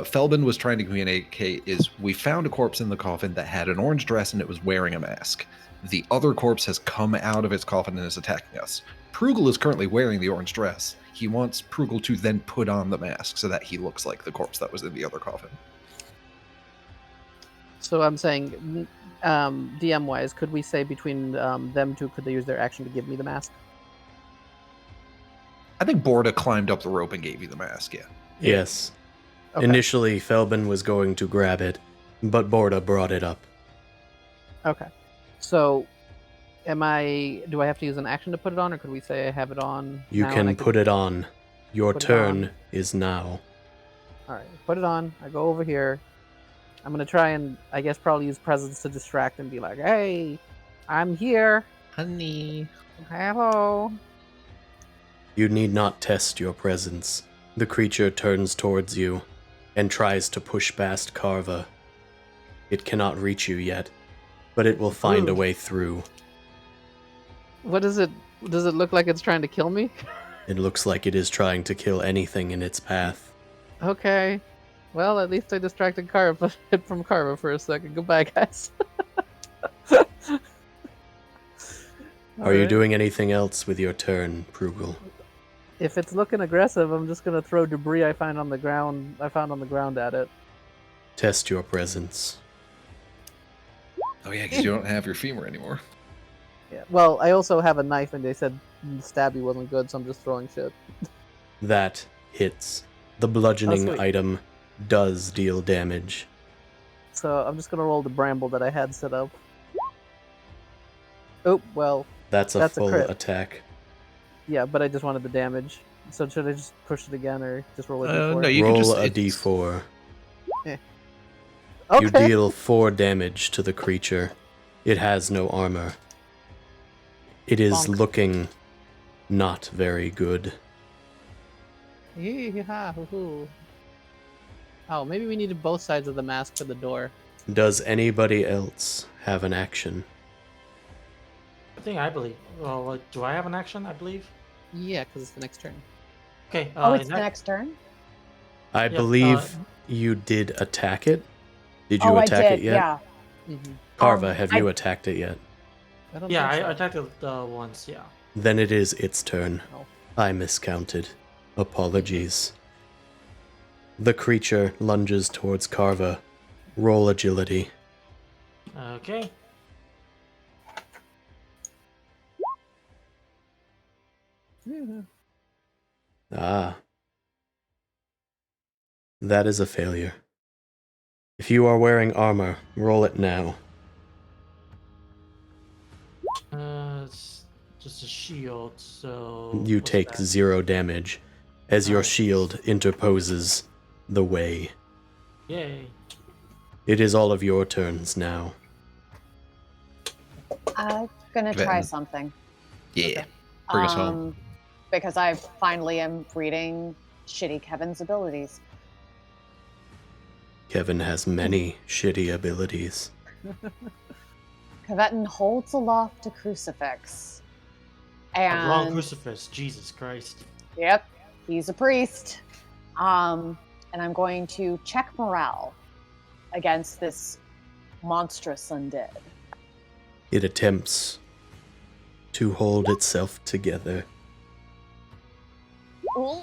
D: Felbin was trying to communicate is we found a corpse in the coffin that had an orange dress and it was wearing a mask. The other corpse has come out of its coffin and is attacking us. Prugel is currently wearing the orange dress. He wants Prugel to then put on the mask so that he looks like the corpse that was in the other coffin.
B: So I'm saying, DM-wise, could we say between them two, could they use their action to give me the mask?
D: I think Borda climbed up the rope and gave you the mask, yeah.
A: Yes.
B: Okay.
A: Initially, Felbin was going to grab it, but Borda brought it up.
B: Okay. So, do I have to use an action to put it on, or could we say I have it on?
A: You
B: now
A: can
B: and I
A: put it on. Your
B: put it
A: turn
B: on.
A: is now.
B: All right, put it on. I go over here. I'm gonna try and I guess probably use presence to distract and be like, "Hey, I'm here.
D: Honey.
B: Hello."
A: You need not test your presence. The creature turns towards you and tries to push past Carva. It cannot reach you yet, but it will find a
B: Ooh.
A: way through.
B: What is it? Does it look like it's trying to kill me?
A: It looks like it is trying to kill anything in its path.
B: Okay. Well, at least I distracted Carva from Carva for a second. Goodbye, guys.
A: Are you doing anything else with your turn, Prugel?
B: If it's looking aggressive, I'm just gonna throw debris I found on the ground at it.
A: Test your presence.
D: Oh yeah, because you don't have your femur anymore.
B: Yeah. Well, I also have a knife, and they said stabby wasn't good, so I'm just throwing shit.
A: That hits. The bludgeoning
B: sweet.
A: item does deal damage.
B: So I'm just gonna roll the bramble that I had set up. Oh well,
A: That's a
B: That's a
A: full
B: crit.
A: attack.
B: yeah, but I just wanted the damage. So should I just push it again, or just roll a d4?
D: No, you can
A: Roll
D: just
A: a
D: it's-
A: d4.
B: Okay.
A: You deal 4 damage to the creature. It has no armor. It is
B: Bonk.
A: looking not very good.
B: Yee-ha-hoo-hoo. Oh, maybe we needed both sides of the mask for the door.
A: Does anybody else have an action?
C: I believe. Well, do I have an action? I believe.
B: Yeah, because it's the next turn.
C: Okay.
E: Oh, it's
C: in
E: the
C: that-
E: next turn?
A: I
C: Yeah,
A: believe you did attack it. Did you
E: Oh,
A: attack
E: I did,
A: it yet?
E: yeah.
B: Mm-hmm.
A: Carva, have you attacked it yet?
B: I don't
C: Yeah,
B: think
C: I
B: so.
C: attacked it once. Yeah.
A: Then it is its turn.
B: Oh.
A: I miscounted. Apologies. The creature lunges towards Carva. Roll agility.
C: Okay.
A: Ah. That is a failure. If you are wearing armor, roll it now.
C: It's just a shield, so
A: You
C: what's
A: take
C: that?
A: 0 damage as your
C: Nice.
A: shield interposes the way.
C: Yay.
A: It is all of your turns now.
E: I'm gonna try
D: Then-
E: something.
D: Yeah. Bring us home.
E: Because I finally am reading shitty Kevin's abilities.
A: Kevin has many shitty abilities.
E: Kvetin holds aloft a crucifix.
C: A wrong
E: And
C: crucifix. Jesus Christ.
E: yep, he's a priest. And I'm going to check morale against this monstrous undead.
A: It attempts to hold itself together.
E: Ooh.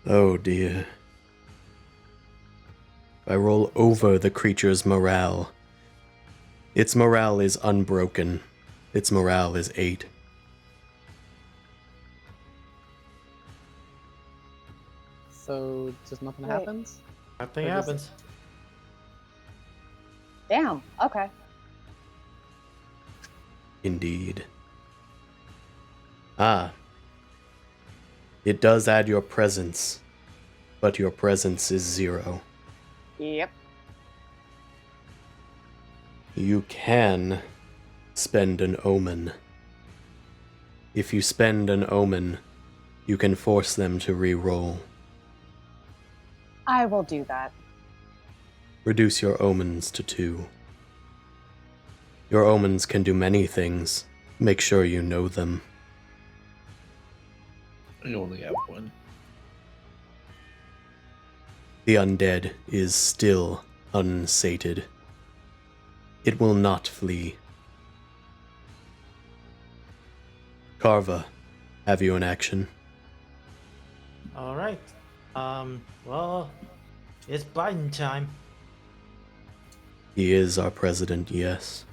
A: Oh dear. I roll over the creature's morale. Its morale is unbroken. Its morale is 8.
B: So just nothing
E: Wait.
B: happens?
C: Nothing
B: Or does-
C: happens.
E: Damn, okay.
A: Indeed. Ah. It does add your presence, but your presence is 0.
E: Yep.
A: You can spend an omen. If you spend an omen, you can force them to re-roll.
E: I will do that.
A: Reduce your omens to 2. Your omens can do many things. Make sure you know them.
D: I only have one.
A: The undead is still unsated. It will not flee. Carva, have you in action?
C: All right. Well, it's Biden time.
A: He is our president, yes.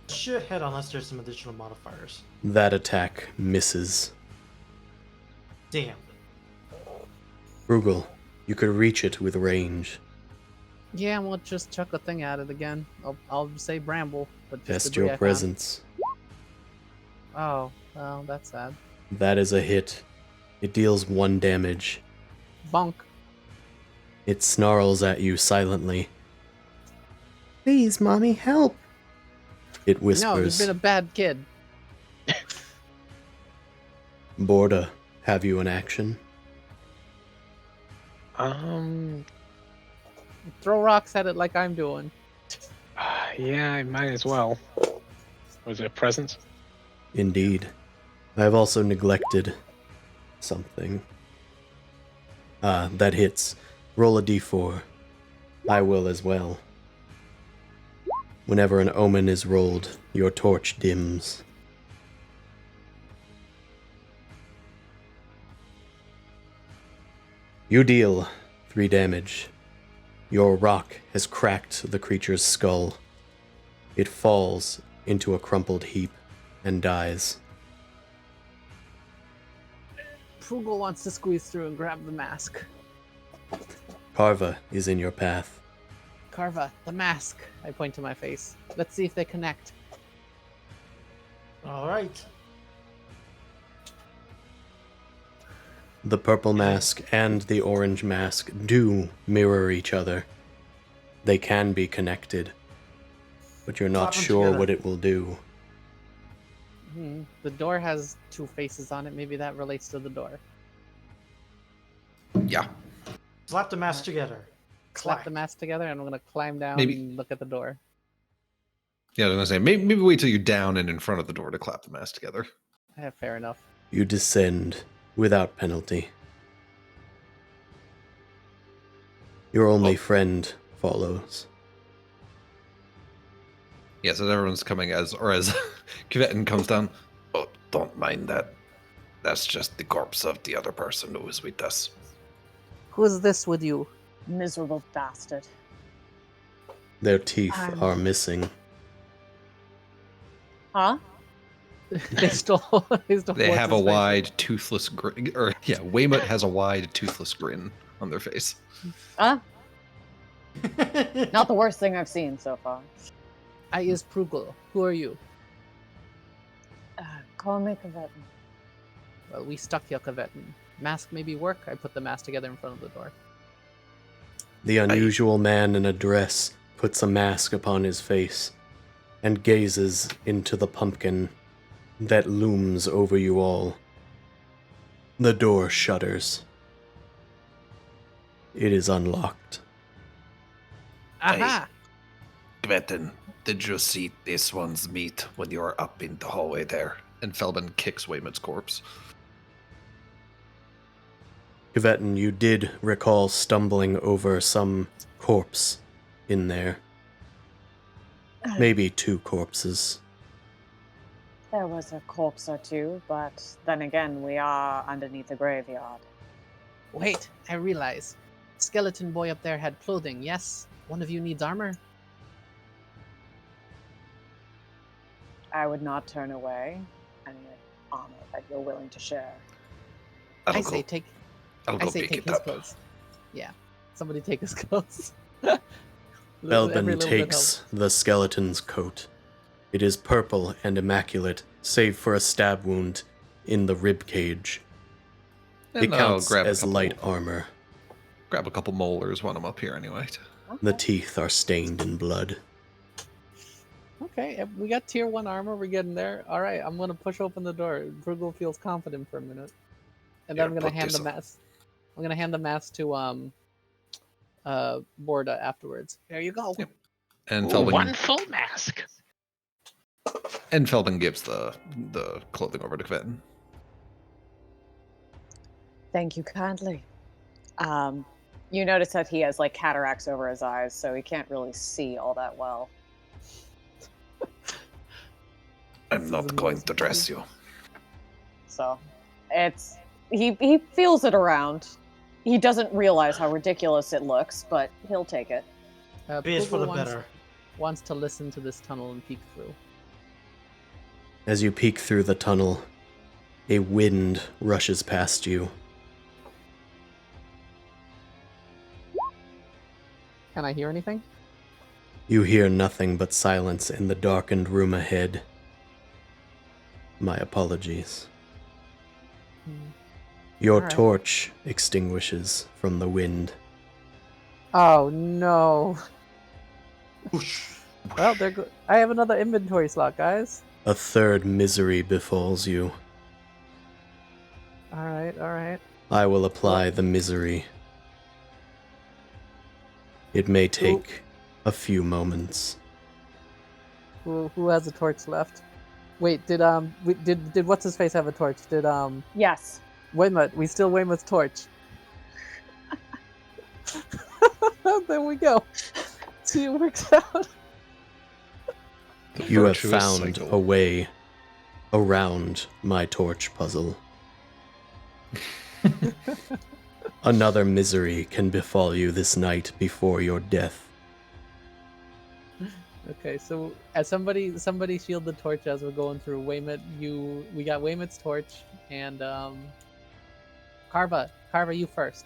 C: Should hit unless there's some additional modifiers.
A: That attack misses.
C: Damn.
A: Frugal, you could reach it with range.
B: Yeah, we'll just chuck a thing at it again. I'll say bramble, but just
A: Test
B: debris I
A: your
B: found.
A: presence.
B: Oh, well, that's sad.
A: That is a hit. It deals 1 damage.
B: Bonk.
A: It snarls at you silently.
H: Please, Mommy, help.
A: It
B: No, you've
A: whispers.
B: been a bad kid.
A: Borda, have you in action?
B: Throw rocks at it like I'm doing.
F: Yeah, I might as well. Was it presence?
A: Indeed. I have also neglected something. Ah, that hits. Roll a d4. I will as well. Whenever an omen is rolled, your torch dims. You deal 3 damage. Your rock has cracked the creature's skull. It falls into a crumpled heap and dies.
B: Frugal wants to squeeze through and grab the mask.
A: Carva is in your path.
B: Carva, the mask. I point to my face. Let's see if they connect.
C: All right.
A: The purple mask and the orange mask do mirror each other. They can be connected, but you're not
C: Slap 'em
A: sure
C: together.
A: what it will do.
B: The door has two faces on it. Maybe that relates to the door.
D: Yeah.
C: Slap the mask together.
B: Slap
C: Clack.
B: the mask together, and I'm gonna climb down
D: Maybe-
B: and look at the door.
D: Yeah, I was gonna say maybe wait till you're down and in front of the door to clap the mask together.
B: Yeah, fair enough.
A: You descend without penalty. Your only friend follows.
D: Yes, as everyone's coming as Kvetin comes down.
G: Oh, don't mind that. That's just the corpse of the other person who was with us.
B: Who is this with you?
E: Miserable bastard.
A: Their teeth are missing.
E: Huh?
B: They stole.
D: They have a
B: what's-his-face.
D: wide toothless grin. Or yeah, Waymut has a wide toothless grin on their face.
E: Huh? Not the worst thing I've seen so far.
B: I is Prugel. Who are you?
E: Call me Kvetin.
B: Well, we stuck your Kvetin. Mask maybe work. I put the mask together in front of the door.
A: The unusual man in a dress puts a mask upon his face and gazes into the pumpkin that looms over you all. The door shudders. It is unlocked.
B: Aha!
G: Kvetin, did you see this one's meat when you were up in the hallway there?
D: And Felbin kicks Waymut's corpse.
A: Kvetin, you did recall stumbling over some corpse in there. Maybe two corpses.
E: There was a corpse or two, but then again, we are underneath the graveyard.
B: Wait, I realize. Skeleton boy up there had clothing, yes? One of you needs armor?
E: I would not turn away any honor that you're willing to share.
G: I'll
B: I
G: go,
B: say take
G: I'll
B: I
G: go
B: say
G: pick
B: take
G: it
B: his
G: up.
B: clothes. Yeah. Somebody take his clothes. Every
A: Belbin
B: little bit
A: takes the skeleton's coat. It is purple and immaculate, save for a stab wound in the rib cage. It
D: And I'll
A: counts
D: grab a
A: as
D: couple-
A: light armor.
D: Grab a couple molars when I'm up here anyway.
A: The teeth are stained in blood.
B: Okay, we got tier 1 armor. We're getting there. All right, I'm gonna push open the door. Brugel feels confident for a minute, and then I'm
G: Here,
B: gonna
G: put
B: hand
G: this
B: the
G: on.
B: mask. I'm gonna hand the mask to Borda afterwards. There you go.
D: Yep. And
F: Ooh,
D: Felbin
F: one full mask.
D: gives the clothing over to Kvetin.
E: Thank you kindly. You notice that he has like cataracts over his eyes, so he can't really see all that well.
G: I'm not going to dress you.
E: So it's he feels it around. He doesn't realize how ridiculous it looks, but he'll take it.
C: Be it for the
B: Brugel
C: better.
B: wants to listen to this tunnel and peek through.
A: As you peek through the tunnel, a wind rushes past you.
B: Can I hear anything?
A: You hear nothing but silence in the darkened room ahead. My apologies. Your
B: Alright.
A: torch extinguishes from the wind.
B: Oh no.
C: Whoosh.
B: Well, I have another inventory slot, guys.
A: A third misery befalls you.
B: All right.
A: I will apply the misery. It may take a few moments.
B: Who has a torch left? Wait, did what's his face have a torch? Did
E: Yes.
B: Weymouth? We still Weymouth's torch. There we go. See, it works out.
A: You have
D: virtuous
A: found
D: cycle.
A: a way around my torch puzzle. Another misery can befall you this night before your death.
B: Okay, so as somebody shield the torch as we're going through. Weymouth, we got Weymouth's torch and Carva, you first.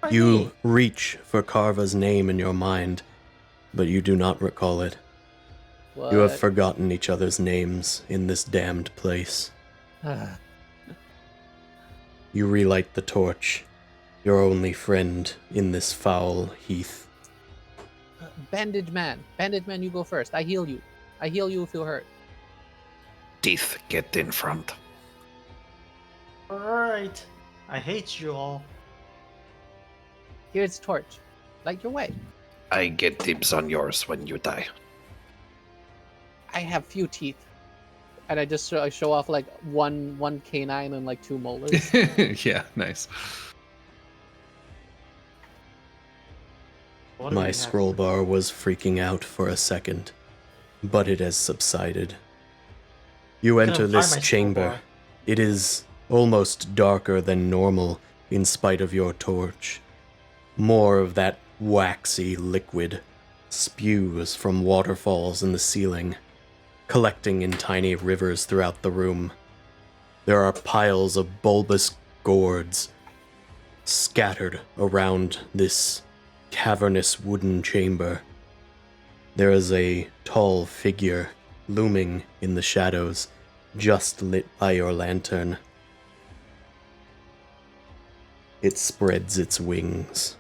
A: You reach for Carva's name in your mind, but you do not recall it. You have
B: What?
A: forgotten each other's names in this damned place. You relight the torch, your only friend in this foul heath.
B: Bandage man, you go first. I heal you if you're hurt.
G: teeth get in front.
C: Alright. I hate you all.
B: Here's torch. Light your way.
G: I get dibs on yours when you die.
B: I have few teeth. And I just show off like one canine and like 2 molars.
D: Yeah, nice.
C: What do we
A: My
C: have?
A: scroll bar was freaking out for a second, but it has subsided. You
C: Couldn't
A: enter
C: find
A: this
C: my scroll
A: chamber.
C: bar.
A: It is almost darker than normal in spite of your torch. More of that waxy liquid spews from waterfalls in the ceiling, collecting in tiny rivers throughout the room. There are piles of bulbous gourds scattered around this cavernous wooden chamber. There is a tall figure looming in the shadows, just lit by your lantern. It spreads its wings.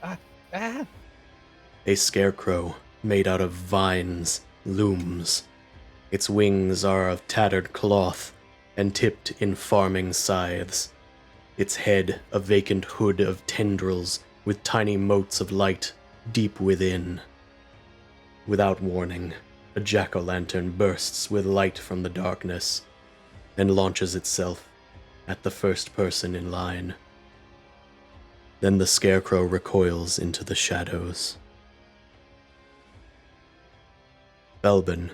B: Ah!
A: A scarecrow made out of vines looms. Its wings are of tattered cloth and tipped in farming scythes. Its head a vacant hood of tendrils with tiny motes of light deep within. Without warning, a jack-o'-lantern bursts with light from the darkness and launches itself at the first person in line. Then the scarecrow recoils into the shadows. Belbin,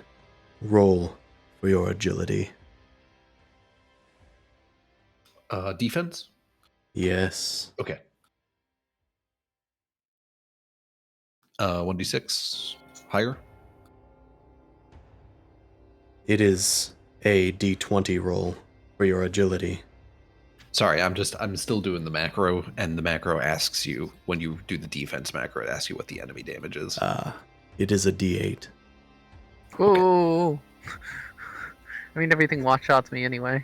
A: roll for your agility.
D: Defense?
A: Yes.
D: Okay. 1d6. Higher?
A: It is a d20 roll for your agility.
D: Sorry, I'm still doing the macro, and the macro asks you, when you do the defense macro, it asks you what the enemy damage is.
A: It is a d8.
B: Ooh. I mean, everything one-shots me anyway.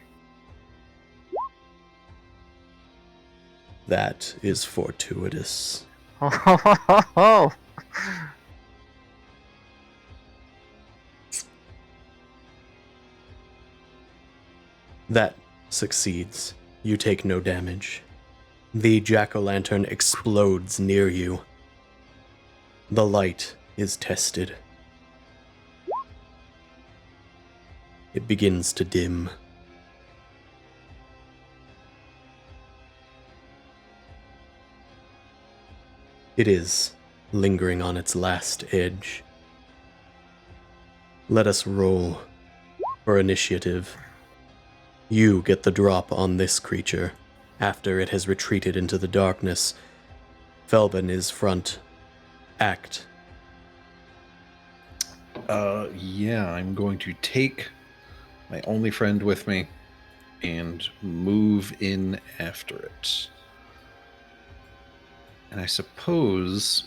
A: That is fortuitous.
B: Oh.
A: That succeeds. You take no damage. The jack-o'-lantern explodes near you. The light is tested. It begins to dim. It is lingering on its last edge. Let us roll for initiative. You get the drop on this creature after it has retreated into the darkness. Felbin is front. Act.
D: Yeah, I'm going to take my only friend with me and move in after it. And I suppose,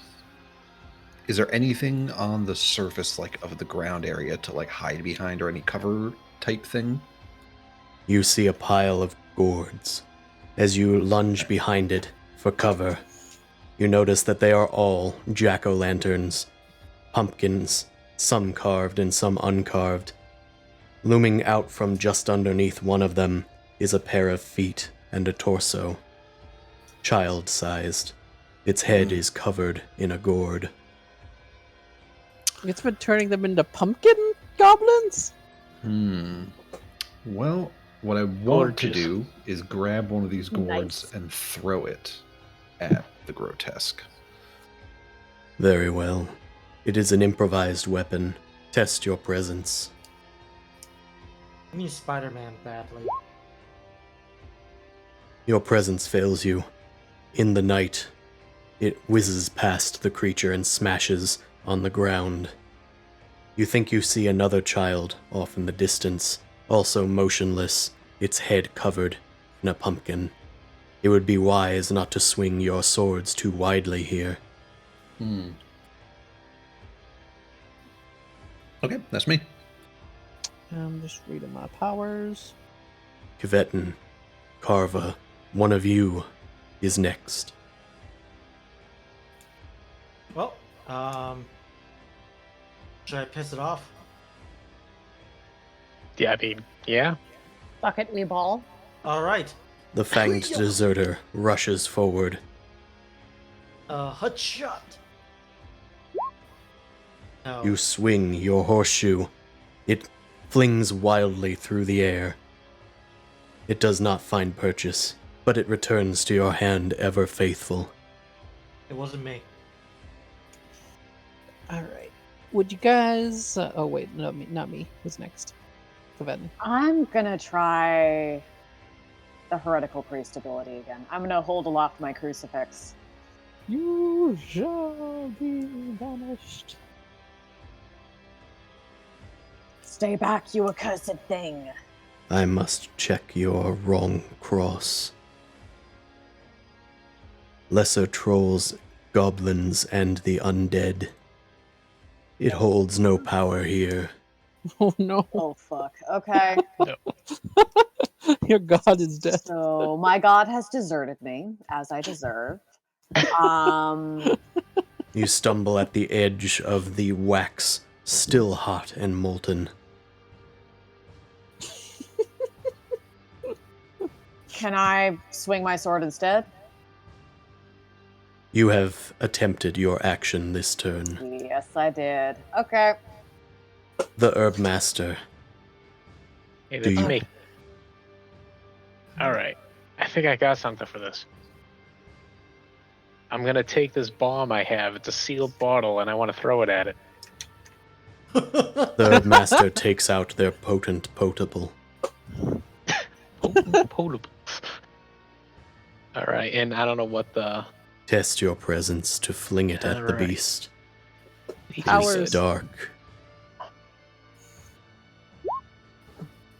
D: is there anything on the surface, like, of the ground area to, like, hide behind, or any cover type thing?
A: You see a pile of gourds. As you lunge behind it for cover, you notice that they are all jack-o'-lanterns, pumpkins, some carved and some uncarved. Looming out from just underneath one of them is a pair of feet and a torso. Child-sized. Its head is covered in a gourd.
B: It's been turning them into pumpkin goblins?
D: Well, what I want
F: Gorgeous.
D: to do is grab one of these gourds
E: Nice.
D: and throw it at the grotesque.
A: Very well. It is an improvised weapon. Test your presence.
C: I need Spider-Man badly.
A: Your presence fails you. In the night, it whizzes past the creature and smashes on the ground. You think you see another child off in the distance, also motionless, its head covered in a pumpkin. It would be wise not to swing your swords too widely here.
D: Okay, that's me.
B: I'm just reading my powers.
A: Kvetin, Karva, one of you is next.
C: Well, should I piss it off?
F: Yeah, I mean, yeah.
E: Fuck it, we ball.
C: All right.
A: The fanged deserter rushes forward.
C: Hut shot. No.
A: You swing your horseshoe. It flings wildly through the air. It does not find purchase, but it returns to your hand ever faithful.
C: It wasn't me.
B: All right. Would you guys? Oh wait, no, not me. Who's next? Kevin.
E: I'm gonna try the heretical priest ability again. I'm gonna hold aloft my crucifix.
B: You shall be banished.
E: Stay back, you accursed thing.
A: I must check your wrong cross. Lesser trolls, goblins, and the undead. It holds no power here.
B: Oh no,
E: Oh fuck. Okay.
B: your god is dead.
E: So my god has deserted me, as I deserve.
A: You stumble at the edge of the wax, still hot and molten.
E: Can I swing my sword instead?
A: You have attempted your action this turn.
E: Yes, I did. Okay.
A: The Herb Master.
F: Hey,
A: Do
F: that's
A: you-
F: me. All right. I think I got something for this. I'm gonna take this bomb I have. It's a sealed bottle, and I want to throw it at it.
A: The Herb Master takes out their potent potable.
F: Potable. All right, and I don't know what the
A: Test your presence to fling it at the
F: Alright.
A: beast. It is
B: Powers.
A: dark.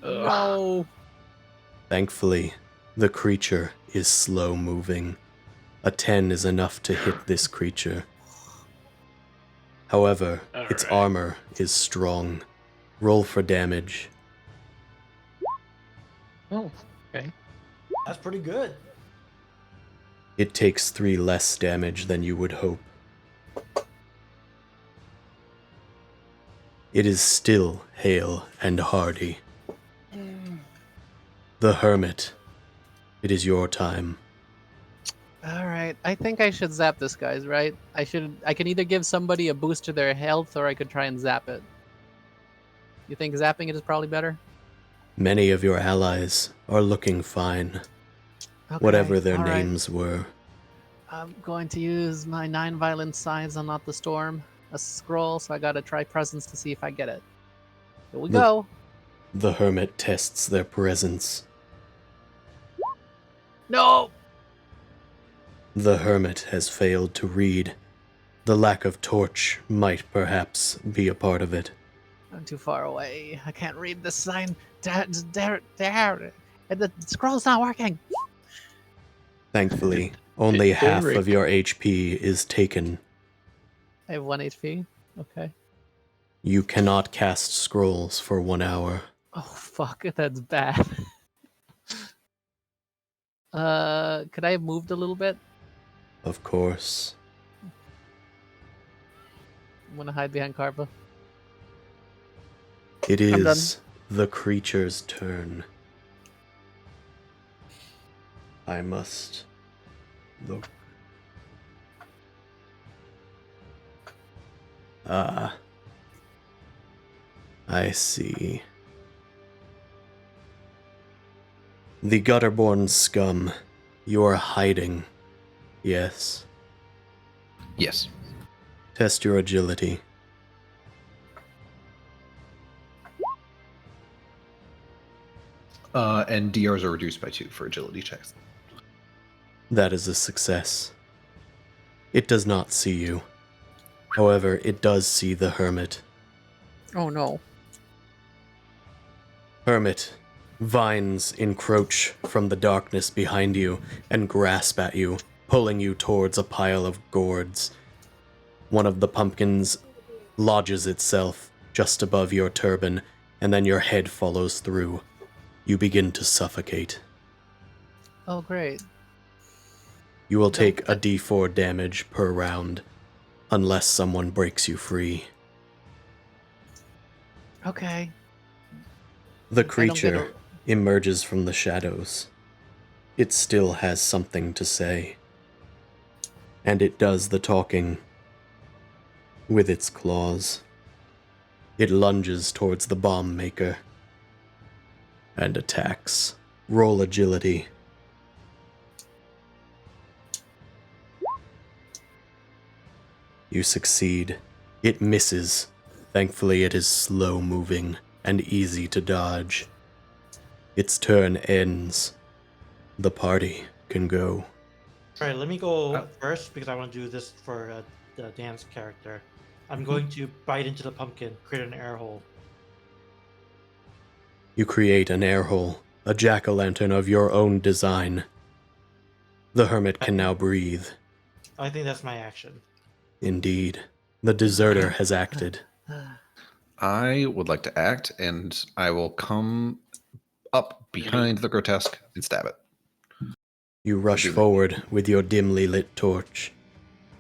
F: Ugh.
B: No.
A: Thankfully, the creature is slow moving. A 10 is enough to hit this creature. However, its
F: Alright.
A: armor is strong. Roll for damage.
F: Oh, okay.
C: That's pretty good.
A: It takes 3 less damage than you would hope. It is still hale and hardy. The Hermit. It is your time.
B: All right. I think I should zap this guy's right. I can either give somebody a boost to their health, or I could try and zap it. You think zapping it is probably better?
A: Many of your allies are looking fine,
B: Okay,
A: whatever their
B: all right.
A: names were.
B: I'm going to use my 9 violent signs on Not the Storm, a scroll, so I gotta try presence to see if I get it. Here we
A: The-
B: go.
A: The Hermit tests their presence.
B: No!
A: The Hermit has failed to read. The lack of torch might perhaps be a part of it.
B: I'm too far away. I can't read the sign. There. The scroll's not working.
A: Thankfully, only
F: It's
A: half
F: boring.
A: of your HP is taken.
B: I have 1 HP. Okay.
A: You cannot cast scrolls for 1 hour.
B: Oh, fuck. That's bad. Could I have moved a little bit?
A: Of course.
B: I'm gonna hide behind Carpa.
A: It
B: I'm done.
A: is the creature's turn. I must look. Ah. I see. The Gutterborn scum. You are hiding. Yes.
D: Yes.
A: Test your agility.
D: And DRs are reduced by 2 for agility checks.
A: That is a success. It does not see you. However, it does see the Hermit.
B: Oh no.
A: Hermit, vines encroach from the darkness behind you and grasp at you, pulling you towards a pile of gourds. One of the pumpkins lodges itself just above your turban, and then your head follows through. You begin to suffocate.
B: Oh great.
A: You will take a d4 damage per round, unless someone breaks you free.
B: Okay.
A: The
B: I don't get
A: creature emerges from the shadows. It still has something to say. And it does the talking with its claws. It lunges towards the bomb maker and attacks. Roll agility. You succeed. It misses. Thankfully, it is slow moving and easy to dodge. Its turn ends. The party can go.
C: All right, let me go first because I want to do this for the dance character. I'm going to bite into the pumpkin, create an air hole.
A: You create an air hole, a jack-o'-lantern of your own design. The hermit can now breathe.
C: I think that's my action.
A: Indeed. The deserter has acted.
D: I would like to act, and I will come up behind the grotesque and stab it.
A: You rush
D: do that.
A: forward with your dimly lit torch.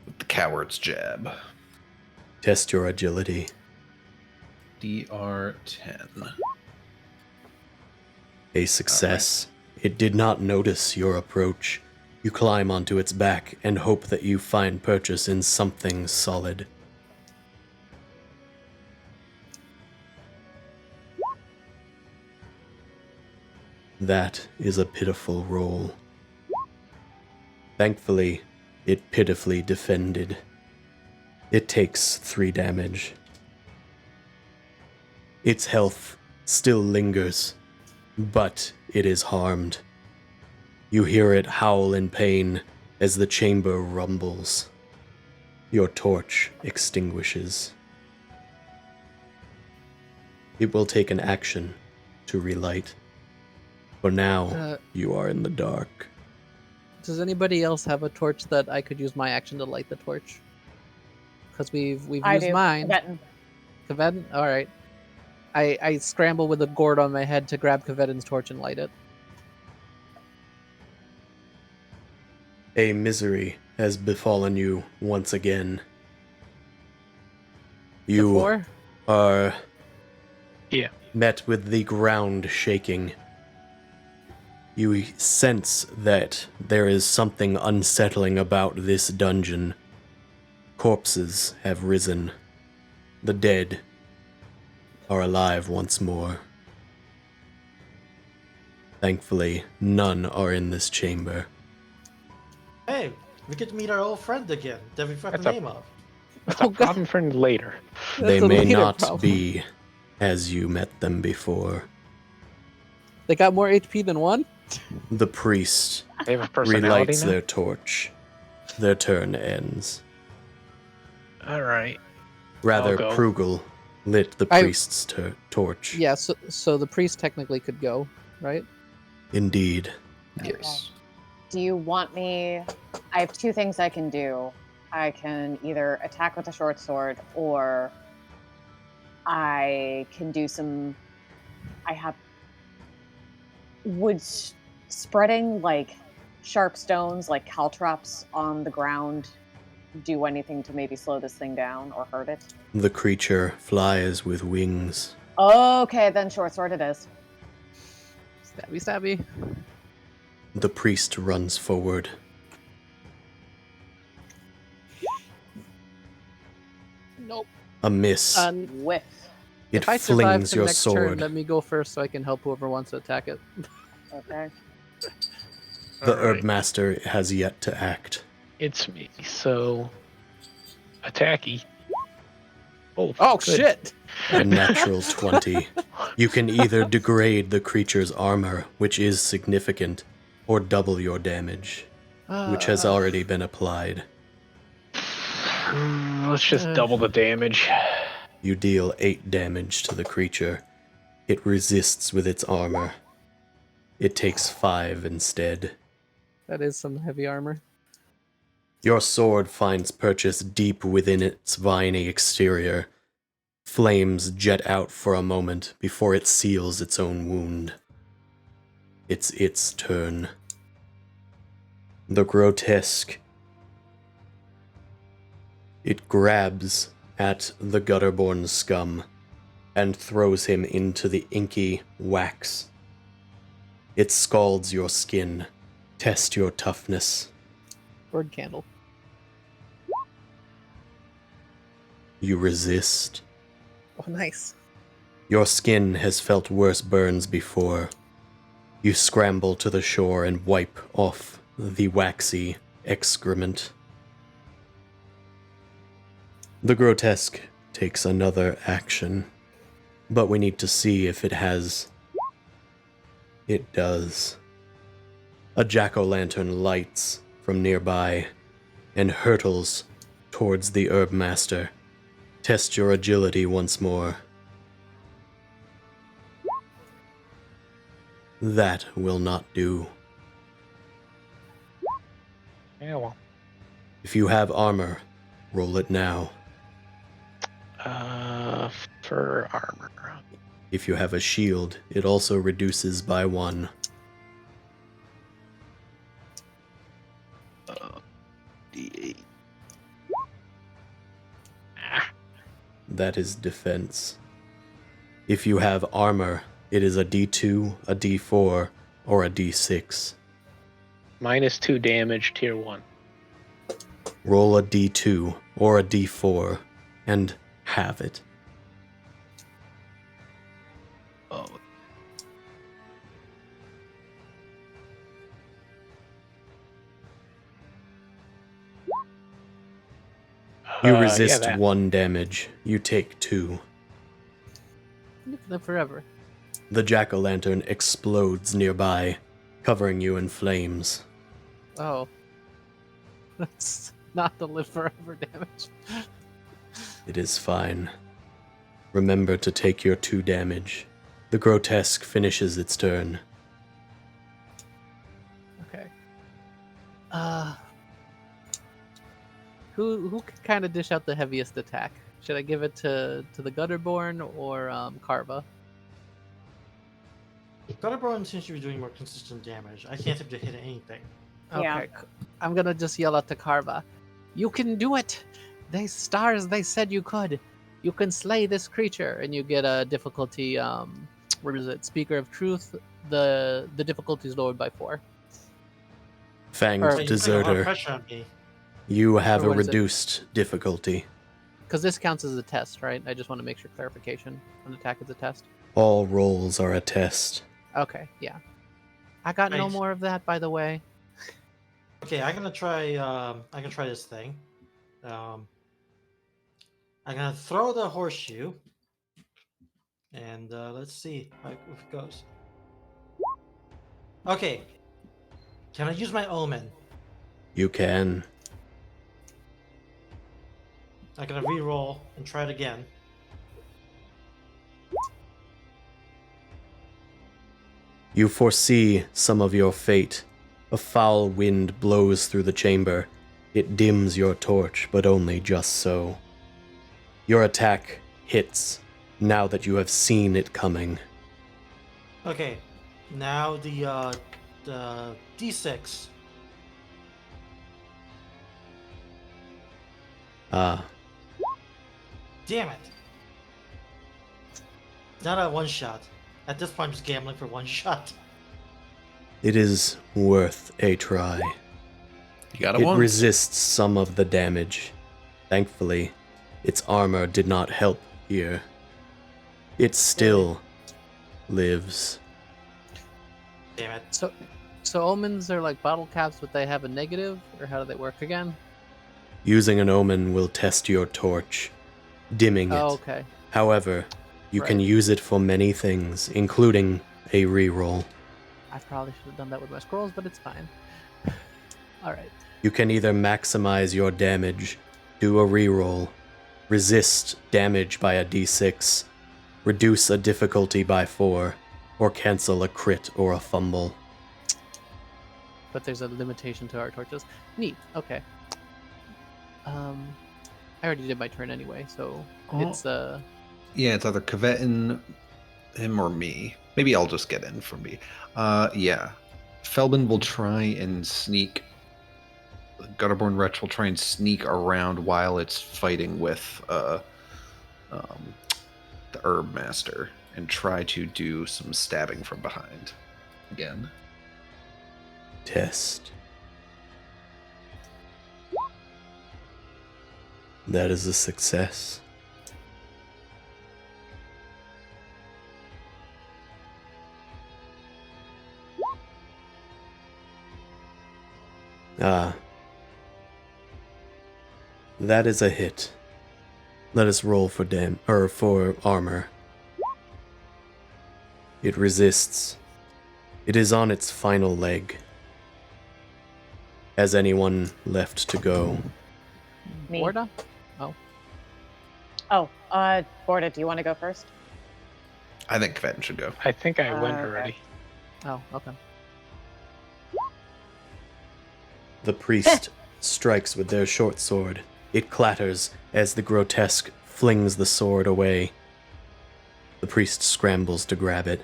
D: With the coward's jab.
A: Test your agility.
D: DR10.
A: A success. It did not notice your approach. You climb onto its back and hope that you find purchase in something solid. That is a pitiful roll. Thankfully, it pitifully defended. It takes 3 damage. Its health still lingers, but it is harmed. You hear it howl in pain as the chamber rumbles. Your torch extinguishes. It will take an action to relight. For now, you are in the dark.
B: Does anybody else have a torch that I could use my action to light the torch? Because we've
E: I
B: used
E: do.
B: mine.
E: Tibetan.
B: Kevin? All right. I scramble with a gourd on my head to grab Kvedin's torch and light it.
A: A misery has befallen you once again. You
B: Before?
A: are
F: Yeah.
A: met with the ground shaking. You sense that there is something unsettling about this dungeon. Corpses have risen. The dead are alive once more. Thankfully, none are in this chamber.
C: Hey, we get to meet our old friend again that we forgot
F: That's
C: the
F: a-
C: name of.
F: That's
B: Oh,
F: a
B: God.
F: problem for later.
A: They
B: That's a
A: may
B: later
A: not
B: problem.
A: be as you met them before.
B: They got more HP than one?
A: The priest
F: They have a personality
A: relights
F: now.
A: their torch. Their turn ends.
F: All right.
A: Rather,
F: I'll go.
A: Prugel lit the
B: I-
A: priest's torch.
B: Yeah, so the priest technically could go, right?
A: Indeed.
D: Yes.
E: Do you want me? I have 2 things I can do. I can either attack with a short sword, or I can do some. I have wood spreading like sharp stones, like caltrops on the ground. Do anything to maybe slow this thing down or hurt it?
A: The creature flies with wings.
E: Okay, then short sword it is.
B: Stabby, stabby.
A: The priest runs forward.
B: Nope.
A: A miss.
E: Whiff.
A: It
B: If I survive
A: flings
B: to
A: your
B: next turn,
A: sword.
B: let me go first so I can help whoever wants to attack it.
E: Okay.
A: The
F: All right.
A: herb master has yet to act.
F: It's me. So, attacky. Oh,
B: Oh,
F: good.
B: shit!
A: A natural 20. You can either degrade the creature's armor, which is significant, or double your damage, which has already been applied.
F: Let's just double the damage.
A: You deal 8 damage to the creature. It resists with its armor. It takes 5 instead.
B: That is some heavy armor.
A: Your sword finds purchase deep within its viney exterior. Flames jet out for a moment before it seals its own wound. It's its turn. The grotesque. It grabs at the gutterborn scum. and throws him into the inky wax. It scalds your skin. Test your toughness.
B: Bird candle.
A: You resist.
B: Oh, nice.
A: Your skin has felt worse burns before. You scramble to the shore and wipe off the waxy excrement. The grotesque takes another action, but we need to see if it has. It does. A jack-o'-lantern lights from nearby and hurtles towards the herb master. Test your agility once more. That will not do.
F: Yeah, well.
A: If you have armor, roll it now.
F: For armor.
A: If you have a shield, it also reduces by 1.
F: D8.
A: That is defense. If you have armor, it is a D2, a D4, or a D6.
F: -2 damage, tier 1.
A: Roll a D2 or a D4 and have it.
F: Oh.
A: You
F: Yeah,
A: resist
F: that.
A: 1 damage. You take 2.
B: You can live forever.
A: The jack-o'-lantern explodes nearby, covering you in flames.
B: Oh. That's not the live forever damage.
A: It is fine. Remember to take your 2 damage. The grotesque finishes its turn.
B: Okay. Who can kind of dish out the heaviest attack? Should I give it to the Gutterborn or Carva?
C: Gutterborn seems to be doing more consistent damage. I can't seem to hit anything.
B: Okay.
E: Yeah.
B: I'm gonna just yell out to Carva. You can do it! They stars, they said you could. You can slay this creature, and you get a difficulty. Where is it? Speaker of Truth. The difficulty is lowered by 4.
A: Fanged
B: Or-
C: You're putting a lot of
A: Deserter,
C: pressure on me.
A: you have
B: Or
A: a
B: what is it?
A: reduced difficulty.
B: Because this counts as a test, right? I just want to make sure clarification. An attack is a test.
A: All rolls are a test.
B: Okay, yeah. I got no
C: Nice.
B: more of that, by the way.
C: Okay, I'm gonna try. I can try this thing. I'm gonna throw the horseshoe, and let's see how it goes. Okay. Can I use my omen?
A: You can.
C: I'm gonna re-roll and try it again.
A: You foresee some of your fate. A foul wind blows through the chamber. It dims your torch, but only just so. Your attack hits, now that you have seen it coming.
C: Okay. Now the D6.
A: Ah,
C: Damn it! Not a one shot. At this point, I'm just gambling for one shot.
A: it is worth a try.
D: You got
A: It
D: once.
A: resists some of the damage. Thankfully, its armor did not help here. It still lives.
C: Damn it.
B: So omens are like bottle caps, but they have a negative, or how do they work again?
A: Using an omen will test your torch, dimming it.
B: Oh, okay.
A: However, you can
B: Right.
A: use it for many things, including a reroll.
B: I probably should have done that with my scrolls, but it's fine. All right.
A: You can either maximize your damage, do a reroll, resist damage by a d6, reduce a difficulty by 4, or cancel a crit or a fumble.
B: But there's a limitation to our torches. Neat. Okay. I already did my turn anyway, so it's
D: Yeah, it's either Kvetin, him, or me. Maybe I'll just get in for me. Yeah. Felbin will try and sneak. Gutterborn Wretch will try and sneak around while it's fighting with the herb master and try to do some stabbing from behind again.
A: Test. That is a success. Ah. That is a hit. Let us roll for for armor. It resists. It is on its final leg. Has anyone left to go?
E: Me.
B: Borda? Oh.
E: Oh, Borda, do you want to go first?
D: I think Kvetin should go.
F: I think I went
E: Okay.
F: already.
B: Oh, okay.
A: The priest strikes with their short sword. It clatters as the grotesque flings the sword away. The priest scrambles to grab it.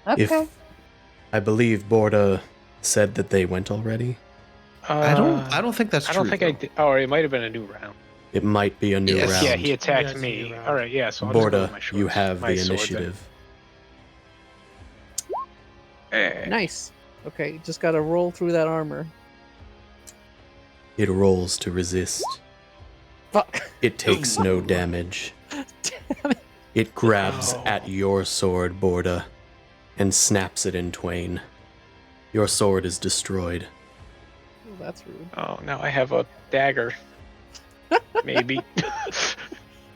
E: Okay.
A: If I believe Borda said that they went already,
D: I don't think that's
F: I
D: true.
F: don't think I did. Oh, it might have been a new round.
A: it might be a new
D: Yes.
A: round.
F: Yeah, he attacked
C: Yeah, it's a
F: me.
C: new round.
F: All right, yeah. So I'll just go with my
A: Borda,
F: shorts,
A: you have
F: my
A: the
F: sword then.
A: initiative.
B: Nice. Okay, just gotta roll through that armor.
A: It rolls to resist.
B: Fuck.
A: It takes no damage.
B: Damn it.
A: It grabs at your sword, Borda, and snaps it in twain. Your sword is destroyed.
B: Oh, that's rude.
F: Oh, now I have a dagger. Maybe.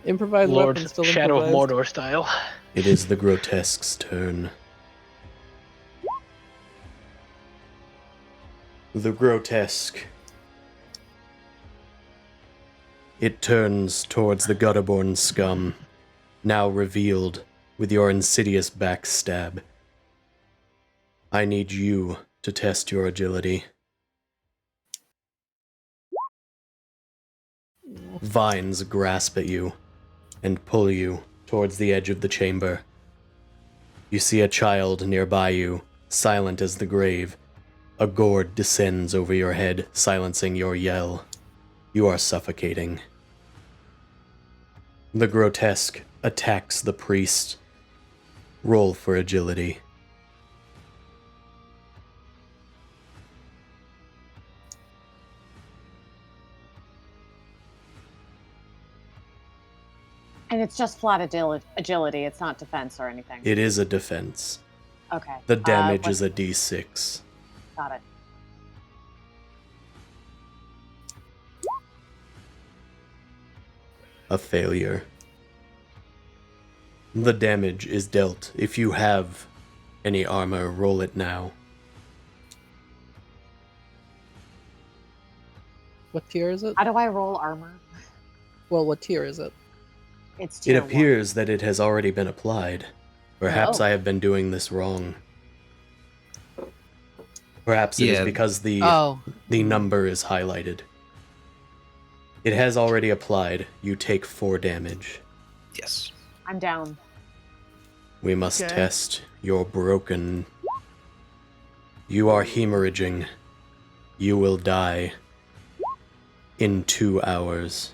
B: Improvised
F: Lord
B: weapon still
F: Shadow of
B: improvised.
F: Mordor style.
A: It is the grotesque's turn. The grotesque. It turns towards the gutterborn scum, now revealed with your insidious backstab. I need you to test your agility. Vines grasp at you and pull you towards the edge of the chamber. You see a child nearby you, silent as the grave. A gourd descends over your head, silencing your yell. You are suffocating. The grotesque attacks the priest. Roll for agility.
E: And it's just flat agility. It's not defense or anything.
A: It is a defense.
E: Okay.
A: The damage
E: what-
A: is a d6.
E: Got it.
A: A failure. The damage is dealt. If you have any armor, roll it now.
B: What tier is it?
E: How do I roll armor?
B: Well, what tier is it?
E: It's
A: It
E: tier
A: appears that it has already been applied. Perhaps
E: Oh.
A: I have been doing this wrong. Perhaps it is
D: Yeah.
A: because the
B: Oh,
A: number is highlighted. It has already applied. You take 4 damage.
D: Yes.
E: 1. I'm down.
A: We must
B: Okay.
A: test your broken. You are hemorrhaging. You will die in 2 hours.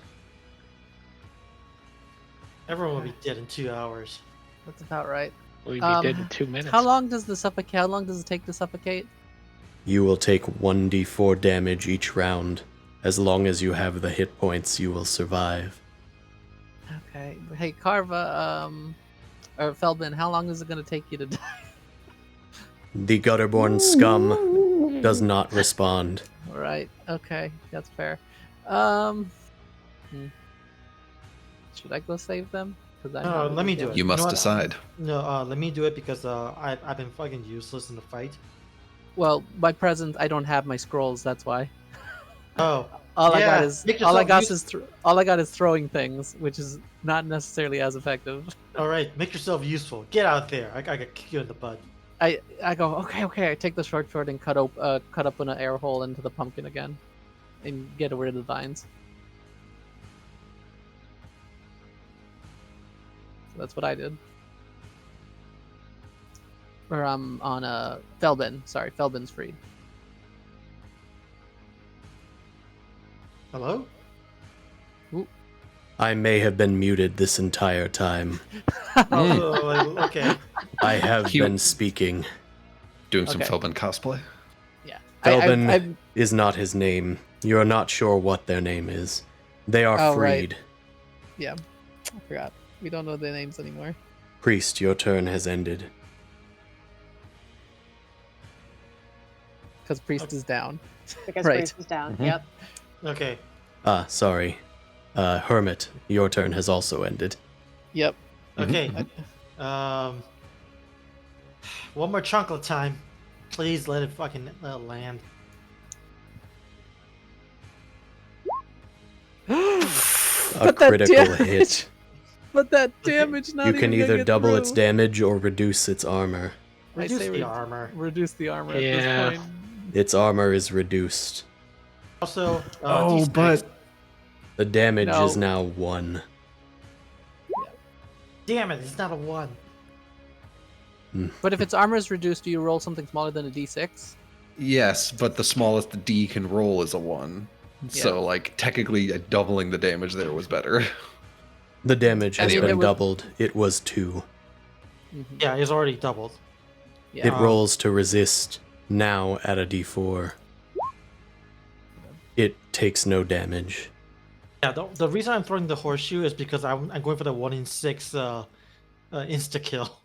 C: Everyone will be dead in 2 hours.
B: that's about right.
F: We'd be
B: Um,
F: dead in 2 minutes.
B: How long does it take to suffocate?
A: You will take 1d4 damage each round. As long as you have the hit points, you will survive.
B: Okay. Hey, Carva, or Feldman, how long is it gonna take you to die?
A: The gutterborn scum does not respond.
B: Right. Okay, that's fair. Should I go save them? Because
C: Let me do it.
D: You must
C: know what?
D: decide.
C: No, let me do it because I've been fucking useless in the fight.
B: Well, my present, I don't have my scrolls. That's why.
C: Oh,
B: All I
C: Yeah,
B: got is
C: make
B: all I got
C: yourself
B: is all I got is throwing things, which is not necessarily as effective.
C: all right. Make yourself useful. Get out there. I gotta kick you in the butt.
B: I go okay. I take the short sword and cut up an air hole into the pumpkin again, and get rid of the vines. So that's what I did. Or I'm on Felbin. Sorry, Felbin's freed.
C: Hello?
A: I may have been muted this entire time.
C: Oh, okay.
A: I have
D: Cute.
A: been speaking.
D: Doing some
B: Okay.
D: Philbin cosplay.
B: Yeah.
A: Felbin is not his name. You are not sure what their name is. They are
B: Oh, right.
A: freed.
B: Yeah. I forgot. We don't know their names anymore.
A: Priest, your turn has ended.
B: Because Priest is down.
E: Because
B: Right.
E: Priest is down.
D: Mhm.
E: Yep.
C: Okay.
A: Sorry. Hermit, your turn has also ended.
B: Yep.
C: Okay. One more chocolate time. Please let it fucking land.
A: A
B: But that
A: critical
B: damage-
A: hit.
B: But that damage not
A: You
B: even
A: can
B: gonna
A: either
B: get
A: double its
B: through.
A: damage or reduce its armor.
B: I
C: Reduce
B: say
C: the armor.
B: Reduce the armor at
F: Yeah.
B: this point.
A: Its armor is reduced.
C: Also,
D: Oh,
C: D6.
D: but
A: The damage
B: No.
A: is now 1.
C: Damn it, it's not a 1.
B: But if its armor is reduced, do you roll something smaller than a d6?
D: yes, but the smallest the D can roll is a 1. So, like, technically, doubling the damage there was better.
A: The damage
B: I
A: has
B: mean,
A: been
B: it was-
A: doubled. It was 2.
C: Yeah, it's already doubled.
B: Yeah.
A: It rolls to resist now at a d4. It takes no damage.
C: Yeah, the reason I'm throwing the horseshoe is because I'm going for the 1 in 6 insta kill.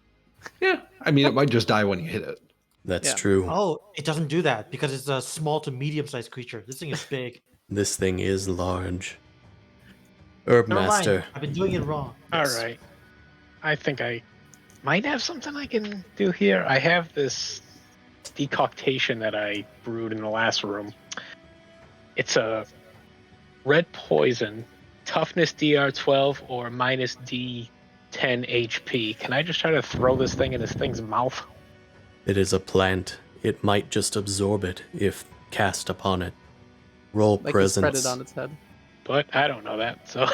D: Yeah. I mean, it might just die when you hit it.
A: That's
B: Yeah.
A: true.
C: Oh, it doesn't do that because it's a small to medium sized creature. This thing is big.
A: This thing is large. Herb
C: Never mind.
A: Master,
C: I've been doing it wrong.
F: All right. I think I might have something I can do here. I have this decoction that I brewed in the last room. It's a red poison, toughness DR12 or minus D10 HP. Can I just try to throw this thing in this thing's mouth?
A: it is a plant. It might just absorb it if cast upon it. Roll
B: Like you spread
A: presence.
B: it on its head.
F: But I don't know that, so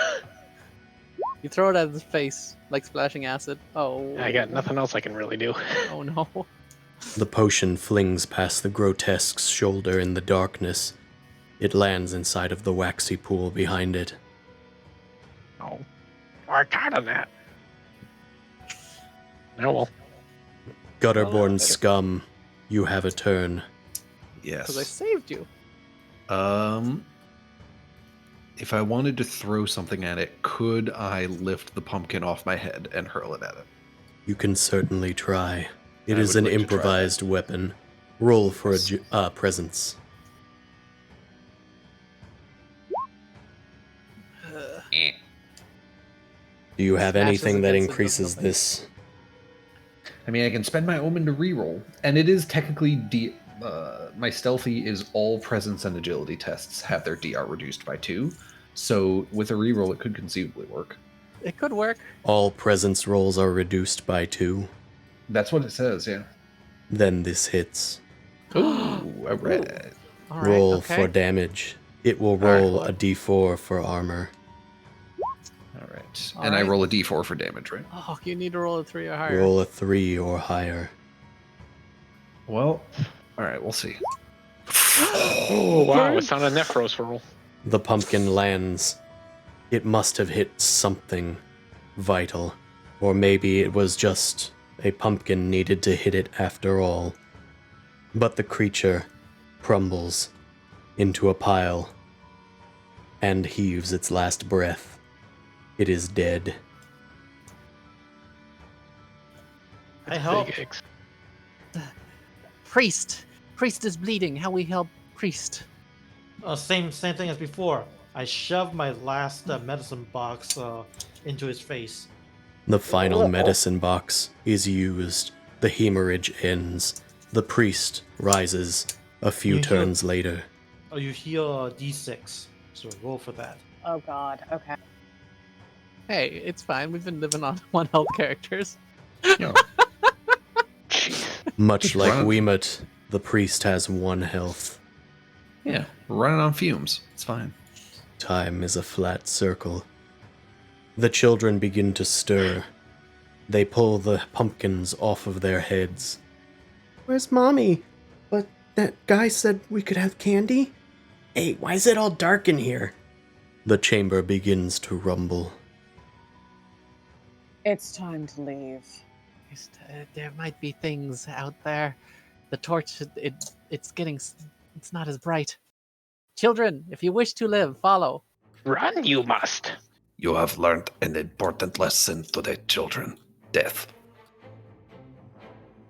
B: You throw it at its face, like splashing acid. Oh.
F: I got nothing else I can really do.
B: Oh no.
A: The potion flings past the grotesque's shoulder in the darkness. It lands inside of the waxy pool behind it.
F: Oh, I got on that. No, well,
A: Gutterborn scum, you have a turn.
B: Because I
D: Yes.
B: saved you.
D: If I wanted to throw something at it, could I lift the pumpkin off my head and hurl it at it?
A: You can certainly try. It
D: I
A: is
D: would
A: an
D: like to try
A: improvised weapon. Roll for a presence. Do you have
B: Smashes
A: anything that
B: against it,
A: increases
B: doesn't it?
A: this?
D: I mean, I can spend my omen to reroll, and it is technically my stealthy is all presence and agility tests have their DR reduced by 2. So with a reroll, it could conceivably work.
B: It could work.
A: All presence rolls are reduced by 2.
D: That's what it says, yeah.
A: Then this hits.
D: Ooh, all right.
B: All right.
A: Roll
B: okay.
A: for damage. It will
D: right,
A: roll
B: cool.
A: a d4 for armor.
D: All right.
B: All
D: And I
B: right.
D: roll a d4 for damage, right?
B: Oh, you need to roll a 3 or higher.
A: Roll a 3 or higher.
D: Well, all right, we'll see.
F: oh wow, it's on a Nephros roll.
A: The pumpkin lands. It must have hit something vital. Or maybe it was just a pumpkin needed to hit it after all. But the creature crumbles into a pile and heaves its last breath. It is dead.
C: I help.
F: Big X.
B: Priest! Priest is bleeding. How we help Priest?
C: Same thing as before. I shoved my last medicine box into his face.
A: The final medicine box is used. The hemorrhage ends. The priest rises a few
C: You heal-
A: turns later.
C: Oh, you heal D6. So roll for that.
E: Oh God. Okay.
B: Hey, it's fine. We've been living on 1 health characters.
D: Yeah.
A: Much like
D: Run.
A: Weemut, the priest has 1 health.
D: Yeah. Running on fumes. It's fine.
A: Time is a flat circle. The children begin to stir. They pull the pumpkins off of their heads.
H: Where's Mommy? But that guy said we could have candy? Hey, why is it all dark in here?
A: The chamber begins to rumble.
E: It's time to leave.
B: There might be things out there. The torch, it's not as bright. Children, if you wish to live, follow.
F: Run, you must.
G: You have learned an important lesson today, children. Death.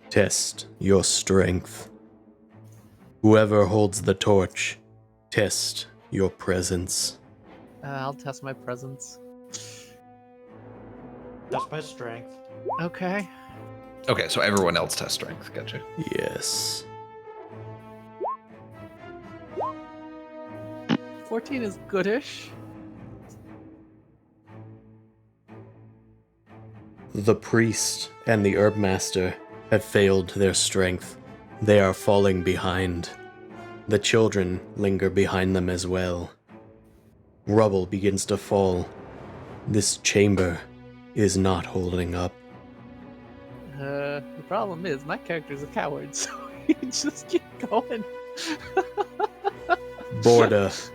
A: Test your strength. Whoever holds the torch, test your presence.
B: I'll test my presence.
C: That's my strength.
B: Okay.
D: Okay, so everyone else test strength. Gotcha.
A: Yes.
B: 14 is goodish.
A: The priest and the herb master have failed their strength. They are falling behind. The children linger behind them as well. Rubble begins to fall. This chamber is not holding up.
B: The problem is my character's a coward, so he just keep going.
A: Borda,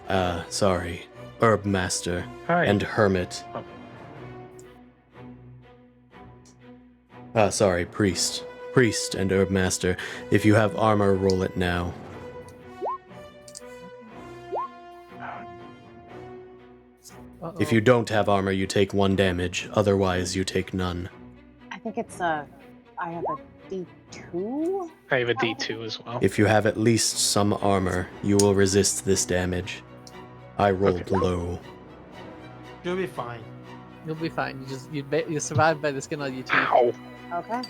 A: herb master
F: Hi.
A: and hermit. Priest. Priest and herb master. If you have armor, roll it now.
B: Uh-oh.
A: If you don't have armor, you take 1 damage. Otherwise, you take none.
E: I think it's I have a D2.
F: I have a D2 as well.
A: If you have at least some armor, you will resist this damage. I rolled
F: Okay.
A: low.
C: You'll be fine.
B: You'll be fine. You survive by the skin on your teeth.
F: Ow.
E: Okay.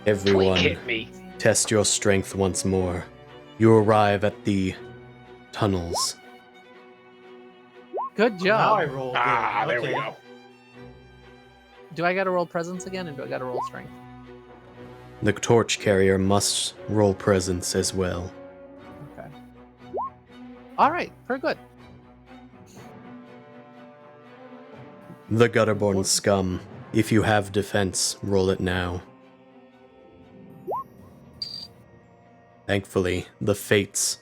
A: Everyone,
F: Twink hit me.
A: test your strength once more. You arrive at the tunnels.
B: Good
C: Now I
B: job.
C: roll.
F: Ah,
C: good.
F: there we
C: Okay.
F: go.
B: Do I gotta roll presence again, or do I gotta roll strength?
A: The torch carrier must roll presence as well.
B: Okay. All right. Pretty good.
A: The Gutterborn scum. If you have defense, roll it now. Thankfully, the fates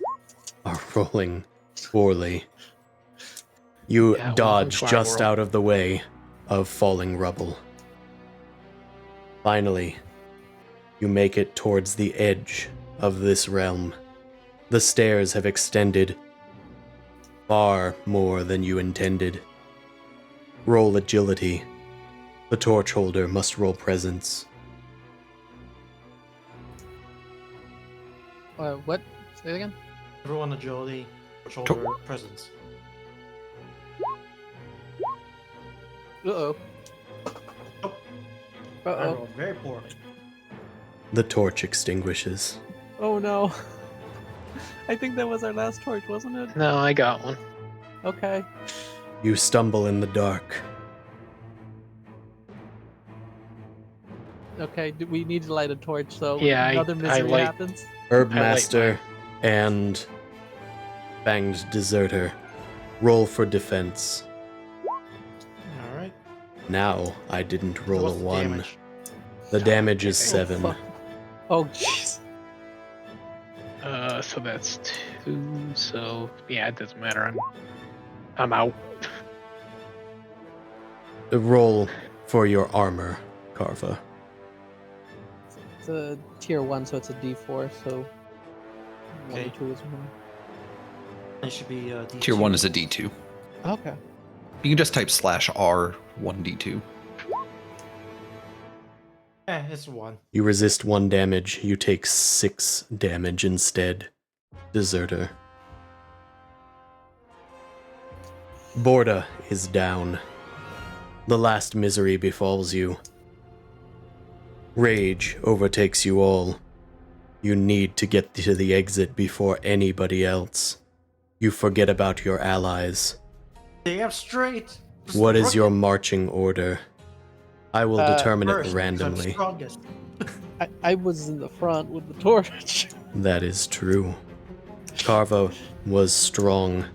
A: are rolling poorly. You
F: Yeah,
A: dodge
F: welcome to our
A: just
F: world.
A: out of the way of falling rubble. Finally, you make it towards the edge of this realm. The stairs have extended far more than you intended. Roll agility. The torch holder must roll presence.
B: What? Say it again.
C: Everyone agility, shoulder presence.
B: Uh-oh.
C: I
B: Uh-oh.
C: rolled very poorly.
A: The torch extinguishes.
B: Oh no. I think that was our last torch, wasn't it?
F: No, I got one.
B: Okay.
A: You stumble in the dark.
B: Okay, we need to light a torch, so
F: Yeah,
B: another misery
F: light-
B: happens.
A: Herb
F: I light
A: Master and Fanged Deserter. Roll for defense.
C: All right.
A: Now I didn't roll
C: What's
A: a
C: the
A: 1.
C: damage?
A: The damage is
B: Oh,
A: 7.
B: fuck. Oh, jeez.
F: So that's 2. So yeah, it doesn't matter. I'm out.
A: Roll for your armor, Carva.
B: It's a tier 1, so it's a D4, so 1
C: Okay.
B: or 2 is more.
C: It should be D2.
D: Tier 1 is a D2.
B: Okay.
D: You can just type /R 1D2.
C: It's 1.
A: You resist 1 damage, you take 6 damage instead. Deserter. Borda is down. The last misery befalls you. Rage overtakes you all. You need to get to the exit before anybody else. You forget about your allies.
C: Damn straight.
A: What is your marching order? I will determine
C: First,
A: it
C: 'cause I'm
A: randomly.
C: strongest.
B: I was in the front with the torch.
A: That is true. Carva was strong.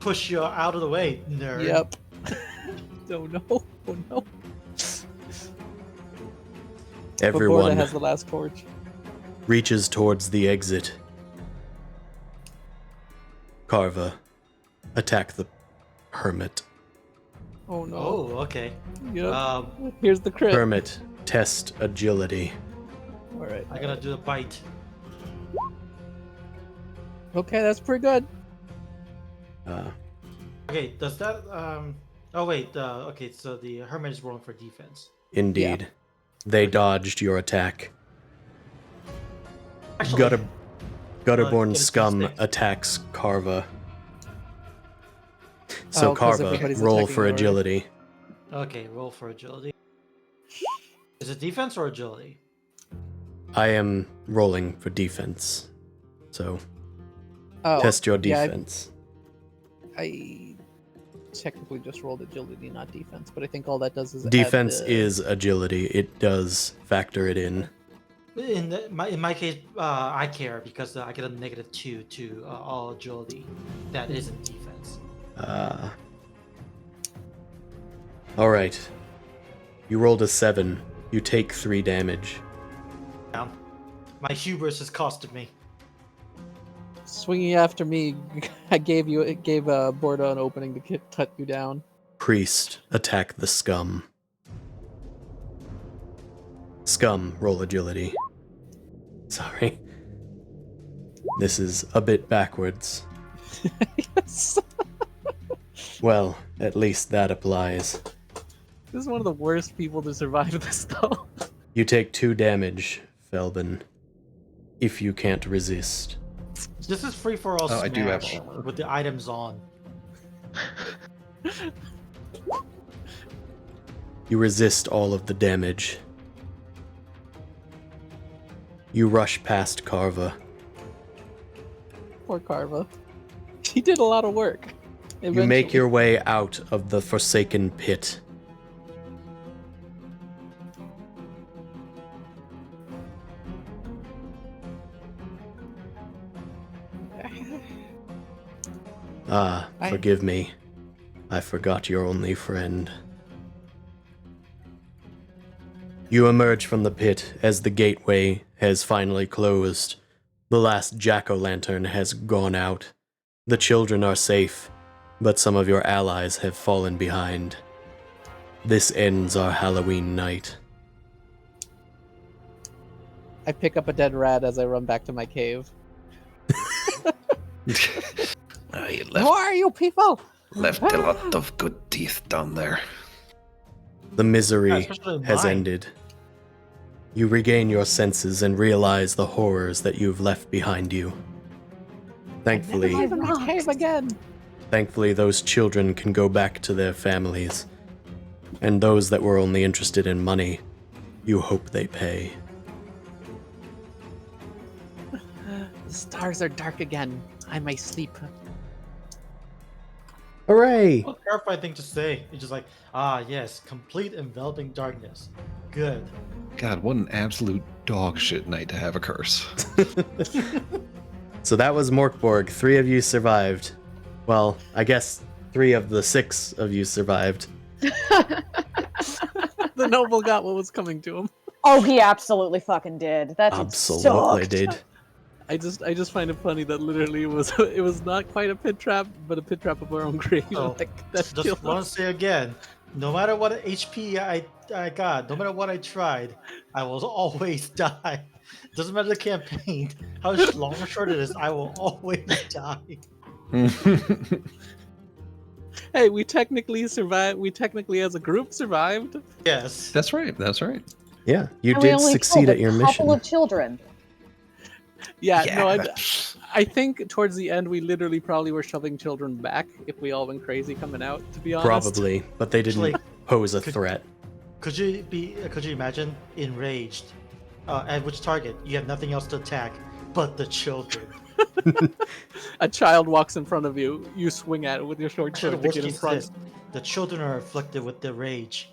C: Push you out of the way, nerd.
B: Yep. Oh no. Oh no. But Borda
A: Everyone
B: has the last torch.
A: reaches towards the exit. Carva, attack the hermit.
B: Oh no.
C: Oh, okay.
B: Yep. Here's the crit.
A: Hermit, test agility.
B: All right.
C: I'm gonna do the bite.
B: Okay, that's pretty good.
C: Okay, does that Oh wait, okay, so the hermit is rolling for defense.
A: Indeed. They dodged your attack.
C: Actually,
A: Gutterborn
C: get a
A: scum
C: six.
A: attacks Carva. So
B: 'Cause
A: Carva,
B: everybody's
A: roll
B: attacking
A: for
B: you already.
A: agility.
C: Okay, roll for agility. Is it defense or agility?
A: I am rolling for defense. So
B: Oh,
A: test your
B: yeah,
A: defense.
B: I technically just rolled agility, not defense, but I think all that does is
A: Defense
B: add,
A: is agility. It does factor it in.
C: In my case, I care because I get a -2 to all agility. That isn't defense.
A: All right. You rolled a 7. You take 3 damage.
C: My hubris has costed me.
B: swinging after me. It gave Borda an opening to cut you down.
A: Priest, attack the scum. Scum, roll agility. Sorry. This is a bit backwards.
B: Yes.
A: Well, at least that applies.
B: This is one of the worst people to survive this, though.
A: You take 2 damage, Felbin, if you can't resist.
C: This is free for all.
D: Oh, I do have
C: Smash
D: armor.
C: with the items on.
A: You resist all of the damage. You rush past Carva.
B: Poor Carva. She did a lot of work.
A: You make your way out of the Forsaken Pit. Ah, forgive me. I forgot your only friend. You emerge from the pit as the gateway has finally closed. The last jack-o'-lantern has gone out. The children are safe, but some of your allies have fallen behind. This ends our Halloween night.
B: I pick up a dead rat as I run back to my cave.
G: I
B: Who are you people?
G: left a lot of good teeth down there.
A: The misery
C: especially
A: has
C: mine.
A: ended. You regain your senses and realize the horrors that you've left behind you. Thankfully,
B: Never leave my cave again.
A: Thankfully, those children can go back to their families. And those that were only interested in money, you hope they pay.
B: The stars are dark again. I may sleep.
A: Hooray!
C: What a terrifying thing to say. It's just like, yes, complete enveloping darkness. Good.
D: God, what an absolute dog shit night to have a curse.
A: So that was MORK BORG. 3 of you survived. Well, I guess 3 of the 6 of you survived.
B: The noble got what was coming to him.
E: Oh, he absolutely fucking did. That dude
A: Absolutely
E: sucked.
A: did.
B: I just find it funny that literally it was not quite a pit trap, but a pit trap of our own grave.
C: Oh,
B: Like, that
C: Just
B: killed
C: want
B: us.
C: to say again, no matter what HP I got, no matter what I tried, I will always die. Doesn't matter the campaign, how long or short it is, I will always die.
B: Hey, we technically survived. We technically, as a group, survived.
C: Yes.
D: That's right. That's right.
A: Yeah, you
E: And we
A: did
E: only
A: succeed
E: killed
A: at your
E: a
A: mission.
E: couple of children.
B: Yeah, no,
G: but-
B: I think towards the end we literally probably were shoving children back if we all went crazy coming out. To be honest,
A: Probably, but they didn't
C: Actually,
A: pose a
C: could-
A: threat.
C: Could you imagine enraged? At which target? You have nothing else to attack but the children.
B: a child walks in front of you, you swing at it with your short
C: Actually,
B: sword
C: the
B: to
C: worst
B: get in
C: case
B: front.
C: is the children are afflicted with the rage.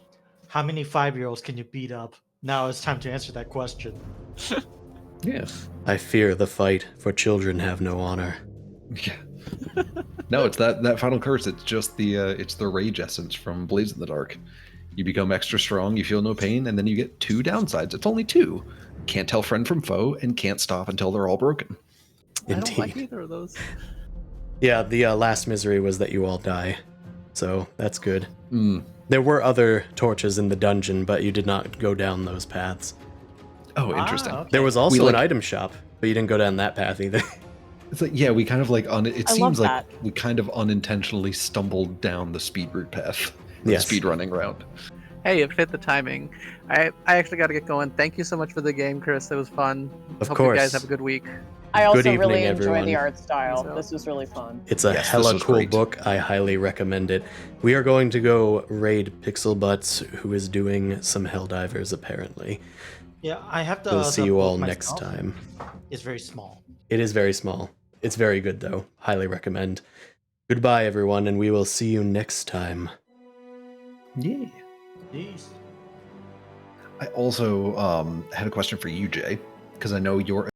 C: How many 5-year-olds can you beat up? Now it's time to answer that question.
D: Yeah.
A: I fear the fight, for children have no honor.
D: Yeah. No, it's that final curse. It's just the rage essence from Blaze in the Dark. You become extra strong, you feel no pain, and then you get 2 downsides. It's only 2. Can't tell friend from foe, and can't stop until they're all broken.
B: I don't like
A: Indeed.
B: either of those.
A: Yeah, the last misery was that you all die. So that's good.
D: Mm.
A: There were other torches in the dungeon, but you did not go down those paths.
D: Oh, interesting.
C: Okay.
A: There was also
D: like-
A: an item shop, but you didn't go down that path either.
D: It's like, yeah, we kind of like it
E: I
D: seems
E: love
D: like
E: that.
D: we kind of unintentionally stumbled down the speed route path. The
A: Yes.
D: speed running route.
B: Hey, it fit the timing. I actually got to get going. Thank you so much for the game, Chris. It was fun.
A: Of
B: Hope
A: course.
B: you guys have a good week.
E: I also
A: evening,
E: really enjoy
A: everyone.
E: the art style.
B: So-
E: This was really fun.
A: It's a
D: Yes, this
A: hella
D: was
A: cool
D: great.
A: book. I highly recommend it. We are going to go raid Pixel Butts, who is doing some Helldivers apparently.
C: Yeah, I have to.
A: We'll see
C: the
A: you
C: book
A: all next
C: myself
A: time.
C: It's very small.
A: It is very small. It's very good though. Highly recommend. Goodbye everyone, and we will see you next time.
D: Yeah.
C: Jeez.
D: I also had a question for you, Jay, because I know you're